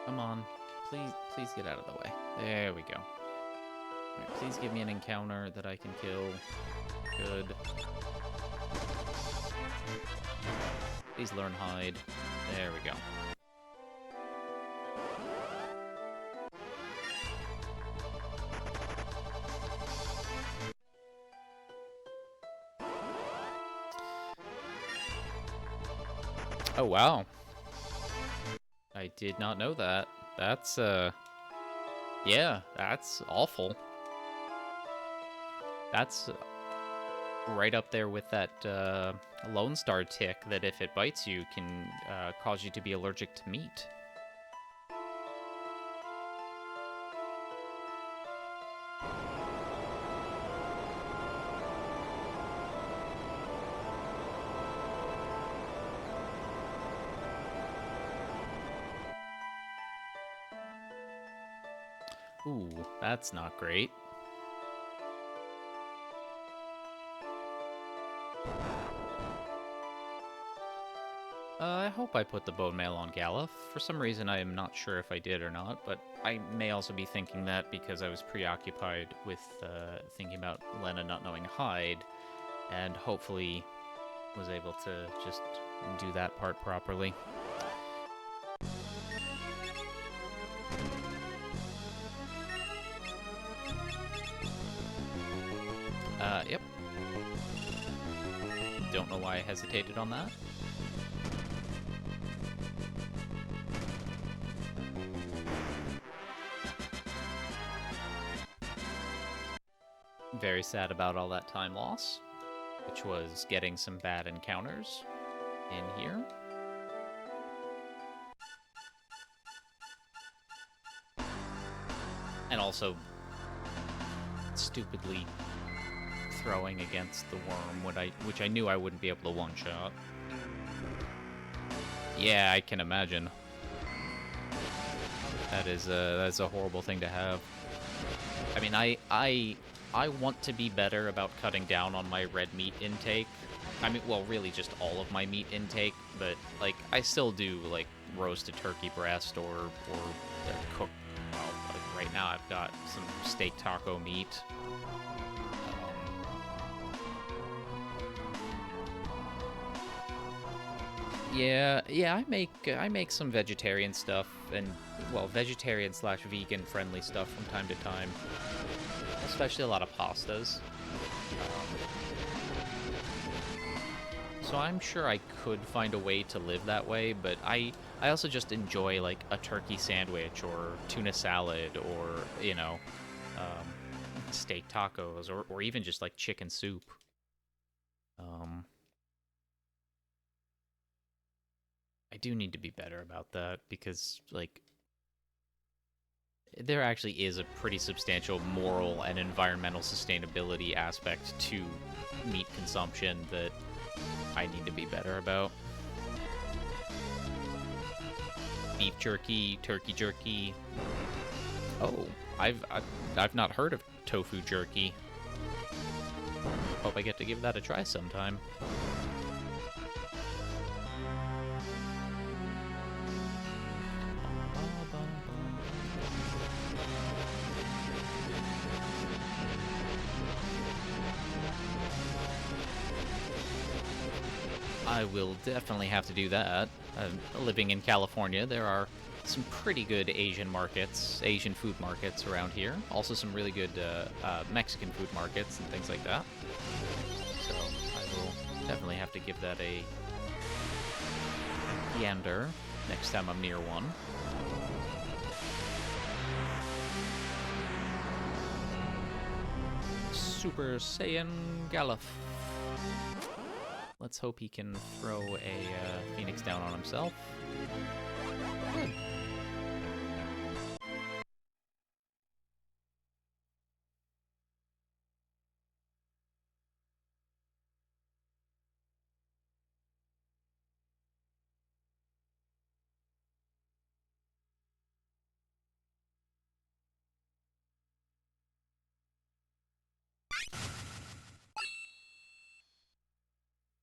Come on. Please get out of the way. There we go. Alright, please give me an encounter that I can kill. Good. Please learn hide. There we go. Oh, wow. I did not know that. That's, yeah, that's awful. That's right up there with that, Lone Star tick that if it bites you can, cause you to be allergic to meat. Ooh, that's not great. I hope I put the bone mail on Galuf. For some reason, I am not sure if I did or not, but I may also be thinking that because I was preoccupied with thinking about Lena not knowing hide, and hopefully was able to just do that part properly. Yep. Don't know why I hesitated on that. Very sad about all that time loss, which was getting some bad encounters in here. And also stupidly throwing against the worm, which I knew I wouldn't be able to one-shot. Yeah, I can imagine. That's a horrible thing to have. I mean, I want to be better about cutting down on my red meat intake. I mean, well, really just all of my meat intake, but like I still do like roasted turkey breast or cooked. Well, like right now I've got some steak taco meat. Yeah, I make some vegetarian stuff and well, vegetarian slash vegan friendly stuff from time to time. Especially a lot of pastas. So I'm sure I could find a way to live that way, but I also just enjoy like a turkey sandwich or tuna salad or, you know, steak tacos or even just like chicken soup. I do need to be better about that because like there actually is a pretty substantial moral and environmental sustainability aspect to meat consumption that I need to be better about. Beef jerky, turkey jerky. Oh, I've not heard of tofu jerky. Hope I get to give that a try sometime. I will definitely have to do that. Living in California, there are some pretty good Asian markets, Asian food markets around here. Also some really good Mexican food markets and things like that. So I will definitely have to give that a gander next time I'm near one. Super Saiyan Galuf. Let's hope he can throw a Phoenix down on himself. Good.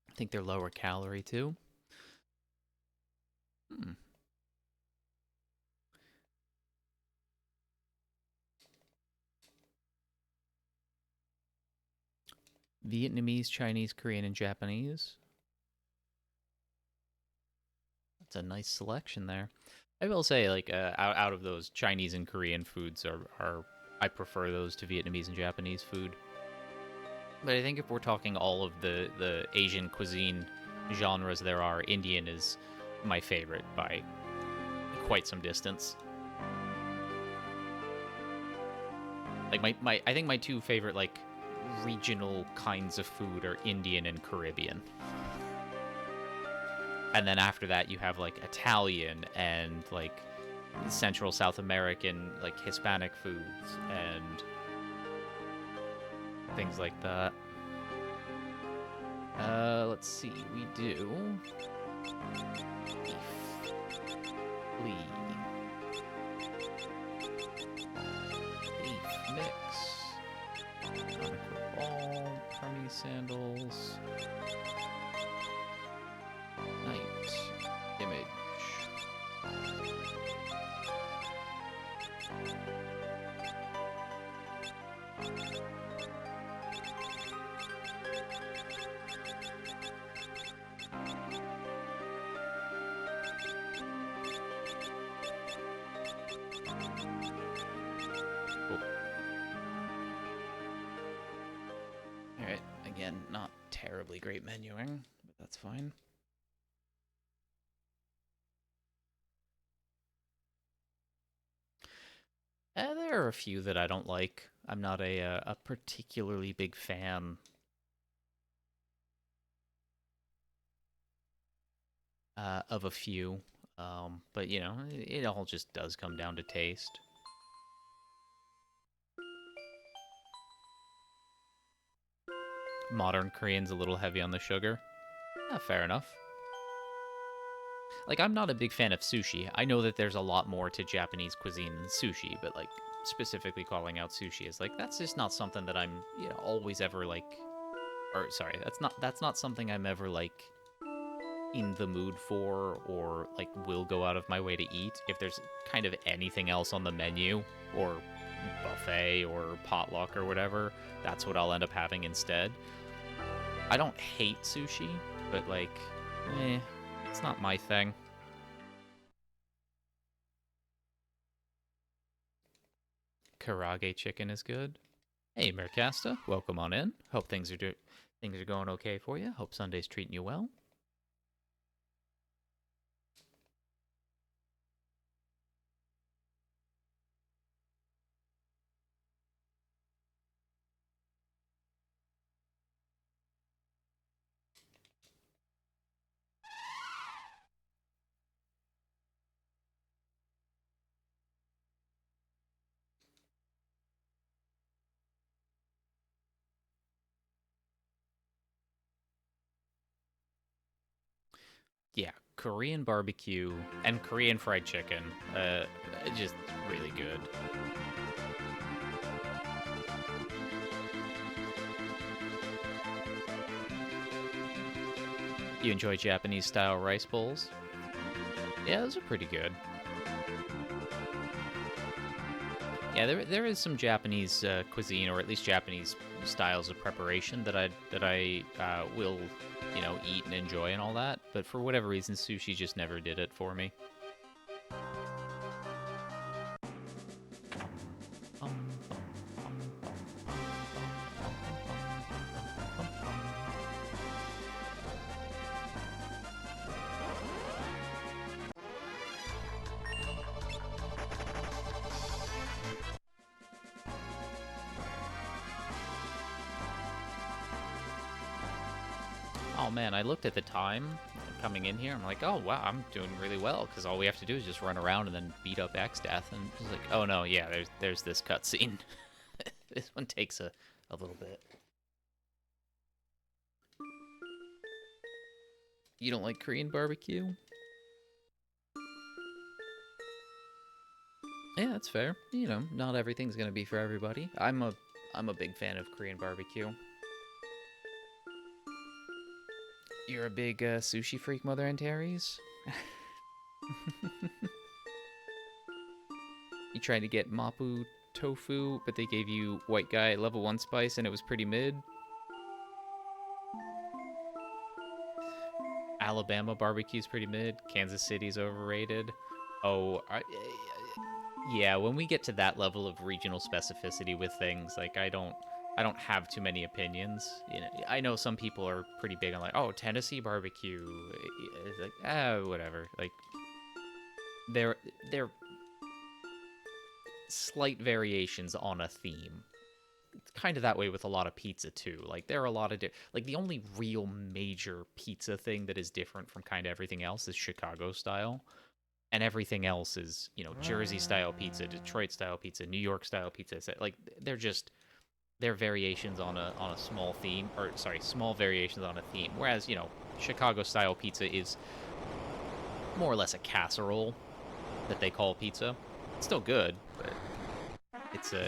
I think they're lower calorie too. Vietnamese, Chinese, Korean, and Japanese. It's a nice selection there. I will say, like, out of those, Chinese and Korean foods are I prefer those to Vietnamese and Japanese food. But I think if we're talking all of the Asian cuisine genres there are, Indian is my favorite by quite some distance. Like I think my two favorite like regional kinds of food are Indian and Caribbean. And then after that you have like Italian and like Central South American, like Hispanic foods and things like that. Let's see, we do beef, flea, beef mix, conical ball, Hermes sandals, night, image. Alright, again, not terribly great menuing, but that's fine. There are a few that I don't like. I'm not a particularly big fan of a few. But, you know, it all just does come down to taste. Modern Korean's a little heavy on the sugar. Yeah, fair enough. Like, I'm not a big fan of sushi. I know that there's a lot more to Japanese cuisine than sushi, but, like, specifically calling out sushi is, like, that's just not something that I'm, you know, always ever, like... Or, sorry, that's not something I'm ever, like, in the mood for or, like, will go out of my way to eat. If there's kind of anything else on the menu, or buffet, or potluck, or whatever, that's what I'll end up having instead. I don't hate sushi, but, like, it's not my thing. Karage chicken is good. Hey, Mercasta, welcome on in. Hope things are going okay for you. Hope Sunday's treating you well. Yeah, Korean barbecue and Korean fried chicken, just really good. You enjoy Japanese style rice bowls? Yeah, those are pretty good. Yeah, there is some Japanese cuisine, or at least Japanese styles of preparation that I will, you know, eat and enjoy and all that. But for whatever reason, sushi just never did it for me. Oh man, I looked at the time coming in here. I'm like, oh wow, I'm doing really well because all we have to do is just run around and then beat up X-Death. And it's like, oh no, yeah, there's this cutscene. This one takes a little bit. You don't like Korean barbecue? Yeah, that's fair. You know, not everything's gonna be for everybody. I'm a big fan of Korean barbecue. You're a big sushi freak, Mother Antares? You tried to get Mapu tofu, but they gave you white guy level 1 spice and it was pretty mid. Alabama barbecue's pretty mid. Kansas City's overrated. Oh, yeah, when we get to that level of regional specificity with things, like I don't have too many opinions. You know, I know some people are pretty big on like, oh, Tennessee barbecue. It's like, whatever. Like they're slight variations on a theme. It's kind of that way with a lot of pizza too. Like there are a lot of like the only real major pizza thing that is different from kind of everything else is Chicago style, and everything else is, you know, Jersey style pizza, Detroit style pizza, New York style pizza. Like they're variations on a small theme, or sorry, small variations on a theme. Whereas, you know, Chicago style pizza is more or less a casserole that they call pizza. It's still good, but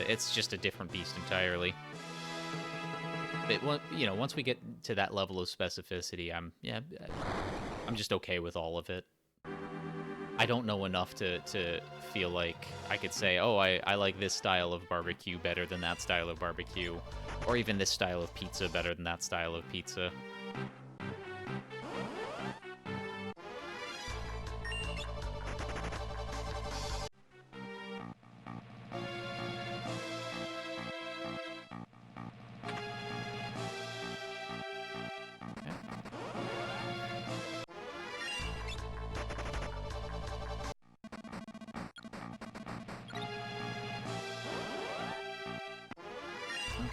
it's just a different beast entirely. But you know, once we get to that level of specificity, I'm just okay with all of it. I don't know enough to feel like I could say, oh, I like this style of barbecue better than that style of barbecue, or even this style of pizza better than that style of pizza.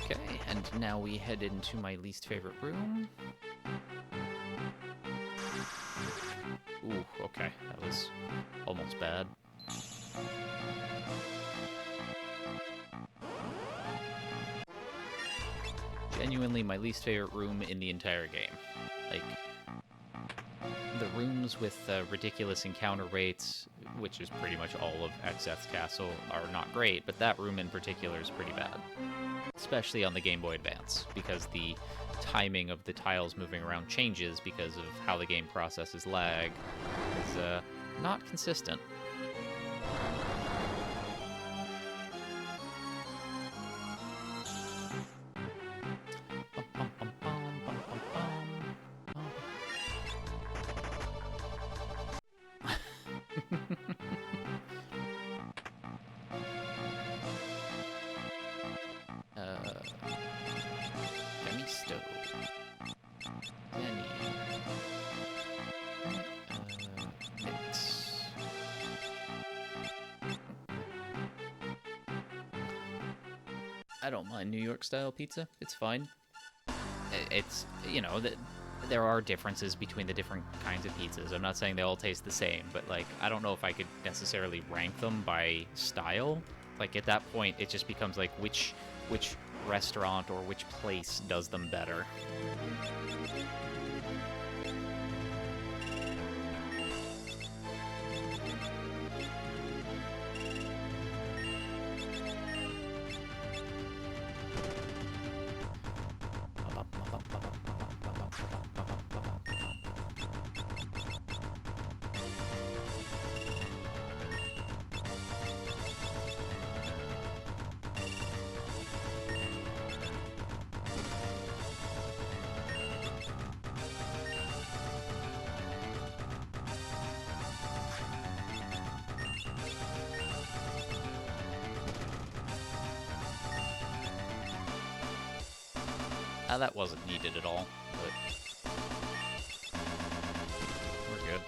Okay, and now we head into my least favorite room. Ooh, okay, that was almost bad. Genuinely my least favorite room in the entire game. Like, the rooms with ridiculous encounter rates, which is pretty much all of XF's castle, are not great, but that room in particular is pretty bad. Especially on the Game Boy Advance, because the timing of the tiles moving around changes because of how the game processes lag is not consistent. Demi stove. Penny. Mix. I don't mind New York style pizza. It's fine. It's, you know, there are differences between the different kinds of pizzas. I'm not saying they all taste the same, but like I don't know if I could necessarily rank them by style. Like at that point, it just becomes like which restaurant or which place does them better. That wasn't needed at all, but we're good.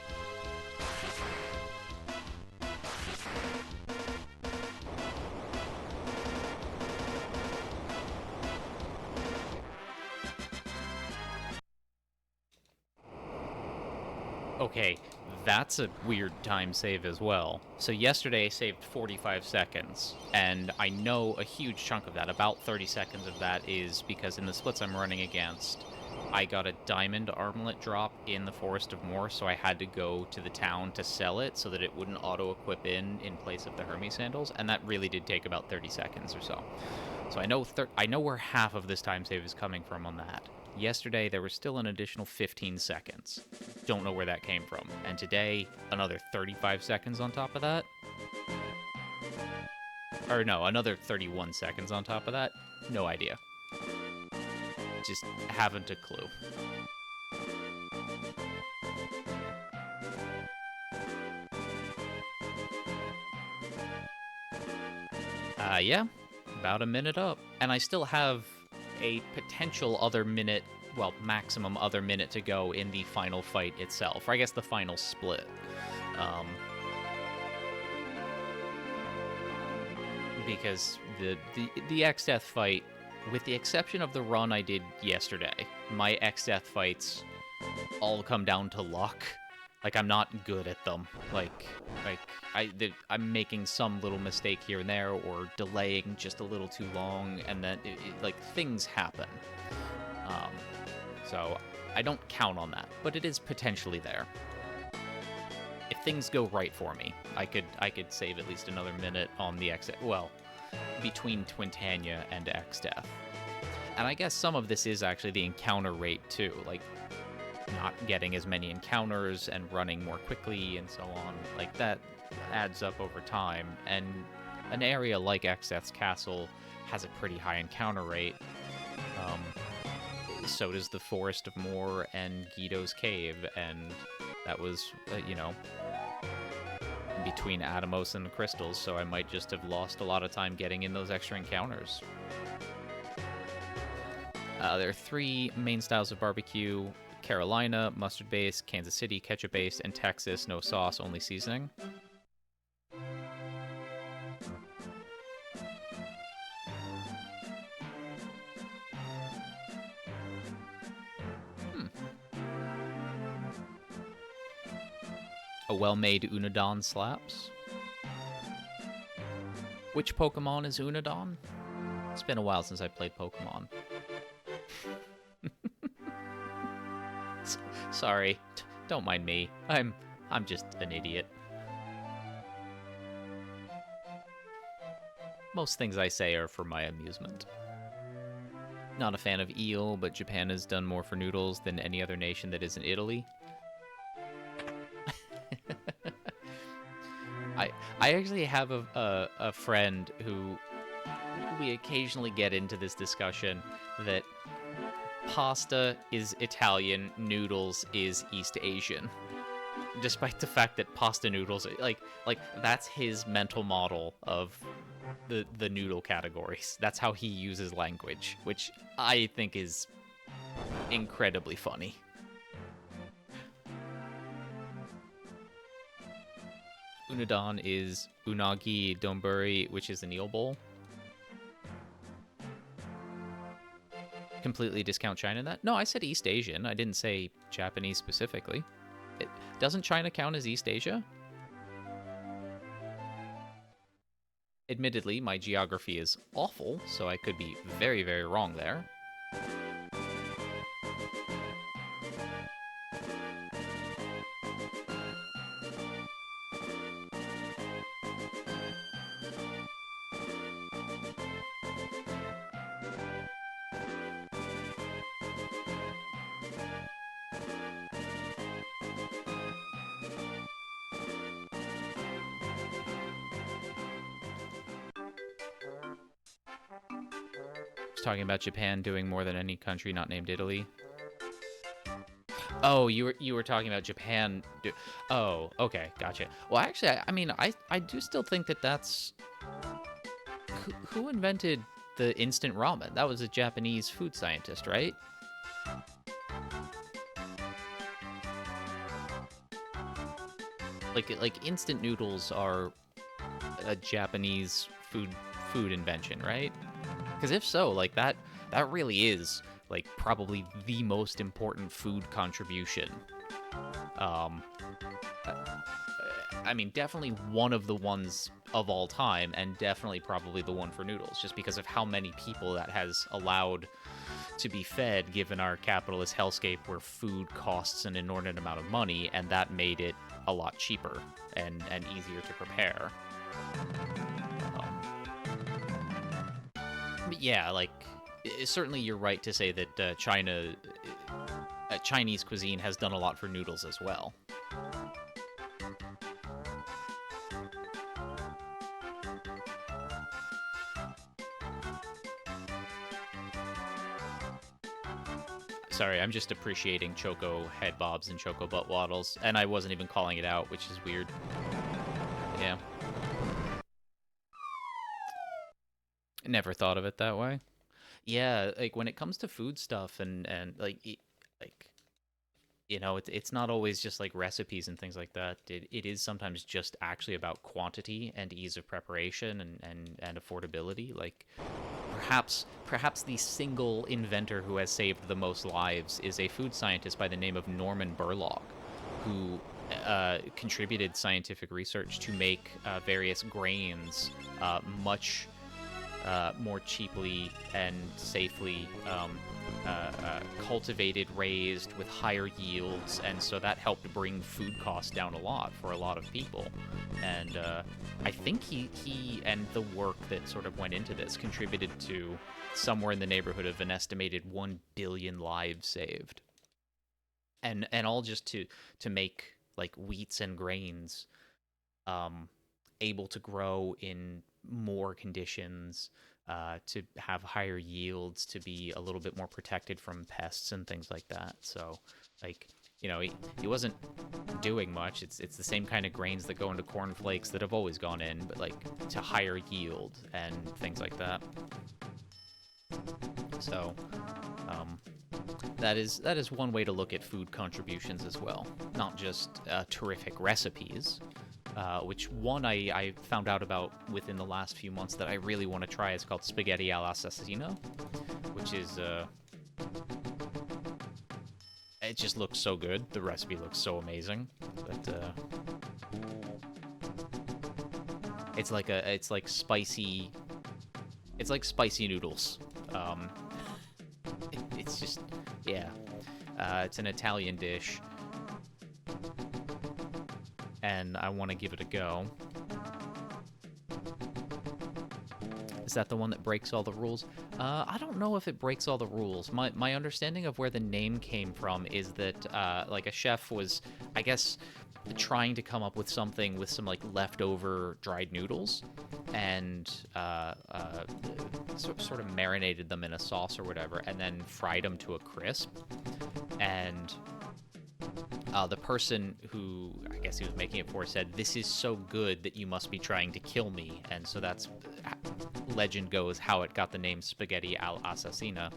Okay, that's a weird time save as well. So yesterday I saved 45 seconds, and I know a huge chunk of that, about 30 seconds of that, is because in the splits I'm running against, I got a diamond armlet drop in the Forest of Moor, so I had to go to the town to sell it so that it wouldn't auto-equip in place of the Hermes sandals, and that really did take about 30 seconds or so. So I know where half of this time save is coming from on that. Yesterday, there was still an additional 15 seconds. Don't know where that came from. And today, another 35 seconds on top of that. Or no, another 31 seconds on top of that. No idea. Just haven't a clue. Yeah, about a minute up. And I still have a potential other minute, well, maximum other minute to go in the final fight itself, or I guess the final split. Um, because the X-Death fight, with the exception of the run I did yesterday, my X-Death fights all come down to luck. Like, I'm not good at them. I'm making some little mistake here and there, or delaying just a little too long, and then like things happen. Um, so I don't count on that, but it is potentially there. If things go right for me, I could save at least another minute on the X. Well, between Twintania and X Death, and I guess some of this is actually the encounter rate too. Like, not getting as many encounters and running more quickly and so on. Like, that adds up over time. And an area like Exeth's Castle has a pretty high encounter rate. So does the Forest of Moor and Guido's Cave, and that was, between Atomos and the crystals, so I might just have lost a lot of time getting in those extra encounters. There are 3 main styles of barbecue: Carolina, mustard base; Kansas City, ketchup base; and Texas, no sauce, only seasoning. A well-made Unadon slaps. Which Pokemon is Unadon? It's been a while since I played Pokemon. Sorry, don't mind me. I'm just an idiot. Most things I say are for my amusement. Not a fan of eel, but Japan has done more for noodles than any other nation that isn't Italy. I actually have a friend who we occasionally get into this discussion that pasta is Italian, noodles is East Asian. Despite the fact that pasta noodles, like that's his mental model of the noodle categories. That's how he uses language, which I think is incredibly funny. Unadon is unagi donburi, which is an eel bowl. Completely discount China in that? No, I said East Asian. I didn't say Japanese specifically. Doesn't China count as East Asia? Admittedly, my geography is awful, so I could be very, very wrong there. Talking about Japan doing more than any country not named Italy. Oh, you were talking about Japan. Oh, okay, gotcha. Well, actually, I mean, I do still think that that's who invented the instant ramen. That was a Japanese food scientist, right? Like instant noodles are a Japanese food invention, right? Because if so, like that really is like probably the most important food contribution. I mean, definitely one of the ones of all time, and definitely probably the one for noodles, just because of how many people that has allowed to be fed, given our capitalist hellscape where food costs an inordinate amount of money, and that made it a lot cheaper and easier to prepare. But yeah, like, certainly you're right to say that Chinese cuisine has done a lot for noodles as well. Sorry, I'm just appreciating Choco head bobs and Choco butt waddles, and I wasn't even calling it out, which is weird. Yeah. Never thought of it that way. Yeah, like when it comes to food stuff and like like it's not always just like recipes and things like that. It is sometimes just actually about quantity and ease of preparation and affordability. Like perhaps the single inventor who has saved the most lives is a food scientist by the name of Norman Burlock, who contributed scientific research to make various grains much more cheaply and safely cultivated, raised with higher yields, and so that helped bring food costs down a lot for a lot of people. And I think he and the work that sort of went into this contributed to somewhere in the neighborhood of an estimated 1 billion lives saved, and all just to make like wheats and grains able to grow in more conditions, to have higher yields, to be a little bit more protected from pests and things like that. So, like, he wasn't doing much. It's the same kind of grains that go into cornflakes that have always gone in, but like to higher yield and things like that. So, that is one way to look at food contributions as well, not just terrific recipes. Which one I found out about within the last few months that I really want to try is called spaghetti all'assassino, which is it just looks so good. The recipe looks so amazing, but it's like spicy. It's like spicy noodles. It's just, yeah. It's an Italian dish, and I want to give it a go. Is that the one that breaks all the rules? I don't know if it breaks all the rules. My understanding of where the name came from is that like a chef was, I guess, trying to come up with something with some like leftover dried noodles, and sort of marinated them in a sauce or whatever, and then fried them to a crisp. And the person who I guess he was making it for said, "This is so good that you must be trying to kill me." And so that's, legend goes, how it got the name spaghetti all'assassina,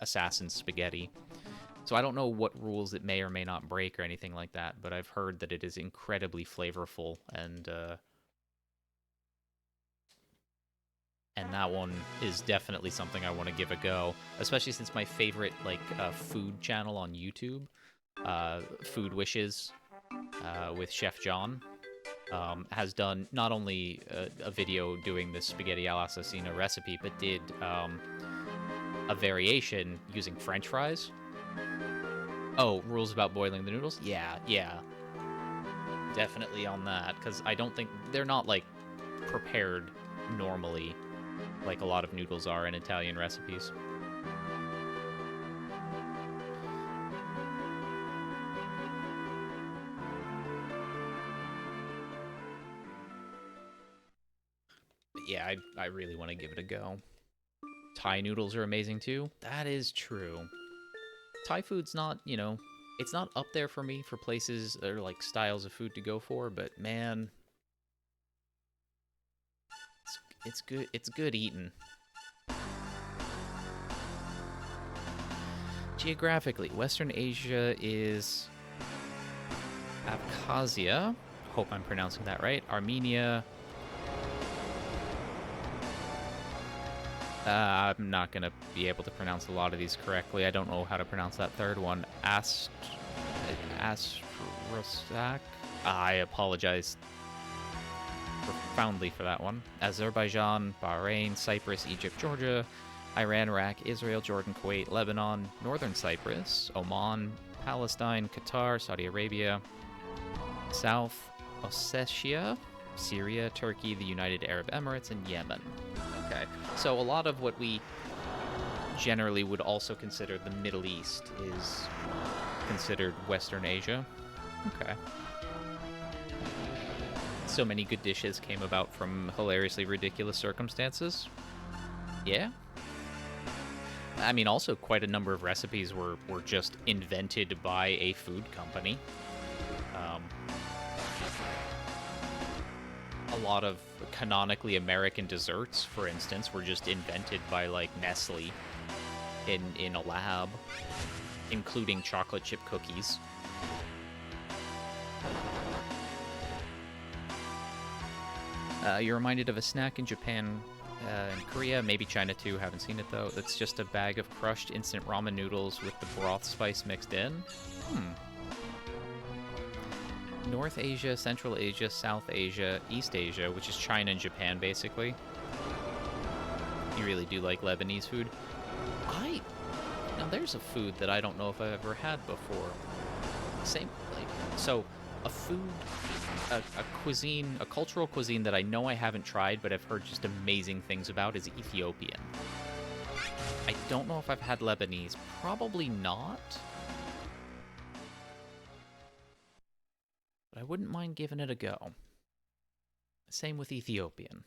assassin spaghetti. So I don't know what rules it may or may not break or anything like that, but I've heard that it is incredibly flavorful, and that one is definitely something I want to give a go, especially since my favorite food channel on YouTube, Food Wishes, with Chef John, has done not only a video doing this spaghetti all'assassino recipe, but did a variation using French fries. Oh, rules about boiling the noodles? Yeah, definitely on that, because I don't think they're not like prepared normally like a lot of noodles are in Italian recipes. But yeah, I really want to give it a go. Thai noodles are amazing too. That is true. Thai food's not, it's not up there for me for places or like styles of food to go for, but man, it's good. It's good eating. Geographically, Western Asia is Abkhazia. Hope I'm pronouncing that right. Armenia. I'm not going to be able to pronounce a lot of these correctly. I don't know how to pronounce that third one. Astrosak. I apologize profoundly for that one. Azerbaijan, Bahrain, Cyprus, Egypt, Georgia, Iran, Iraq, Israel, Jordan, Kuwait, Lebanon, Northern Cyprus, Oman, Palestine, Qatar, Saudi Arabia, South Ossetia, Syria, Turkey, the United Arab Emirates, and Yemen. Okay, so a lot of what we generally would also consider the Middle East is considered Western Asia. Okay. So many good dishes came about from hilariously ridiculous circumstances. Yeah. I mean, also quite a number of recipes were just invented by a food company. a lot of canonically American desserts, for instance, were just invented by, like, Nestle in a lab, including chocolate chip cookies. You're reminded of a snack in Japan and Korea, maybe China too, haven't seen it though. That's just a bag of crushed instant ramen noodles with the broth spice mixed in. North Asia, Central Asia, South Asia, East Asia, which is China and Japan, basically. You really do like Lebanese food. Now there's a food that I don't know if I've ever had before. Same, like, so a food, a cuisine, a cultural cuisine that I know I haven't tried, but I've heard just amazing things about is Ethiopian. I don't know if I've had Lebanese. Probably not. But I wouldn't mind giving it a go. Same with Ethiopian.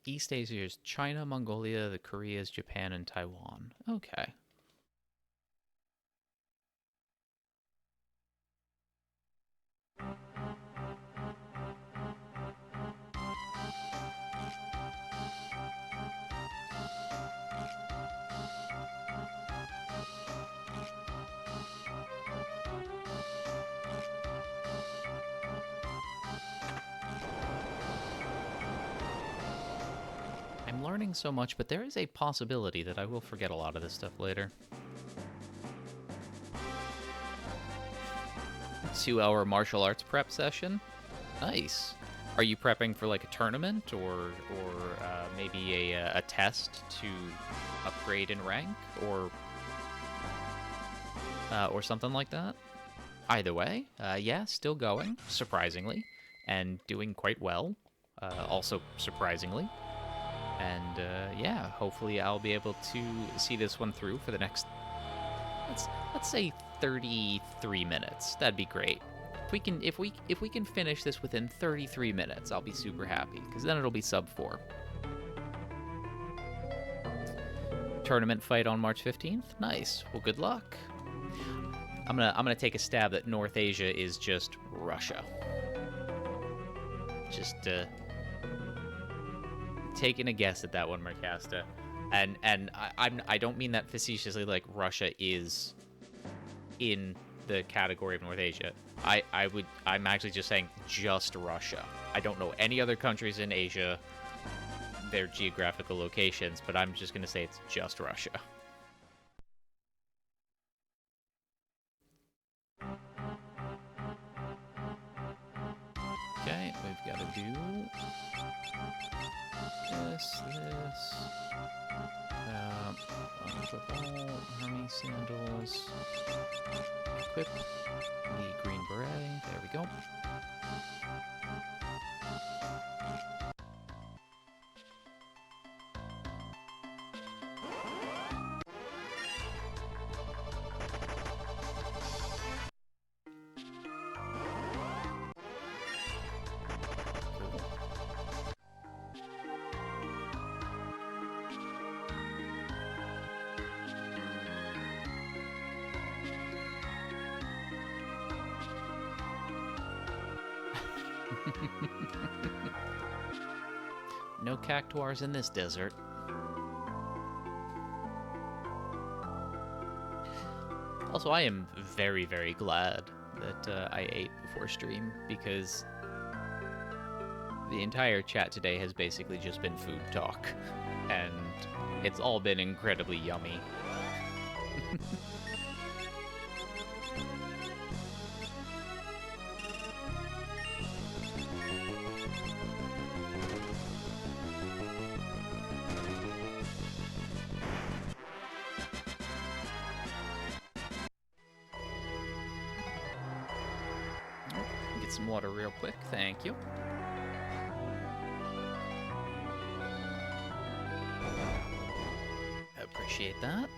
East Asia is China, Mongolia, the Koreas, Japan, and Taiwan. Okay. I'm learning so much, but there is a possibility that I will forget a lot of this stuff later. 2-hour martial arts prep session. Nice. Are you prepping for like a tournament or maybe a test to upgrade in rank or something like that? Either way, yeah, still going, surprisingly, and doing quite well, also surprisingly. And yeah, hopefully I'll be able to see this one through for the next, let's say 33 minutes. That'd be great. If we can finish this within 33 minutes, I'll be super happy, because then it'll be sub 4. Tournament fight on March 15th. Nice. Well, good luck. I'm gonna take a stab that North Asia is just Russia. Just taking a guess at that one, Mercasta. And I don't mean that facetiously, like Russia is in the category of North Asia. I'm actually just saying just Russia. I don't know any other countries in Asia, their geographical locations, but I'm just gonna say it's just Russia. Okay, we've got to do this. Equip all Hermes sandals. Equip the green beret. There we go. No cactuars in this desert. Also, I am very, very glad that I ate before stream, because the entire chat today has basically just been food talk, and it's all been incredibly yummy. Get some water real quick, thank you. Appreciate that.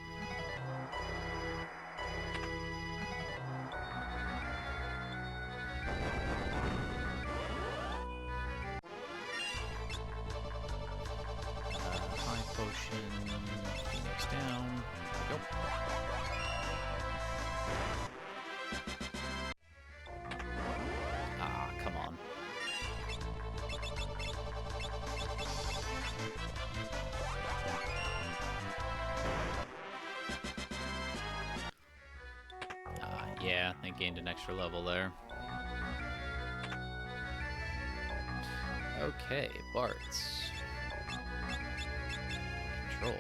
Yeah, they gained an extra level there. Okay, Bart's. Control.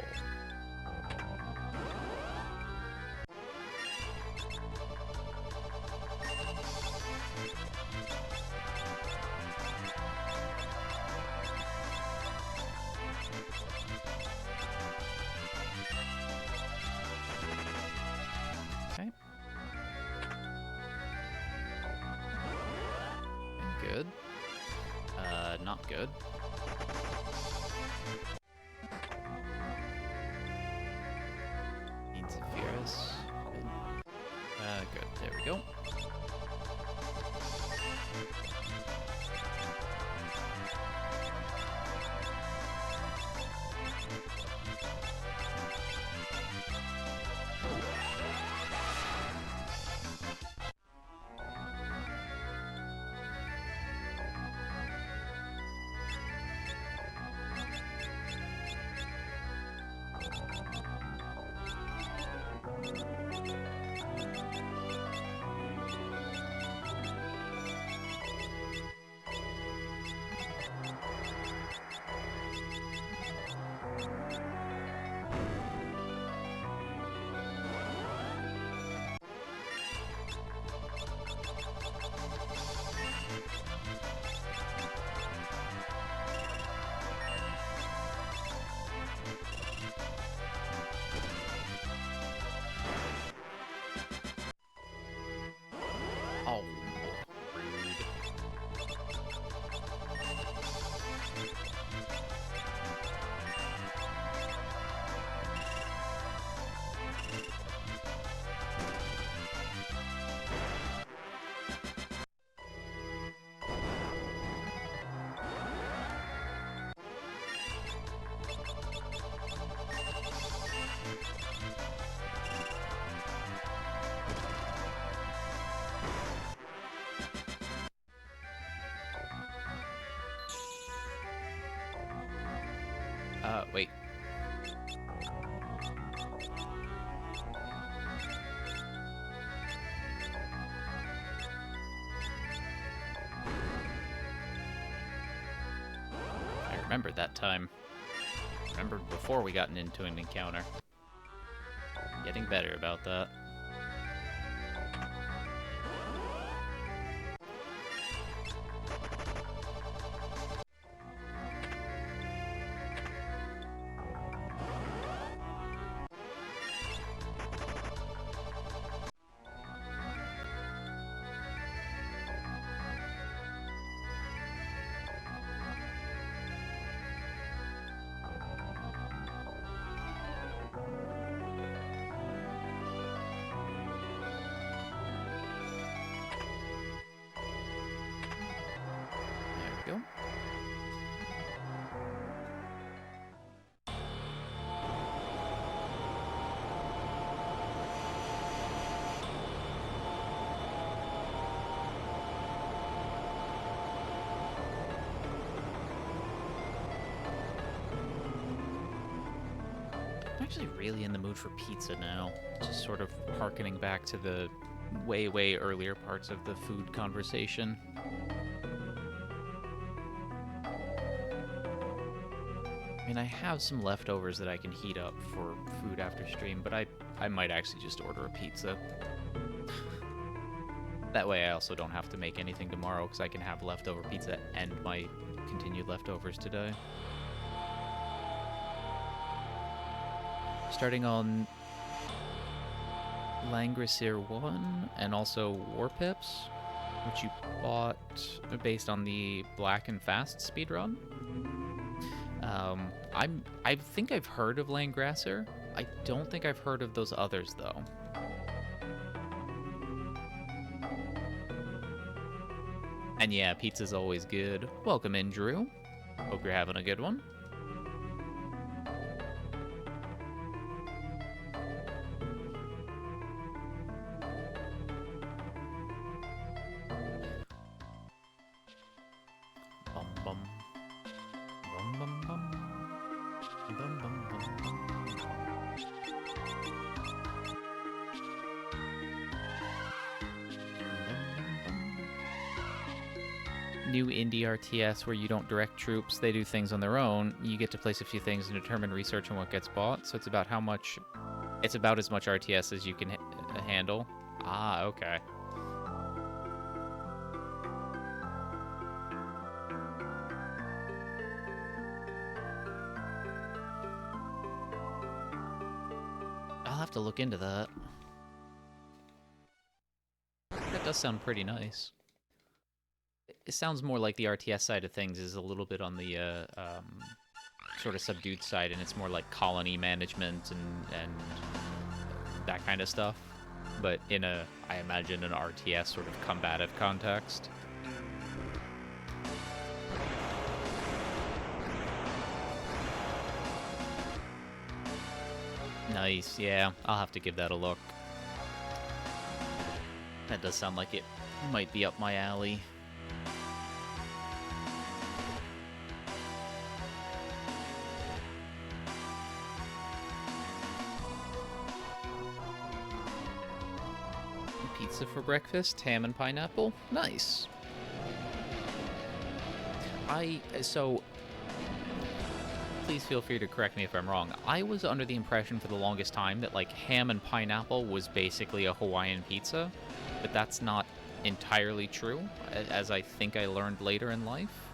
Okay. Good. Not good. Needs a Fierce. Good. Good. There we go. Oh, rude. Wait. I remembered that time. Remembered before we got into an encounter. Getting better about that. There we go. I'm actually really in the mood for pizza now. Just sort of harkening back to the way, way earlier parts of the food conversation. I mean, I have some leftovers that I can heat up for food after stream, but I might actually just order a pizza. That way I also don't have to make anything tomorrow, because I can have leftover pizza and my continued leftovers today. Starting on Langrisser 1 and also War Pips, which you bought based on the Black and Fast speedrun. I think I've heard of Langrisser. I don't think I've heard of those others though. And yeah, pizza's always good. Welcome in, Drew. Hope you're having a good one. Bum bum. Bum bum bum. Bum bum bum bum. new indie RTS where you don't direct troops, they do things on their own. You get to place a few things and determine research on what gets bought. So it's about how much, it's about as much RTS as you can handle. Ah, okay. I'll have to look into that. That does sound pretty nice. It sounds more like the RTS side of things is a little bit on the sort of subdued side, and it's more like colony management and that kind of stuff. But in a, I imagine, an RTS sort of combative context. Nice, yeah. I'll have to give that a look. That does sound like it might be up my alley. Pizza for breakfast, ham and pineapple. Nice. So please feel free to correct me if I'm wrong. I was under the impression for the longest time that, like, ham and pineapple was basically a Hawaiian pizza, but that's not entirely true, as I think I learned later in life.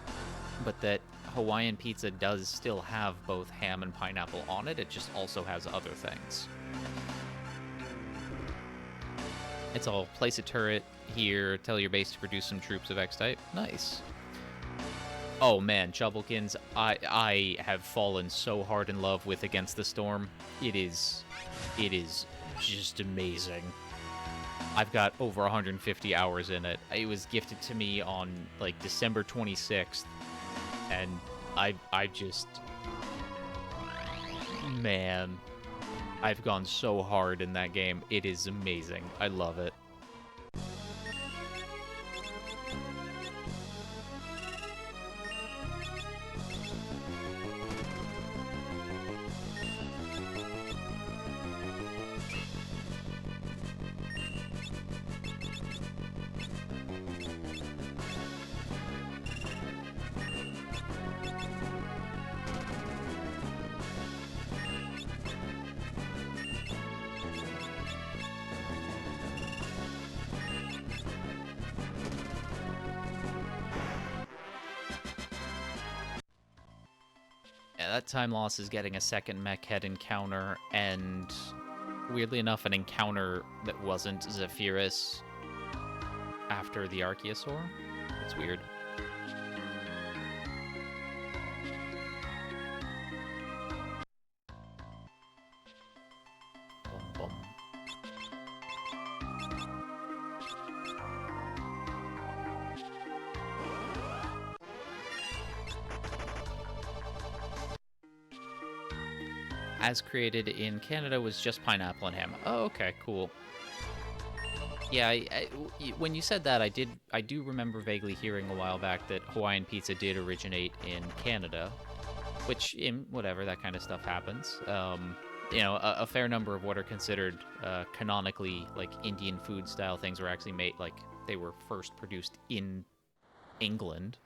But that Hawaiian pizza does still have both ham and pineapple on it, it just also has other things. It's all place a turret here, tell your base to produce some troops of X type. Nice. Oh man, Chubbelkins, I have fallen so hard in love with Against the Storm. It is just amazing. I've got over 150 hours in it. It was gifted to me on, like, December 26th, and I just... Man, I've gone so hard in that game. It is amazing. I love it. That time loss is getting a second mech head encounter, and weirdly enough, an encounter that wasn't Zephyrus after the Archaeosaur. It's weird. Bum, bum. As created in Canada was just pineapple and ham. Oh, okay, cool. Yeah, when you said that, I do remember vaguely hearing a while back that Hawaiian pizza did originate in Canada, which, in whatever, that kind of stuff happens. You know, a fair number of what are considered canonically, like, Indian food style things were actually made, like, they were first produced in England.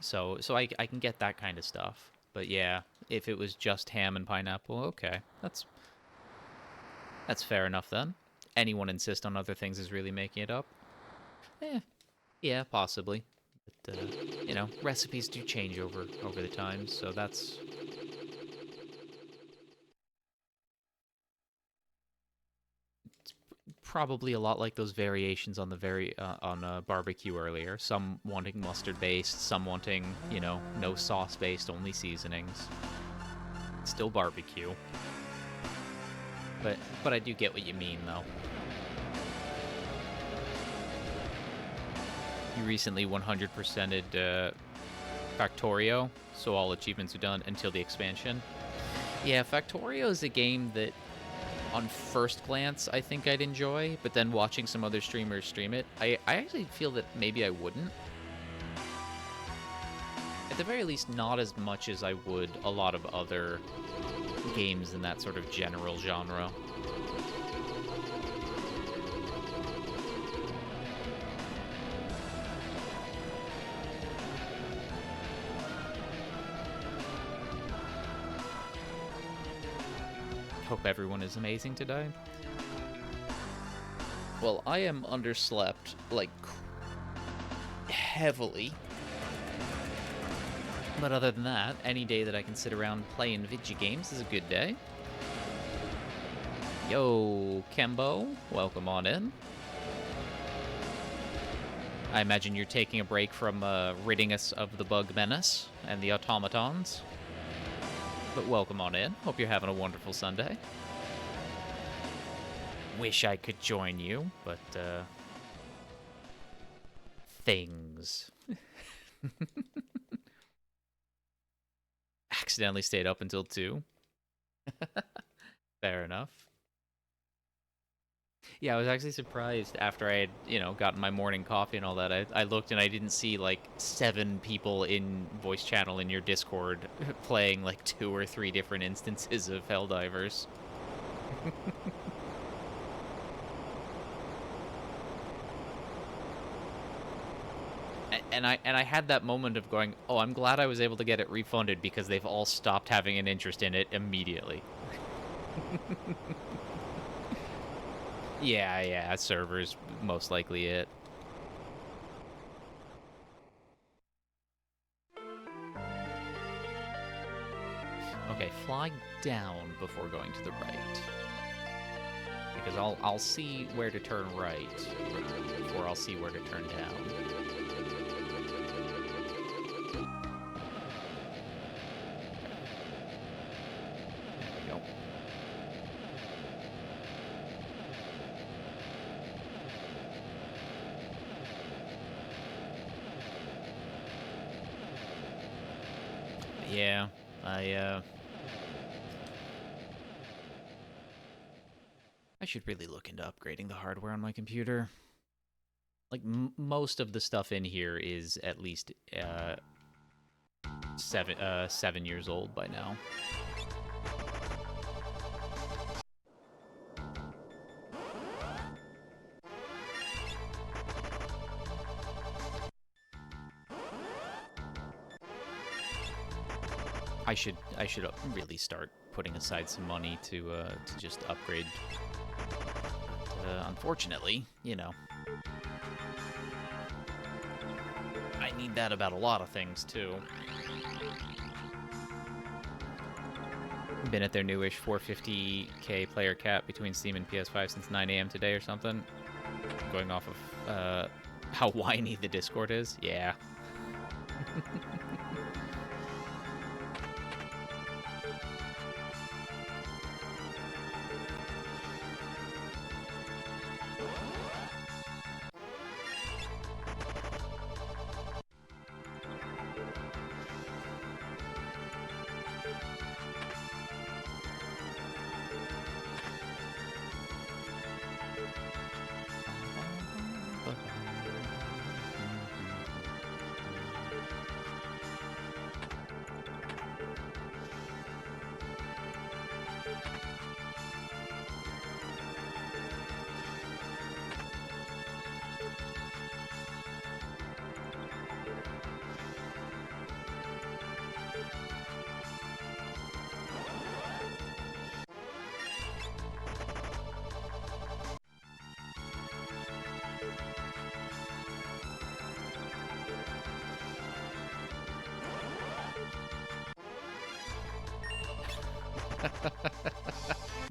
So I can get that kind of stuff. But yeah, if it was just ham and pineapple, okay. That's fair enough then. Anyone insist on other things is really making it up? Yeah, possibly. But, you know, recipes do change over the time, so that's... Probably a lot like those variations on the on barbecue earlier. Some wanting mustard based, some wanting, you know, no sauce based, only seasonings. Still barbecue. But I do get what you mean though. You recently 100%ed Factorio, so all achievements are done until the expansion. Yeah, Factorio is a game that on first glance, I think I'd enjoy, but then watching some other streamers stream it, I actually feel that maybe I wouldn't. At the very least, not as much as I would a lot of other games in that sort of general genre. Hope everyone is amazing today. Well, I am underslept, like, heavily. But other than that, any day that I can sit around playing video games is a good day. Yo, Kembo, welcome on in. I imagine you're taking a break from ridding us of the bug menace and the automatons. But welcome on in. Hope you're having a wonderful Sunday. Wish I could join you, but, things. Accidentally stayed up until 2. Fair enough. Yeah, I was actually surprised after I had, gotten my morning coffee and all that. I looked and I didn't see, like, 7 people in voice channel in your Discord playing, like, 2 or 3 different instances of Helldivers. And I had that moment of going, oh, I'm glad I was able to get it refunded because they've all stopped having an interest in it immediately. Yeah, servers, most likely it. Okay, fly down before going to the right. Because I'll see where to turn right before I'll see where to turn down. There we go. Yeah, I should really look into upgrading the hardware on my computer. Like, most of the stuff in here is at least 7 years old by now. I should really start putting aside some money to just upgrade. But, unfortunately, I need that about a lot of things too. Been at their newish 450k player cap between Steam and PS5 since 9 a.m. today or something. Going off of how whiny the Discord is. Yeah.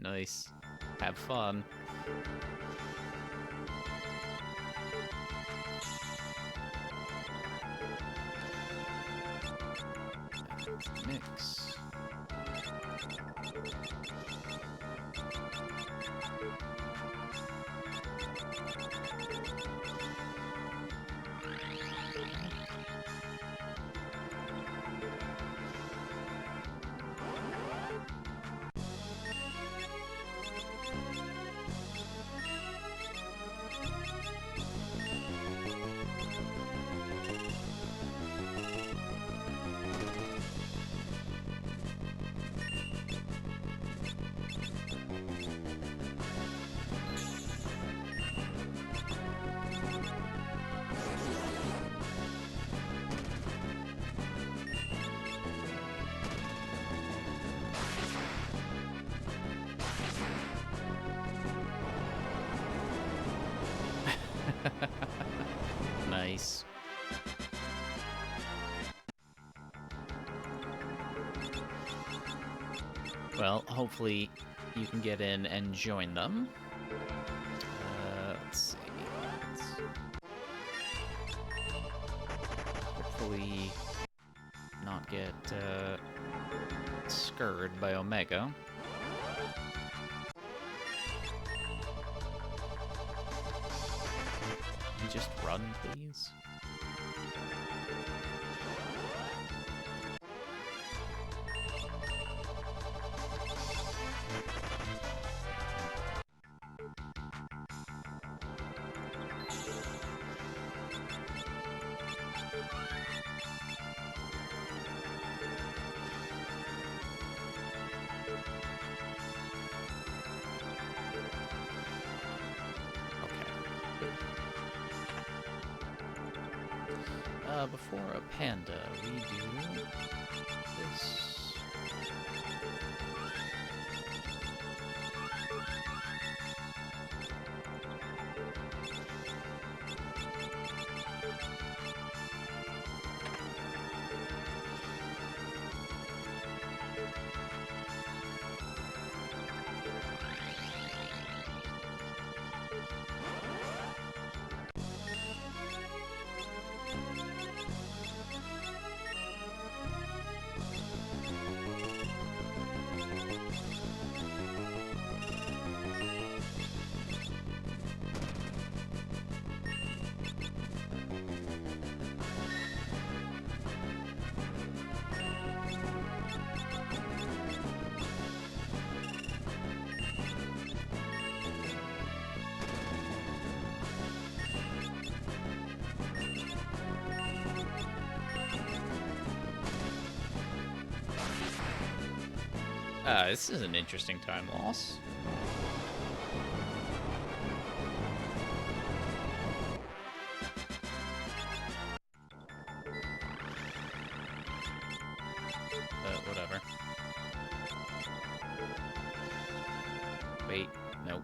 Nice. Have fun. Mix. Well, hopefully you can get in and join them. Let's see. Hopefully not get scurred by Omega. Can you just run, please? Before a panda, we do this. This is an interesting time loss. Whatever. Wait, nope.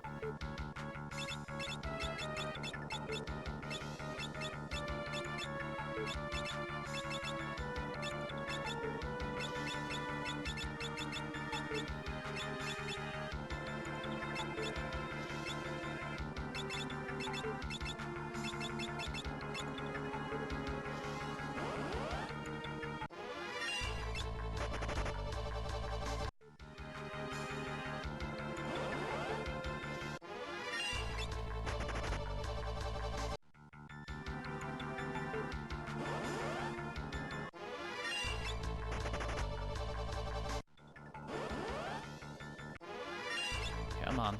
Come on.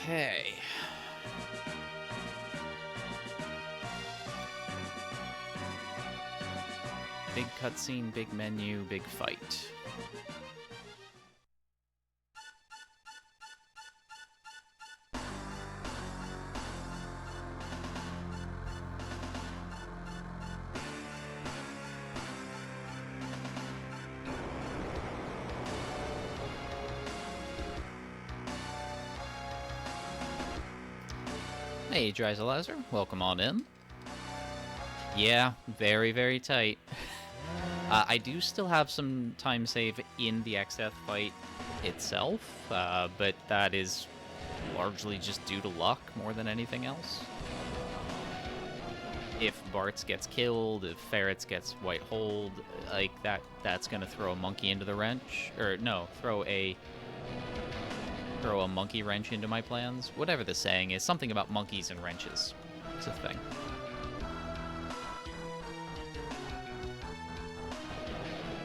Okay. Big cutscene, big menu, big fight. Hey, Dryzalizer, welcome on in. Yeah, very, very tight. I do still have some time save in the XF fight itself, but that is largely just due to luck more than anything else. If Bartz gets killed, if Ferrets gets white-holed, like that's gonna throw a monkey into the wrench. Or no, throw a monkey wrench into my plans. Whatever the saying is, something about monkeys and wrenches. It's a thing.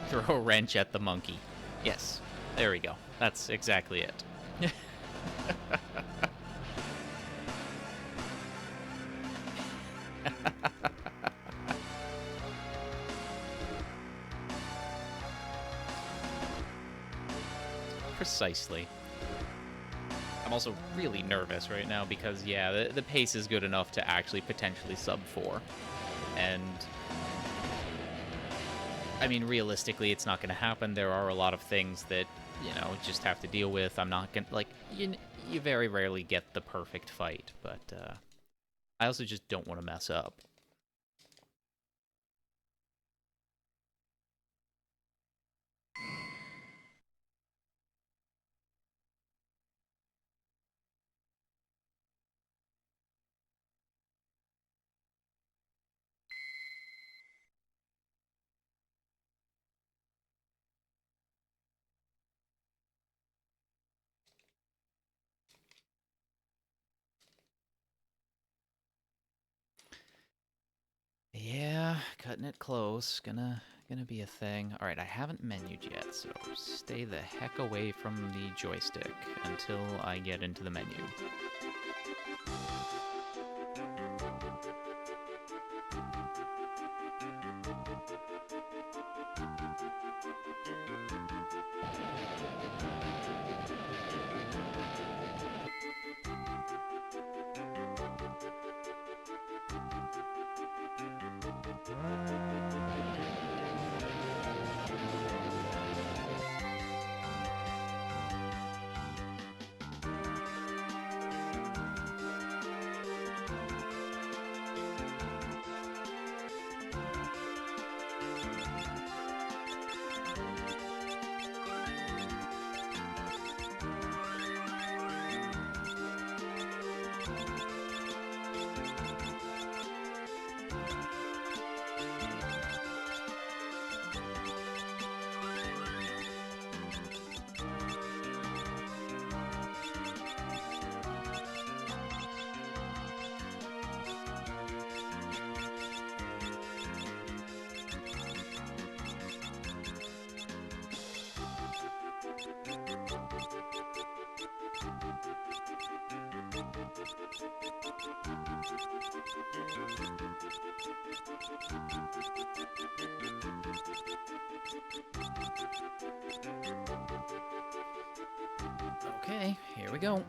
Throw a wrench at the monkey. Yes, there we go. That's exactly it. Precisely. I'm also really nervous right now because, yeah, the pace is good enough to actually potentially sub 4. And I mean, realistically, it's not going to happen. There are a lot of things that, you know, just have to deal with. I'm not going to, like, you very rarely get the perfect fight, but I also just don't want to mess up. Yeah, cutting it close. Gonna be a thing. All right, I haven't menued yet, so stay the heck away from the joystick until I get into the menu. Okay, here we go.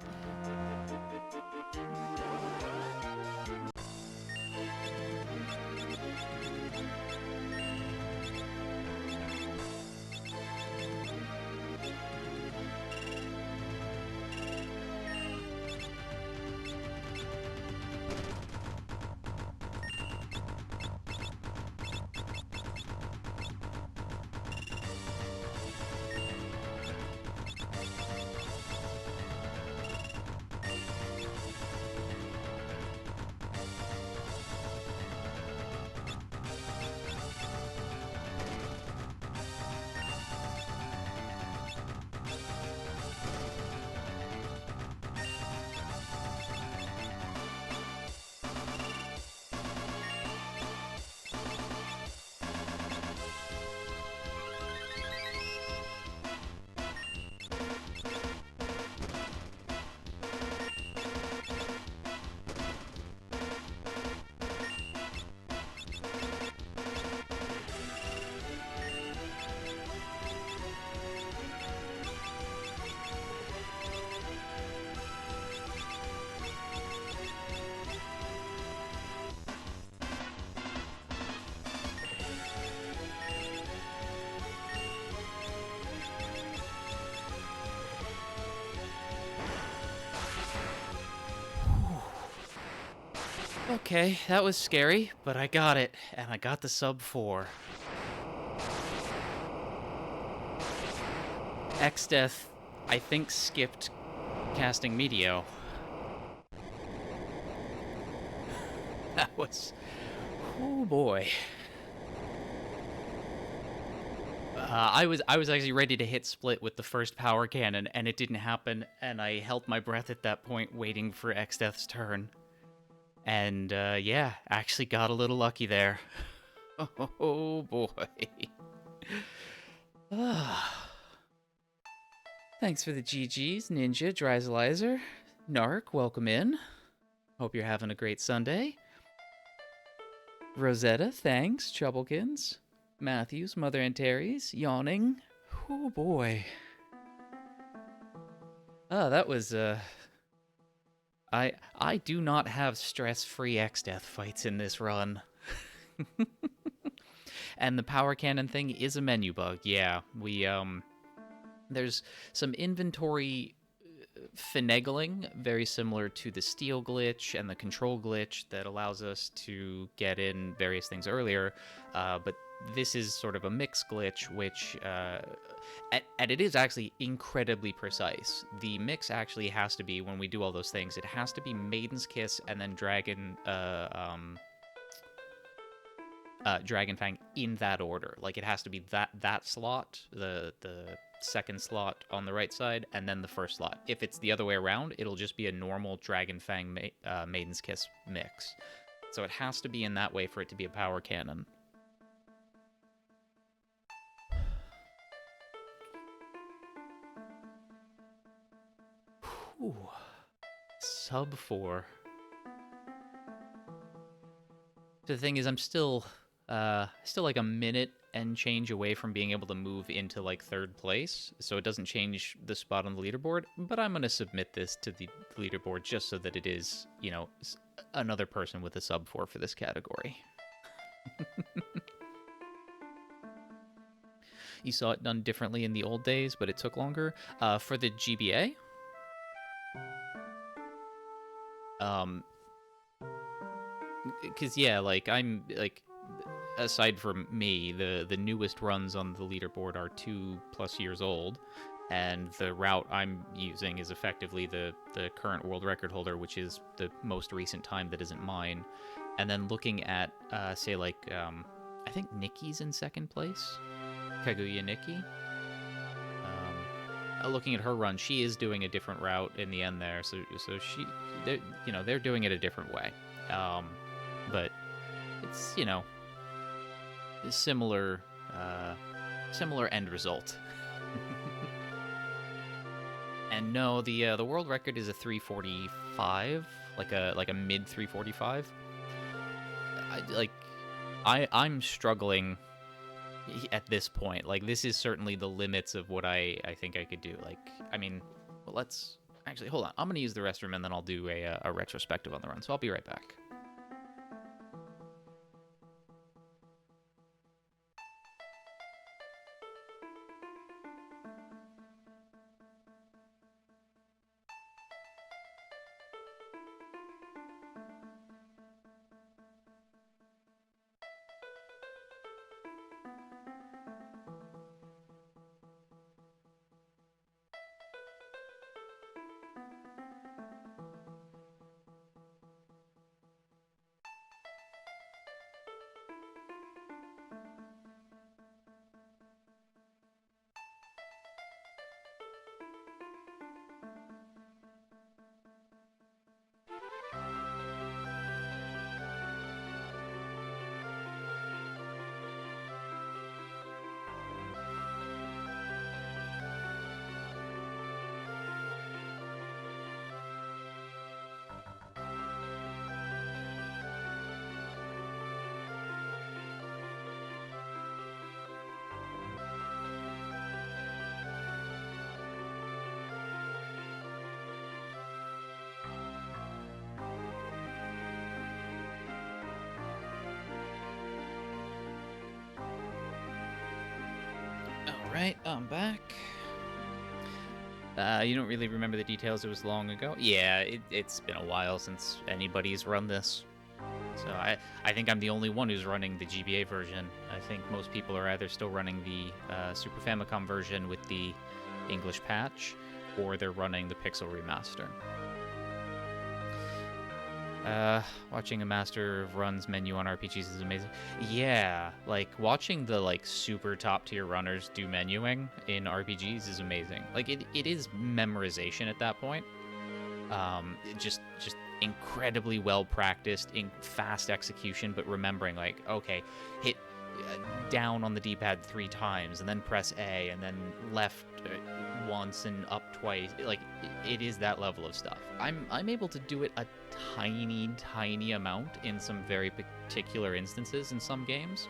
Okay, that was scary, but I got it, and I got the sub 4. X-Death, I think, skipped casting Meteo. That was... Oh boy. I was actually ready to hit split with the first power cannon, and it didn't happen, and I held my breath at that point, waiting for X-Death's turn. And, yeah, actually got a little lucky there. Oh boy. Thanks for the GGs, Ninja, Dryzalizer. Narc, welcome in. Hope you're having a great Sunday. Rosetta, thanks. Troublekins. Matthews, Mother and Terry's, yawning. Oh boy. That was, I do not have stress-free X-Death fights in this run. And the power cannon thing is a menu bug, yeah. There's some inventory finagling, very similar to the steel glitch and the control glitch that allows us to get in various things earlier, but this is sort of a mix glitch, which, and it is actually incredibly precise. The mix actually has to be, when we do all those things, it has to be Maiden's Kiss and then Dragon Fang in that order. Like, it has to be that slot, the second slot on the right side, and then the first slot. If it's the other way around, it'll just be a normal Dragon Fang Maiden's Kiss mix. So it has to be in that way for it to be a power cannon. Whew. Sub 4. The thing is, I'm still like a minute and change away from being able to move into like third place, so it doesn't change the spot on the leaderboard, but I'm gonna submit this to the leaderboard just so that it is, you know, another person with a sub 4 for this category. You saw it done differently in the old days, but it took longer. For the GBA, because yeah, like I'm like, aside from me, the newest runs on the leaderboard are 2+ years old, and the route I'm using is effectively the current world record holder, which is the most recent time that isn't mine. And then looking at, say, like, I think Nikki's in second place, Kaguya Nikki. Looking at her run, she is doing a different route in the end there, so they're doing it a different way. But it's, you know, similar end result. And no, the world record is a 345, like a mid 345. I'm struggling at this point. Like, this is certainly the limits of what I think I could do. Like, I mean, well, let's actually hold on. I'm gonna use the restroom and then I'll do a retrospective on the run. So I'll be right back. Alright, I'm back. You don't really remember the details, it was long ago? Yeah, it's been a while since anybody's run this. So I think I'm the only one who's running the GBA version. I think most people are either still running the Super Famicom version with the English patch, or they're running the Pixel Remaster. Watching a Master of Runs menu on RPGs is amazing. Yeah, like, watching the, like, super top-tier runners do menuing in RPGs is amazing. Like, it is memorization at that point. Just incredibly well practiced, in fast execution, but remembering, like, okay, hit down on the D-pad 3 times, and then press A, and then left once and up twice. Like, it is that level of stuff. I'm able to do it a tiny amount in some very particular instances in some games.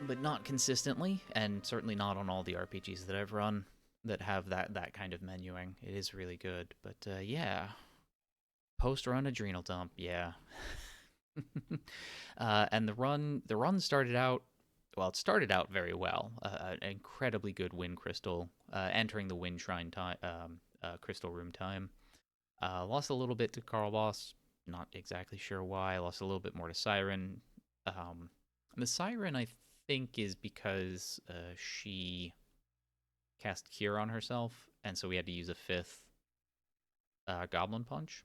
But not consistently, and certainly not on all the RPGs that I've run that have that kind of menuing. It is really good, but yeah, post-run adrenal dump, yeah. And the run started out, well, it started out very well. An incredibly good wind crystal, entering the wind shrine time, crystal room time. Lost a little bit to Carl Boss, not exactly sure why. Lost a little bit more to Siren. The Siren, I think, is because she cast Cure on herself, and so we had to use a 5th Goblin Punch.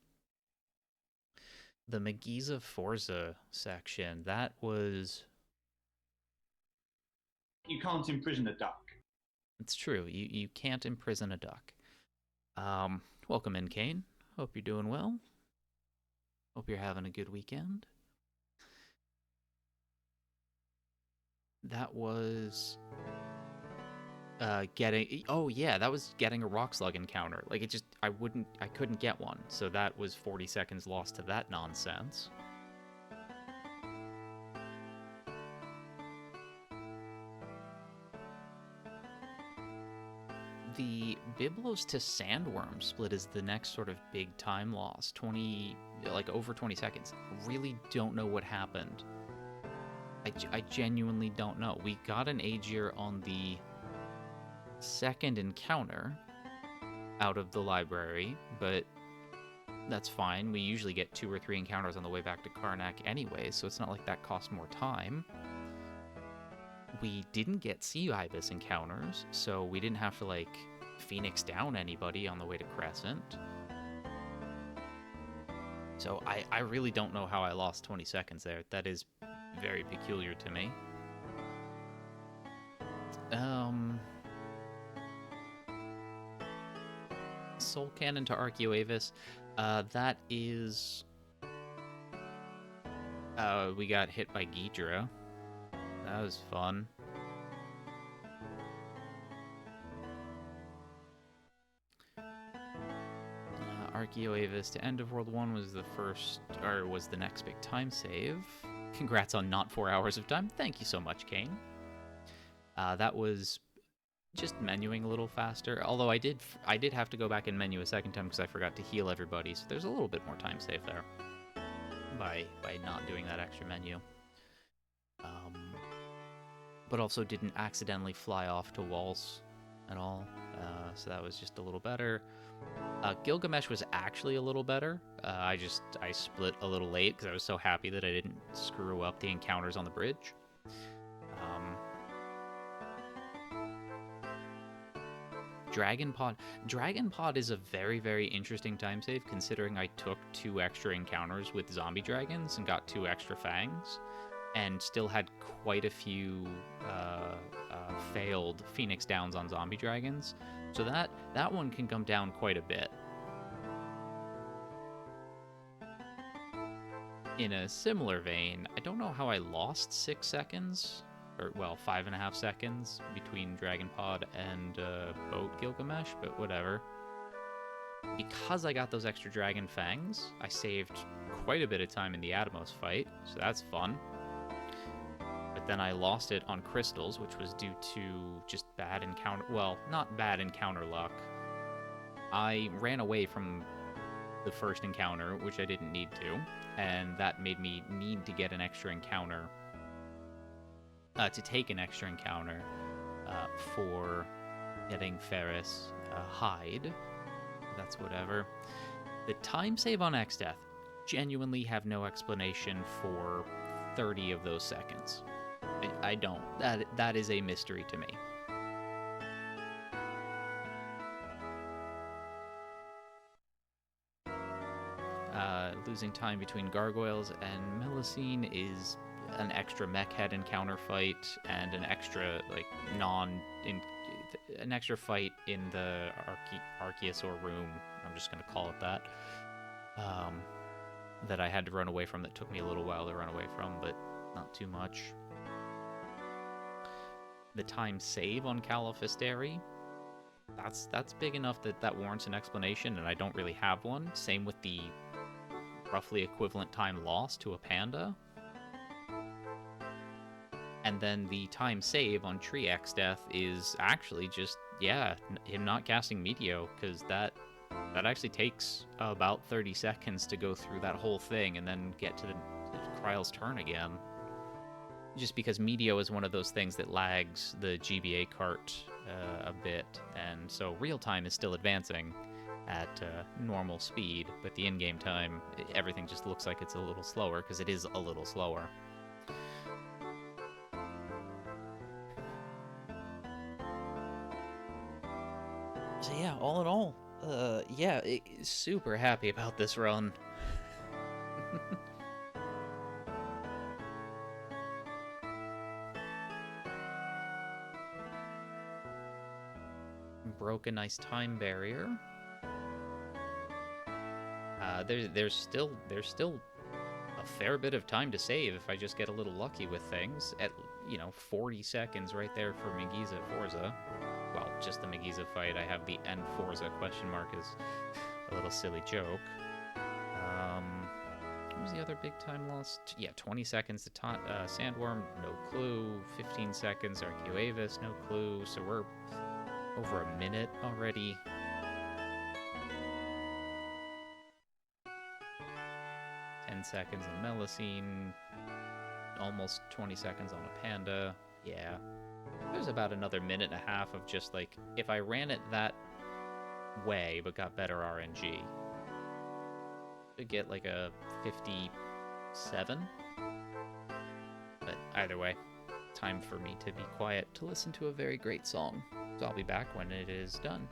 The Magiza Forza section, that was... You can't imprison a duck. It's true, you can't imprison a duck. Welcome in, Kane. Hope you're doing well. Hope you're having a good weekend. That was... that was getting a rock slug encounter. Like, I couldn't get one, so that was 40 seconds lost to that nonsense. The Biblos to Sandworm split is the next sort of big time loss. Over 20 seconds. Really don't know what happened. I genuinely don't know. We got an Aegir on the second encounter out of the library, but that's fine. We usually get 2 or 3 encounters on the way back to Karnak anyway, so it's not like that costs more time. We didn't get Sea Ibis encounters, so we didn't have to, like, Phoenix down anybody on the way to Crescent. So I really don't know how I lost 20 seconds there. That is very peculiar to me. Soul Cannon to Archeoavis. That is... we got hit by Ghidra. That was fun. Archeoavis to End of World 1 was was the next big time save. Congrats on not 4 hours of time. Thank you so much, Kane. That was just menuing a little faster. Although I did have to go back and menu a second time because I forgot to heal everybody. So there's a little bit more time save there by not doing that extra menu. But also didn't accidentally fly off to walls at all. So that was just a little better. Gilgamesh was actually a little better. I split a little late because I was so happy that I didn't screw up the encounters on the bridge. Dragon Pod is a very, very interesting time save, considering I took 2 extra encounters with zombie dragons and got 2 extra fangs, and still had quite a few failed Phoenix downs on zombie dragons. So that one can come down quite a bit. In a similar vein, I don't know how I lost 6 seconds, or, well, 5.5 seconds between Dragon Pod and Boat Gilgamesh, but whatever. Because I got those extra dragon fangs, I saved quite a bit of time in the Atomos fight, so that's fun. But then I lost it on crystals, which was due to just bad encounter... Well, not bad encounter luck. I ran away from the first encounter, which I didn't need to, and that made me need to get an extra encounter... to take an extra encounter for getting Ferris hide. That's whatever. The time save on X Death genuinely have no explanation for 30 of those seconds. I don't. That is a mystery to me. Losing time between gargoyles and Melusine is an extra mech head encounter fight and an extra like an extra fight in the Archeosaur room. I'm just gonna call it that. That I had to run away from. That took me a little while to run away from, but not too much. The time save on Califisteri, that's big enough that warrants an explanation, and I don't really have one. Same with the roughly equivalent time lost to a panda. And then the time save on Tree X Death is actually just, yeah, him not casting Meteo, because that actually takes about 30 seconds to go through that whole thing and then get to Kryle's turn again. Just because Meteo is one of those things that lags the GBA cart a bit, and so real time is still advancing at normal speed, but the in-game time, everything just looks like it's a little slower, because it is a little slower. So yeah, all in all, yeah, super happy about this run. Broke a nice time barrier. There's still a fair bit of time to save if I just get a little lucky with things. At 40 seconds right there for Megiza Forza. Well, just the Megiza fight. I have the N Forza question mark as a little silly joke. What was the other big time loss? Yeah, 20 seconds to Sandworm, no clue. 15 seconds Arcuavis, no clue. So we're over a minute already. Seconds on Melusine, almost 20 seconds on a panda. Yeah, there's about another minute and a half of just like, if I ran it that way but got better RNG, I'd get like a 57. But either way, time for me to be quiet to listen to a very great song. So I'll be back when it is done.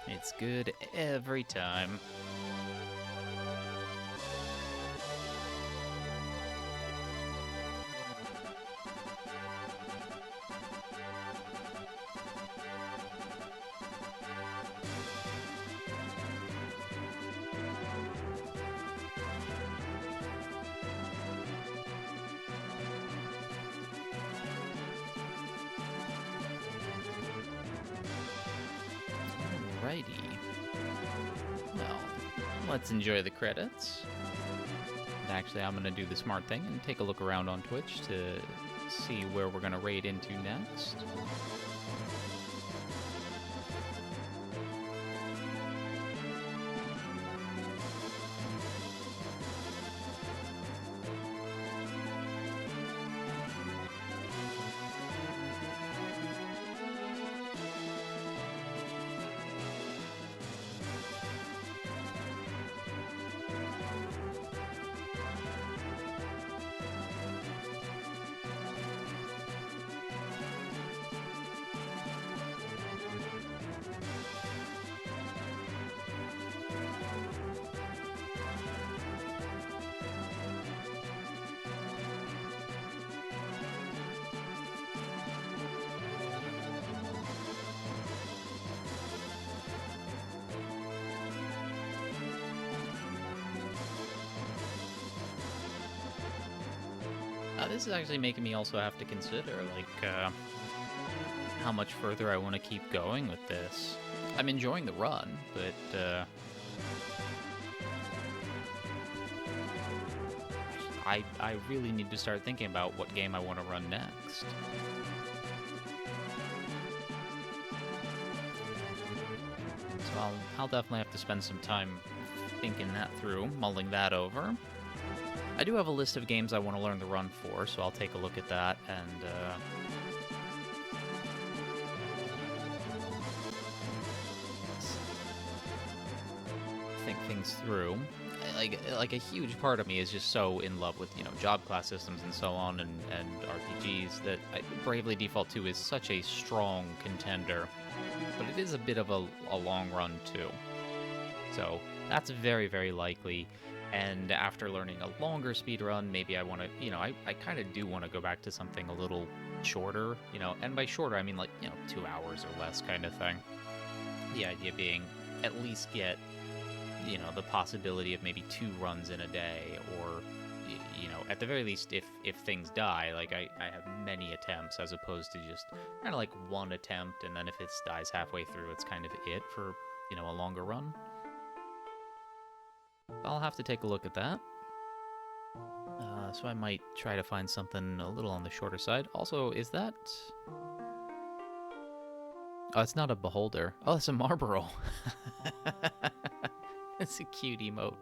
It's good every time. Alrighty. Well, let's enjoy the credits. And actually, I'm gonna do the smart thing and take a look around on Twitch to see where we're gonna raid into next. This is actually making me also have to consider, like, how much further I want to keep going with this. I'm enjoying the run, but, I really need to start thinking about what game I want to run next. So I'll definitely have to spend some time thinking that through, mulling that over. I do have a list of games I want to learn the run for, so I'll take a look at that and think things through. Like a huge part of me is just so in love with, job class systems and so on, and RPGs that Bravely Default 2 is such a strong contender, but it is a bit of a long run too. So that's very, very likely. And after learning a longer speed run, maybe I want to, I kind of do want to go back to something a little shorter, and by shorter, I mean 2 hours or less kind of thing. The idea being at least get, the possibility of maybe 2 runs in a day, or, at the very least, if things die, like I have many attempts as opposed to just kind of like one attempt, and then if it dies halfway through, it's kind of it for, a longer run. I'll have to take a look at that. So I might try to find something a little on the shorter side. Also, is that... Oh, it's not a beholder. Oh, it's a Marlboro. It's a cute emote.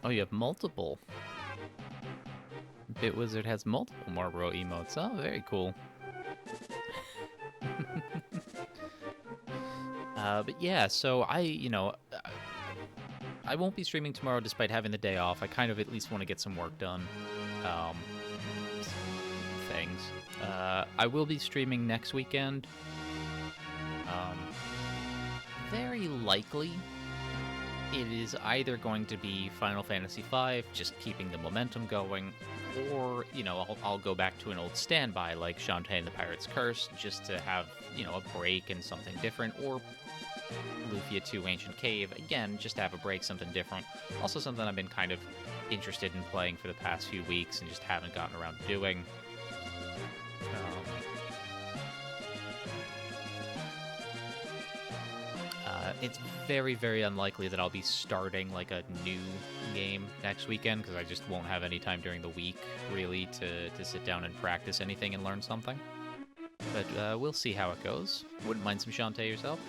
Oh, you have multiple. Bitwizard has multiple Marlboro emotes. Oh, very cool. But yeah, so I won't be streaming tomorrow despite having the day off. I kind of at least want to get some work done. Things. I will be streaming next weekend. Very likely, it is either going to be Final Fantasy V, just keeping the momentum going, or, I'll go back to an old standby like Shantae and the Pirate's Curse, just to have, a break and something different, or Lufia 2 Ancient Cave, again, just to have a break, something different. Also something I've been kind of interested in playing for the past few weeks and just haven't gotten around to doing. It's very, very unlikely that I'll be starting like a new game next weekend, because I just won't have any time during the week, really, to sit down and practice anything and learn something. But we'll see how it goes. Wouldn't mind some Shantae yourself?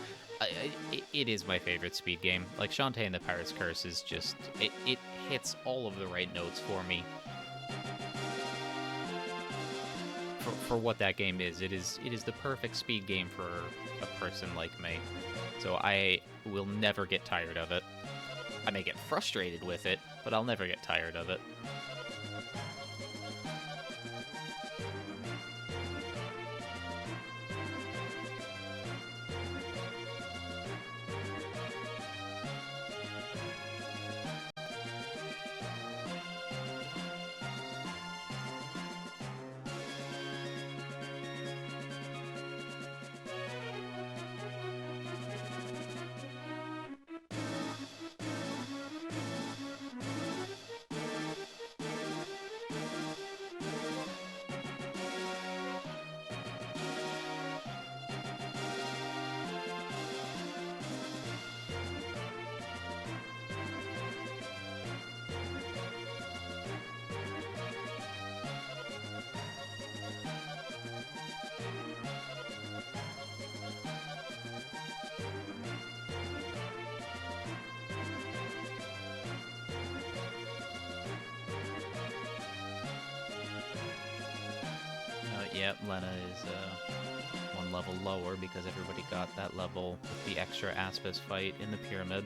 It is my favorite speed game. Like, Shantae and the Pirate's Curse is just... It hits all of the right notes for me. for what that game is. It is the perfect speed game for a person like me. So I will never get tired of it. I may get frustrated with it, but I'll never get tired of it. Yep, Lena is one level lower because everybody got that level with the extra Aspis fight in the pyramid.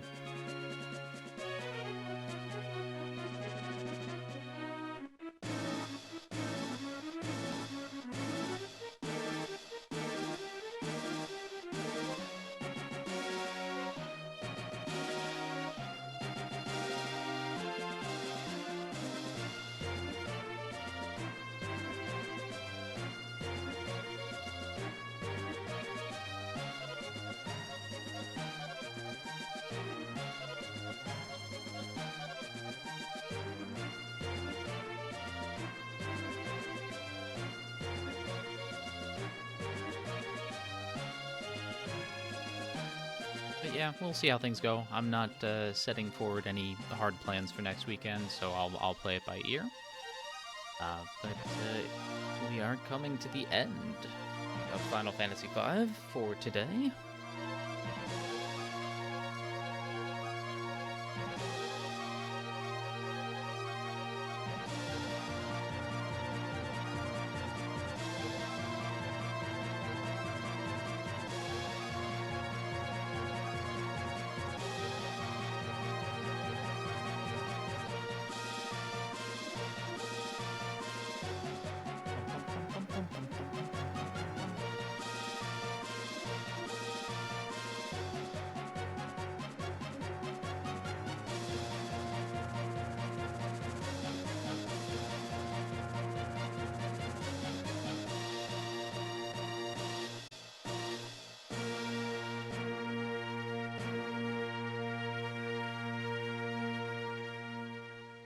But yeah, we'll see how things go. I'm not setting forward any hard plans for next weekend, so I'll play it by ear. But we are coming to the end of Final Fantasy V for today.